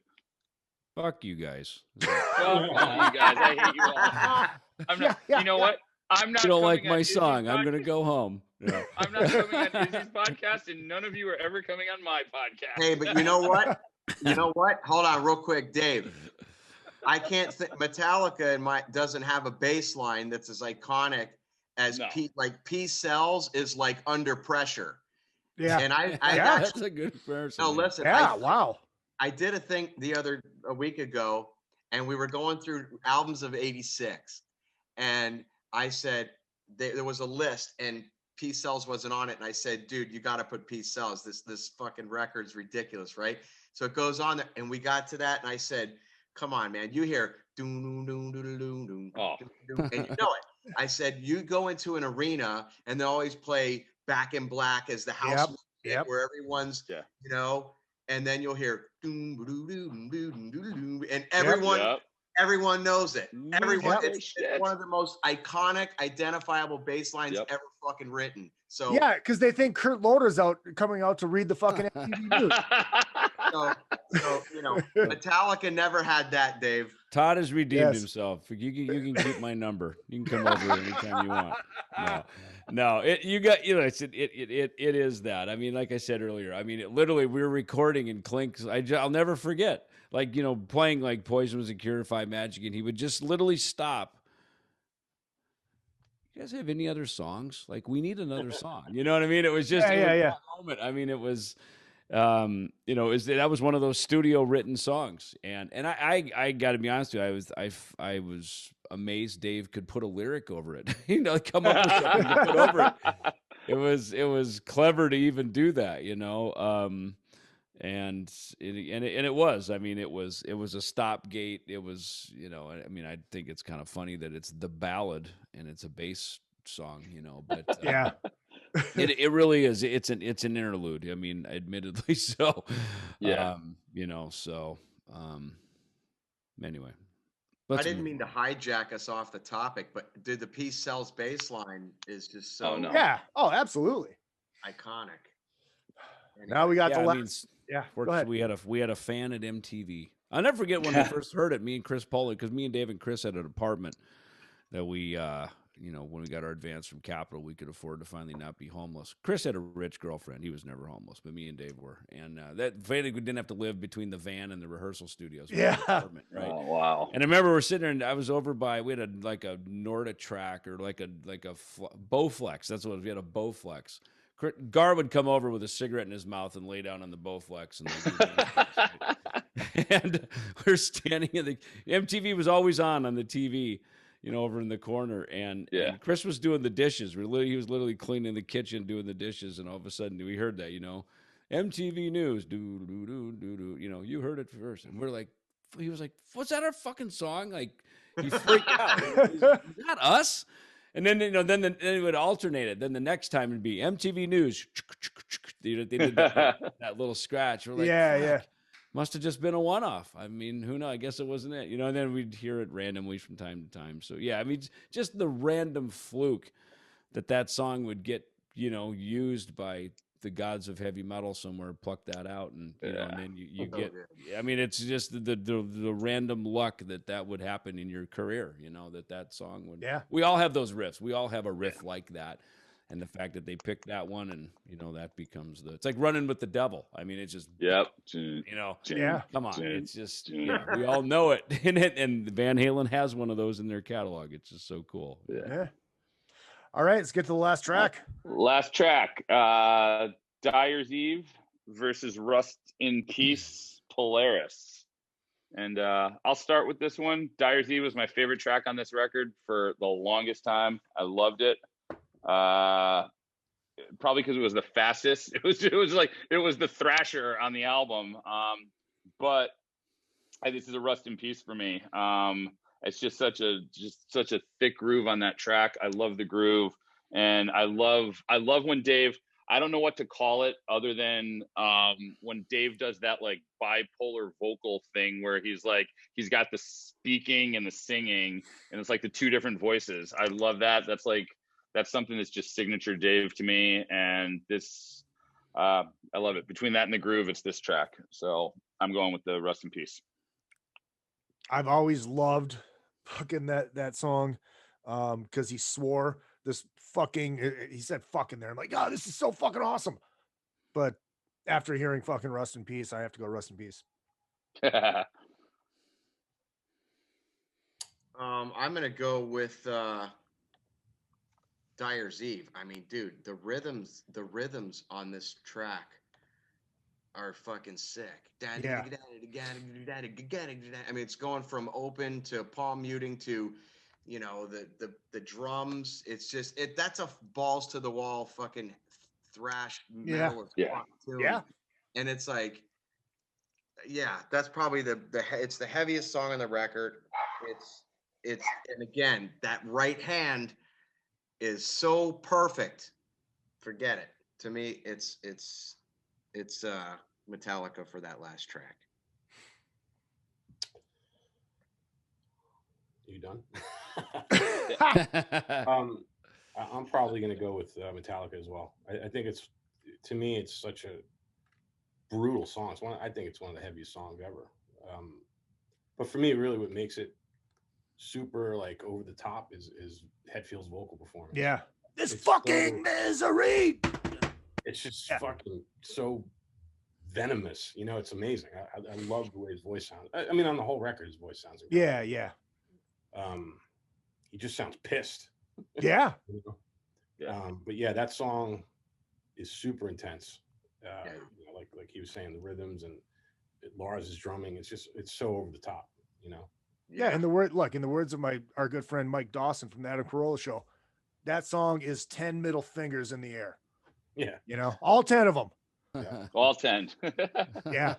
Fuck you guys. Fuck you guys. I hate you all. I'm not, you know what? I'm not. You don't like my Izzy's song. podcast. I'm gonna go home. Yeah. I'm not coming on Izzy's podcast, and none of you are ever coming on my podcast. Hey, but you know what? Hold on real quick, Dave. I can't think. Metallica doesn't have a bass line that's as iconic as Peace Sells is like Under Pressure. Yeah. And I that's actually, a good comparison. no, man. listen. Yeah, wow. I did a thing a week ago, and we were going through albums of '86, and I said there was a list, and Peace Sells wasn't on it, and I said, dude, you got to put Peace Sells. This fucking record's ridiculous, right? So it goes on there, and we got to that, and I said, come on, man, you hear doom doom doom doom doom doom, and you know it. I said, you go into an arena, and they always play Back in Black as the house music, where everyone's, you know. And then you'll hear doom, doom, doom, doom, doom, doom, and everyone knows it. Everyone, it's one of the most iconic, identifiable bass lines ever fucking written. So yeah, because they think Kurt Loder's coming out to read the fucking MTV News. so you know, Metallica never had that, Dave. Todd has redeemed himself. You can keep my number. You can come over anytime you want. No, it is that. I mean, like I said earlier, I mean, literally we were recording in Clink's. I'll never forget, like, you know, playing like Poison Was a Cure, Five Magic, and he would just literally stop. You guys have any other songs? Like, we need another song. You know what I mean? It was just that moment. I mean, it was. You know, that was one of those studio written songs, and I got to be honest with you, I was amazed Dave could put a lyric over it. You know, come up with something to put over it. It was clever to even do that. You know, and it was. I mean, it was a stopgate. It was, you know, I mean, I think it's kind of funny that it's the ballad and it's a bass song. You know, but yeah. It really is. It's an interlude. I mean, admittedly so. Yeah. You know, so anyway. I didn't mean to hijack us off the topic, but the Peace Sells bass line is just so yeah. Oh, absolutely. Iconic. Now we got the last. I mean, yeah. Go ahead. We had a fan at MTV. I'll never forget when we first heard it. Me and Chris Poli, because me and Dave and Chris had an apartment that we. You know, when we got our advance from Capital, we could afford to finally not be homeless. Chris had a rich girlfriend. He was never homeless, but me and Dave were. And that finally we didn't have to live between the van and the rehearsal studios. Yeah. Right. Oh, wow. And I remember we're sitting there, and I was over by, we had a Norda track or like a Bowflex. That's what it was. We had a Bowflex. Gar would come over with a cigarette in his mouth and lay down on the Bowflex. And we're standing in the MTV was always on the TV. You know, over in the corner, and Chris was doing the dishes. He was literally cleaning the kitchen, doing the dishes, and all of a sudden we heard that, you know, MTV News, do do do do do. You know, you heard it first, and we're like, he was like, "Was that our fucking song?" Like, he freaked out. Is that us? And then, you know, then it would alternate it. Then the next time it'd be MTV News. They did that little scratch. We're like, yeah. Must have just been a one-off. I mean, who knows? I guess it wasn't it. You know, and then we'd hear it randomly from time to time. So, yeah, I mean, just the random fluke that song would get, you know, used by the gods of heavy metal somewhere, pluck that out, and, you know, and then you get, I mean, it's just the random luck that would happen in your career, you know, that song would. Yeah. We all have those riffs. We all have a riff like that. And the fact that they picked that one, and, you know, that becomes it's like Running with the Devil. I mean, it's just, you know, come on. It's just, we all know it. And Van Halen has one of those in their catalog. It's just so cool. Yeah. All right, let's get to the last track. Last track, Dyer's Eve versus Rust in Peace, Polaris. And I'll start with this one. Dyer's Eve was my favorite track on this record for the longest time. I loved it. Probably because it was the fastest. It was the thrasher on the album. But this is a Rust in Peace for me. It's just such a thick groove on that track. I love the groove, and I love when Dave, I don't know what to call it other than when Dave does that like bipolar vocal thing where he's got the speaking and the singing, and it's like the two different voices. I love that. That's something that's just signature Dave to me, and this I love it. Between that and the groove, it's this track. So I'm going with the Rust in Peace. I've always loved fucking that song because he swore this fucking, he said fucking there. I'm like, oh, this is so fucking awesome. But after hearing fucking Rust in Peace, I have to go Rust in Peace. I'm gonna go with Dyer's Eve. I mean, dude, the rhythms on this track are fucking sick. Yeah. I mean, it's going from open to palm muting to, you know, the drums. It's just that's a balls to the wall fucking thrash metal as fuck too. Yeah. And it's like, yeah, that's probably it's the heaviest song on the record. It's and again, that right hand is so perfect. Forget it. To me, it's Metallica for that last track. You done? I'm probably going to go with Metallica as well. I think to me, it's such a brutal song. I think it's one of the heaviest songs ever. But for me, really, what makes it super like over the top is Hetfield's vocal performance. Yeah, this fucking misery. It's just fucking so venomous. You know, it's amazing. I love the way his voice sounds. I mean, on the whole record, his voice sounds incredible. Yeah. He just sounds pissed. Yeah. You know? But yeah, that song is super intense. You know, like he was saying, the rhythms and Lars' drumming. It's so over the top. You know. Yeah, in the words of our good friend Mike Dawson from the Adam Carolla Show, that song is 10 middle fingers in the air. Yeah. You know, all 10 of them. Yeah. All 10. Yeah.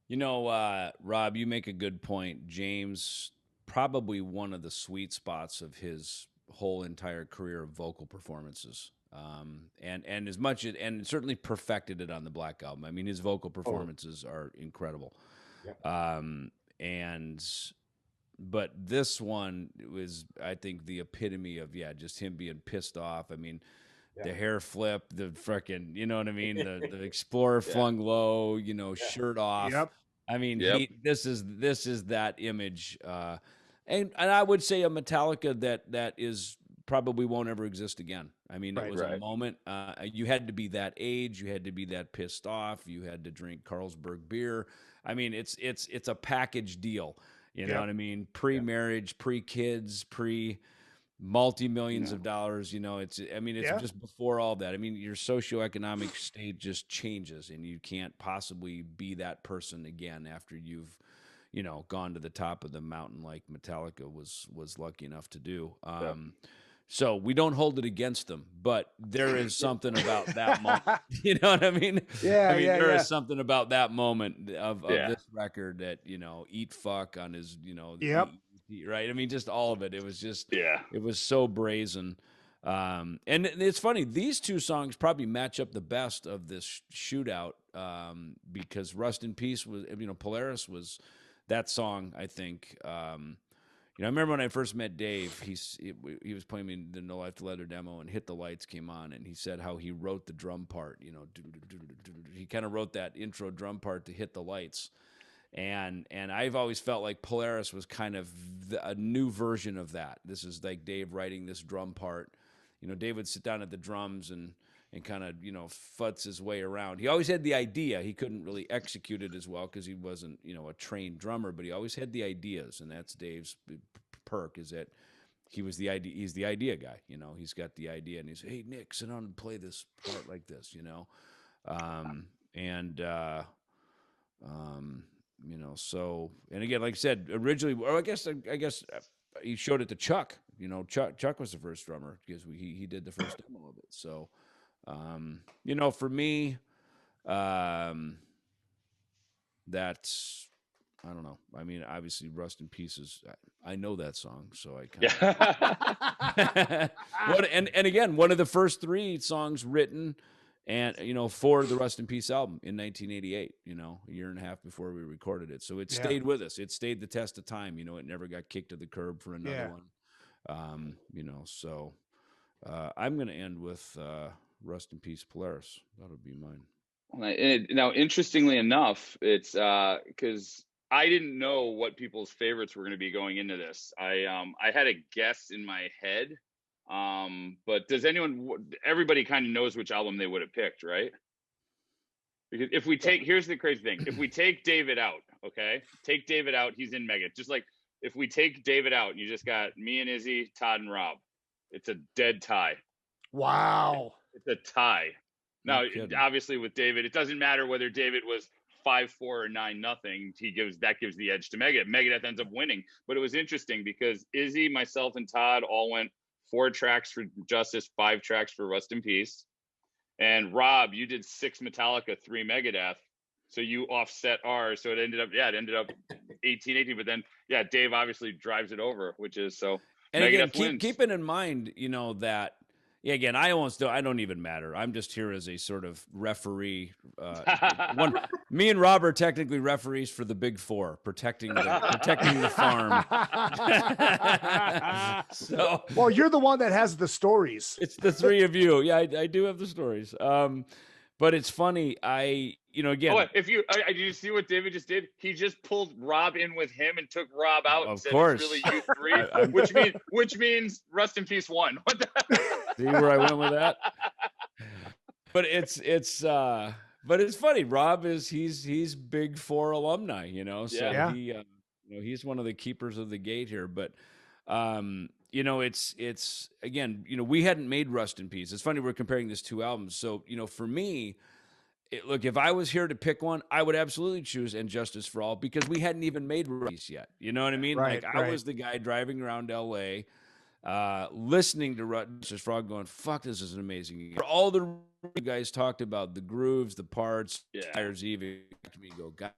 You know, Rob, you make a good point. James, probably one of the sweet spots of his whole entire career of vocal performances. And as much as, and certainly perfected it on the Black Album. I mean, his vocal performances are incredible. Yep. But this one was, I think, the epitome of, just him being pissed off. I mean, the hair flip, the frickin', you know what I mean? The Explorer flung low, you know, shirt off. Yep. I mean, this is that image. And I would say a Metallica that is probably won't ever exist again. I mean, it was a moment. You had to be that age. You had to be that pissed off. You had to drink Carlsberg beer. I mean, it's a package deal. You know what I mean? Pre-marriage, pre-kids, multi-millions of dollars. You know, it's just before all that. I mean, your socioeconomic state just changes, and you can't possibly be that person again after you've, you know, gone to the top of the mountain like Metallica was lucky enough to do. So we don't hold it against them, but there is something about that moment. You know what I mean? There is something about that moment of this record that, you know, eat fuck on his, you know, right? I mean, just all of it. It was just, it was so brazen. And it's funny, these two songs probably match up the best of this shootout, because Rust in Peace was, you know, Polaris was that song, I think. You know, I remember when I first met Dave, he was playing me the No Life to Leather demo, and Hit the Lights came on, and he said how he wrote the drum part, you know, he kind of wrote that intro drum part to Hit the Lights. And I've always felt like Polaris was kind of a new version of that. This is like Dave writing this drum part. You know, Dave would sit down at the drums and kind of, you know, futz his way around. He always had the idea. He couldn't really execute it as well because he wasn't, you know, a trained drummer, but he always had the ideas. And that's Dave's perk, is that he's the idea guy. You know, he's got the idea and he's, hey, Nick, sit down and play this part like this, you know? You know, so, and again, like I said, originally, or I guess he showed it to Chuck. You know, Chuck was the first drummer because he did the first demo of it. So, you know, for me, that's, I don't know. I mean, obviously, Rust in Peace is, I know that song, so I kind of. And again, one of the first 3 songs written, and, you know, for the Rust in Peace album in 1988, you know, a year and a half before we recorded it. So it stayed with us. It stayed the test of time. You know, it never got kicked to the curb for another one. You know, so I'm going to end with Rust in Peace Polaris. That'll be mine. Now, interestingly enough, it's because I didn't know what people's favorites were going to be going into this. I had a guess in my head. But does everybody kind of knows which album they would have picked, right? Because here's the crazy thing. If we take David out, okay, take David out, he's in Megadeth. Just like if we take David out, you just got me and Izzy, Todd and Rob. It's a dead tie. Wow. It's a tie. Now, No kidding. obviously, with David, it doesn't matter whether David was 5-4 or 9-0. That gives the edge to Megadeth. Megadeth ends up winning. But it was interesting because Izzy, myself, and Todd all went 4 tracks for Justice, 5 tracks for Rust in Peace. And Rob, you did 6 Metallica, 3 Megadeth. So you offset ours. So it ended up 18-18. But then, Dave obviously drives it over, which is so. And Megadeth again, wins. keeping in mind, that, again, I don't even matter. I'm just here as a sort of referee. Me and Rob are technically referees for the Big Four, protecting the farm. So, well, you're the one that has the stories. It's the 3 of you. Yeah, I do have the stories. But it's funny. Again. Oh, did you see what David just did? He just pulled Rob in with him and took Rob out. Of and said course. It's really you 3, which means Rust in Peace 1. What the? See where I went with that? But it's funny. Rob he's Big Four alumni, So he's one of the keepers of the gate here. But it's again, we hadn't made Rust in Peace. It's funny we're comparing these 2 albums. So, for me, look, if I was here to pick one, I would absolutely choose And Justice for All because we hadn't even made Release yet. You know what I mean? Right, I was the guy driving around LA, listening to Justice for All going, fuck, this is an amazing year. For all the you guys talked about, the grooves, the parts, tires, even me go, God.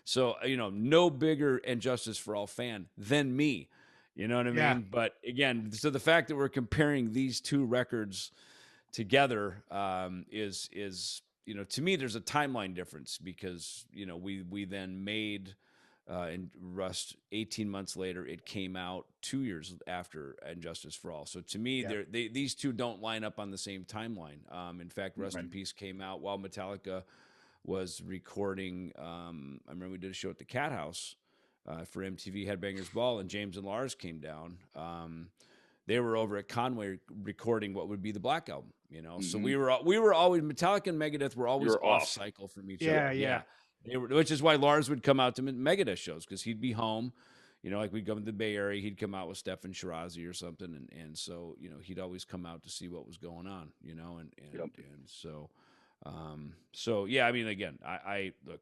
So, no bigger And Justice for All fan than me. You know what I mean? Yeah. But again, so the fact that we're comparing these 2 records together is to me, there's a timeline difference because, we then made in Rust 18 months later. It came out 2 years after And Justice for All. So to me, these 2 don't line up on the same timeline. In fact, Rust in Peace came out while Metallica was recording. I remember we did a show at the Cat House for MTV Headbangers Ball, and James and Lars came down. They were over at Conway recording what would be the Black Album, So we were always Metallica and Megadeth were always off cycle from each other. Yeah. They were, which is why Lars would come out to Megadeth shows because he'd be home, like we'd come to the Bay Area, he'd come out with Stefan Shirazi or something, and so he'd always come out to see what was going on, so yeah, I mean, again, I look.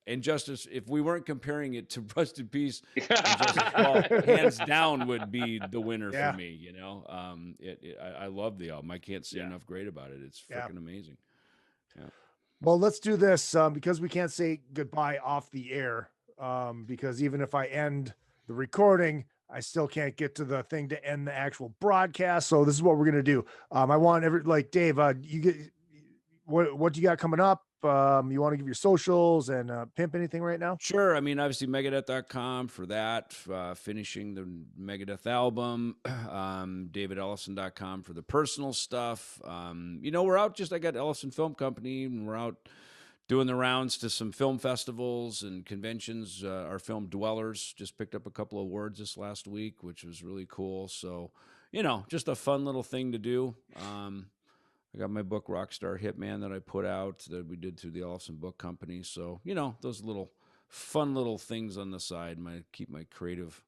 And Justice, if we weren't comparing it to Rust in Peace, hands down would be the winner for me. I love the album. I can't say enough great about it. It's freaking amazing. Yeah. Well, let's do this because we can't say goodbye off the air. Because even if I end the recording, I still can't get to the thing to end the actual broadcast. So this is what we're gonna do. I want Dave. You get what do you got coming up? You want to give your socials and pimp anything right now? Sure. I mean, obviously Megadeth.com for that, finishing the Megadeth album, davidellefson.com for the personal stuff. We're out I got Ellefson Film Company, and we're out doing the rounds to some film festivals and conventions. Our film Dwellers just picked up a couple of awards this last week, which was really cool. So, just a fun little thing to do. I got my book, Rockstar Hitman, that I put out that we did through the Ellefson Book Company. So, those little fun little things on the side might keep my creative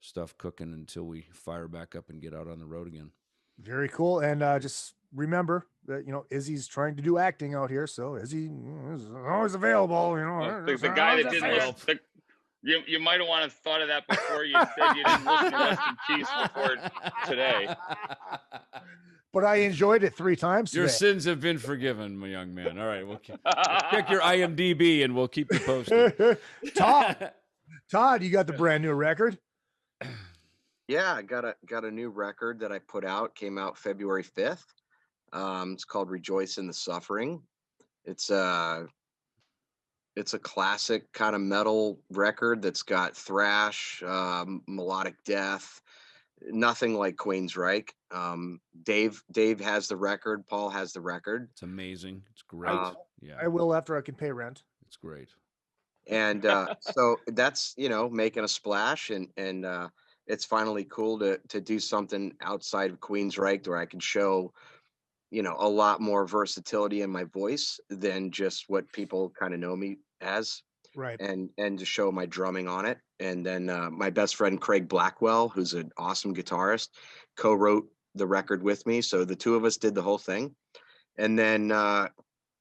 stuff cooking until we fire back up and get out on the road again. Very cool. And just remember that, Izzy's trying to do acting out here. So Izzy is always available, The guy that didn't listen. You might have wanted to thought of that before you said you didn't listen to Rust in Peace before today. But I enjoyed it 3 times today. Your sins have been forgiven, my young man. All right, we'll check your IMDb and we'll keep you posted. Todd, you got the brand new record? Yeah, I got a new record that I put out. Came out February 5th. It's called Rejoice in the Suffering. It's a classic kind of metal record that's got thrash, melodic death. Nothing like Queensrÿche. Dave has the record. Paul has the record. It's amazing. It's great. I will after I can pay rent. It's great. And so that's making a splash, and it's finally cool to do something outside of Queensrÿche where I can show a lot more versatility in my voice than just what people kind of know me as. Right. and to show my drumming on it. And then my best friend Craig Blackwell, who's an awesome guitarist, co-wrote the record with me. So the two of us did the whole thing. And then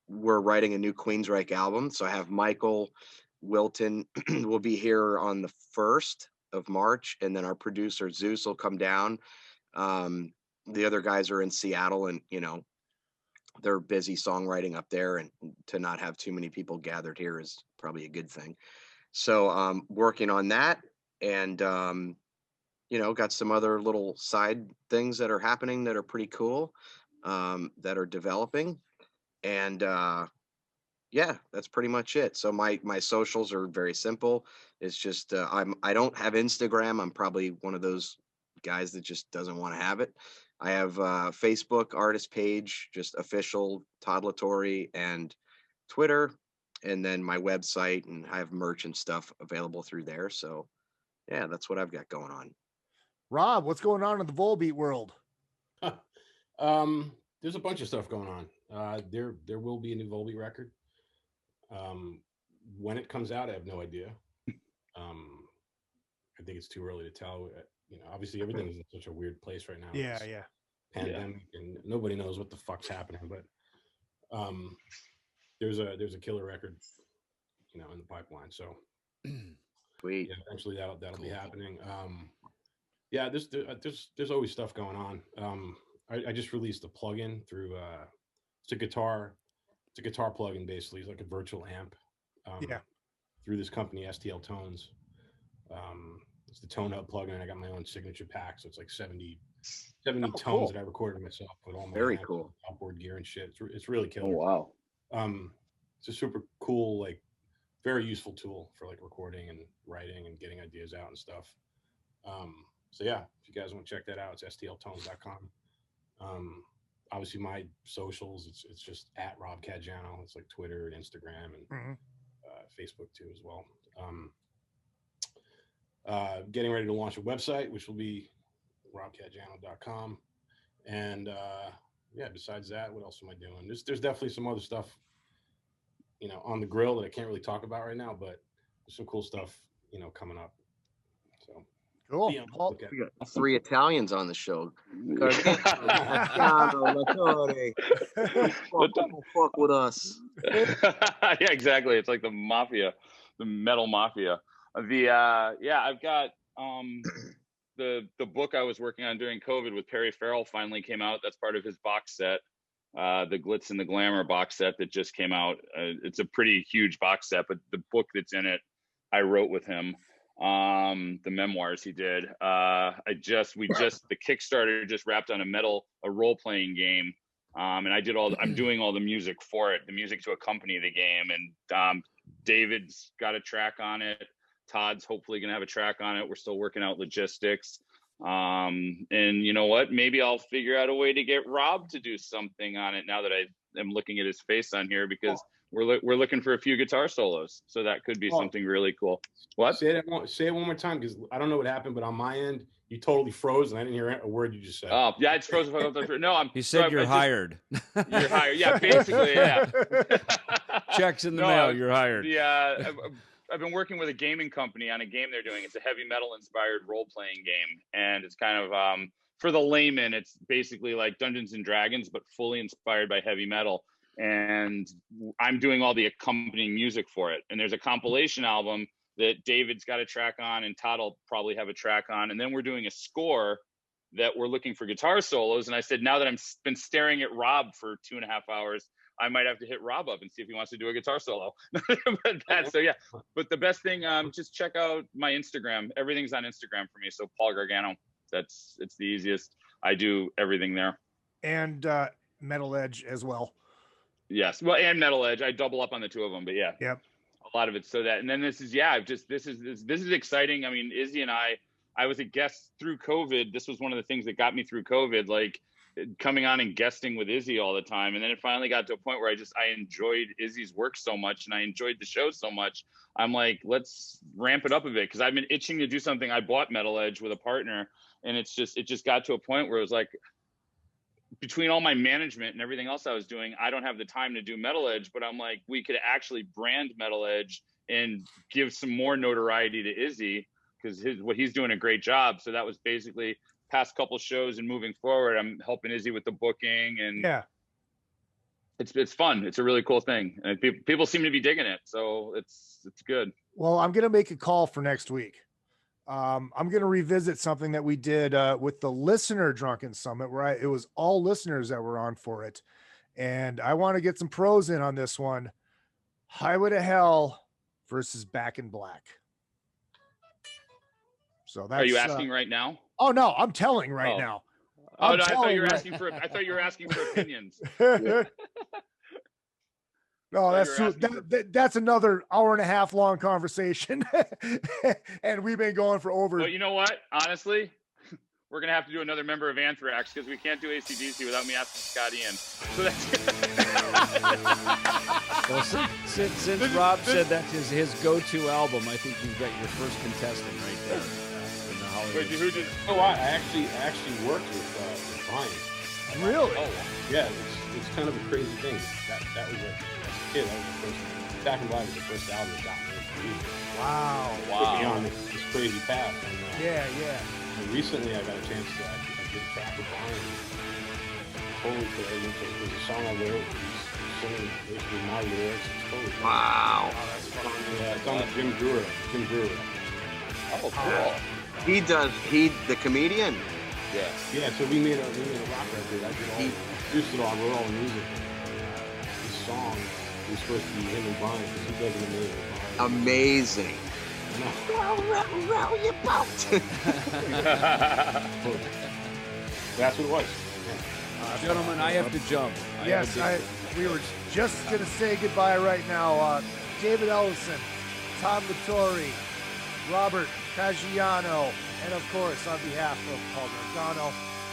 we're writing a new Queensrÿche album. So I have Michael Wilton will be here on the 1st of March, and then our producer Zeus will come down. The other guys are in Seattle, and they're busy songwriting up there, and to not have too many people gathered here is probably a good thing. So working on that, and got some other little side things that are happening that are pretty cool, that are developing. And yeah, that's pretty much it. So my socials are very simple. It's just I don't have Instagram. I'm probably one of those guys that just doesn't want to have it. I have Facebook artist page, just official Todd Torre, and Twitter, and then my website, and I have merch and stuff available through there. So yeah, that's what I've got going on. Rob, what's going on in the Volbeat world? There's a bunch of stuff going on. There will be a new Volbeat record. When it comes out, I have no idea. I think it's too early to tell. Obviously everything is in such a weird place right now. Yeah, It's yeah. pandemic, and nobody knows what the fuck's happening. But there's a killer record, in the pipeline. So sweet. Yeah, eventually that'll be happening. Yeah, there's always stuff going on. I just released a plugin through it's a guitar plugin, basically. It's like a virtual amp. Through this company STL Tones. It's the Tone Hub plugin. I got my own signature pack, so it's like 70 tones cool. that I recorded myself with all my Very amps, cool outboard gear and shit. It's really killer. Oh wow. It's a super cool, like very useful tool for like recording and writing and getting ideas out and stuff. So yeah, if you guys want to check that out, it's stltones.com. Obviously my socials, it's just at Rob Caggiano. It's like Twitter and Instagram and Facebook too as well. Getting ready to launch a website, which will be robcaggiano.com. And yeah, besides that, what else am I doing? There's definitely some other stuff, on the grill that I can't really talk about right now, but there's some cool stuff, coming up. So cool. We got 3 Italians on the show. Fuck with us. Yeah, exactly. It's like the mafia, the metal mafia. I've got the book I was working on during COVID with Perry Farrell finally came out. That's part of his box set, the Glitz and the Glamour box set that just came out. It's a pretty huge box set, but the book that's in it, I wrote with him. The memoirs he did. The Kickstarter just wrapped on a role-playing game. And I'm doing all the music for it, the music to accompany the game. And David's got a track on it. Todd's hopefully going to have a track on it. We're still working out logistics. And you know what? Maybe I'll figure out a way to get Rob to do something on it now that I am looking at his face on here, because we're looking for a few guitar solos. So that could be something really cool. What? Say it one more time, because I don't know what happened, but on my end, you totally froze, and I didn't hear a word you just said. Oh, yeah, it's frozen. No, He said you're hired. You're hired. Yeah, basically, yeah. Checks in the mail. You're hired. Yeah, I've been working with a gaming company on a game they're doing. It's a heavy metal inspired role-playing game, and it's kind of for the layman, it's basically like Dungeons and Dragons, but fully inspired by heavy metal. And I'm doing all the accompanying music for it. And there's a compilation album that David's got a track on, and Todd will probably have a track on. And then we're doing a score that we're looking for guitar solos. And I said, now that I've been staring at Rob for 2.5 hours, I might have to hit Rob up and see if he wants to do a guitar solo. But the best thing, just check out my Instagram. Everything's on Instagram for me. So Paul Gargano, it's the easiest. I do everything there. And Metal Edge as well. Yes. Well, and Metal Edge. I double up on the two of them, but yeah. Yep. A lot of it. So that, and then this is exciting. I mean, Izzy and I was a guest through COVID. This was one of the things that got me through COVID, like coming on and guesting with Izzy all the time. And then it finally got to a point where I enjoyed Izzy's work so much, and I enjoyed the show so much. I'm like, let's ramp it up a bit, because I've been itching to do something. I bought Metal Edge with a partner, and it just got to a point where it was like, between all my management and everything else I was doing, I don't have the time to do Metal Edge, but I'm like, we could actually brand Metal Edge and give some more notoriety to Izzy, because what he's doing a great job. So that was basically past couple shows and moving forward, I'm helping Izzy with the booking, and it's fun. It's a really cool thing, and people seem to be digging it, so it's good. Well, I'm gonna make a call for next week. I'm gonna revisit something that we did with the listener Drunken Summit, where it was all listeners that were on for it, and I want to get some pros in on this one. Highway to Hell versus Back in Black. So that's. Are you asking right now? Oh no, I'm telling right now. Oh no, I thought you were asking for. I thought you were asking for opinions. No, that's another hour and a half long conversation, and we've been going for over. But you know what? Honestly, we're gonna have to do another member of Anthrax, because we can't do AC/DC without me asking Scott Ian. So that's. Well, since Rob said that's his go-to album, I think you've got your first contestant right there. In the Hollywood. Who did? Oh, I actually worked with Brian. Really? Oh, yeah. It's kind of a crazy thing. That was as a kid. That was the first. Back in Black was the first album that got me into music. Wow. Put me on this crazy path. And, yeah. And recently, I got a chance to I did a track with Brian. Totally crazy. It was a song I wrote. He's singing basically my lyrics. It's totally crazy. Wow. That's fun. Yeah, it's on the Jim Brewer. Oh, cool. He the comedian. Yeah. Yeah. So we made a rock record. I did all produced it all. I wrote all the music. This song was supposed to be him and Brian, because he does an amazing. Amazing. Row your boat. That's what it was. Gentlemen, I have to jump. We were just gonna say goodbye right now. David Ellefson, Todd, Torre, Robert, Caggiano, and of course, on behalf of Gargano,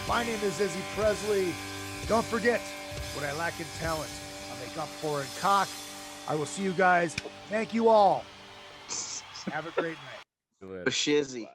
my name is Izzy Presley. Don't forget, what I lack in talent, I make up for in cock. I will see you guys. Thank you all. Have a great night. Shizzy.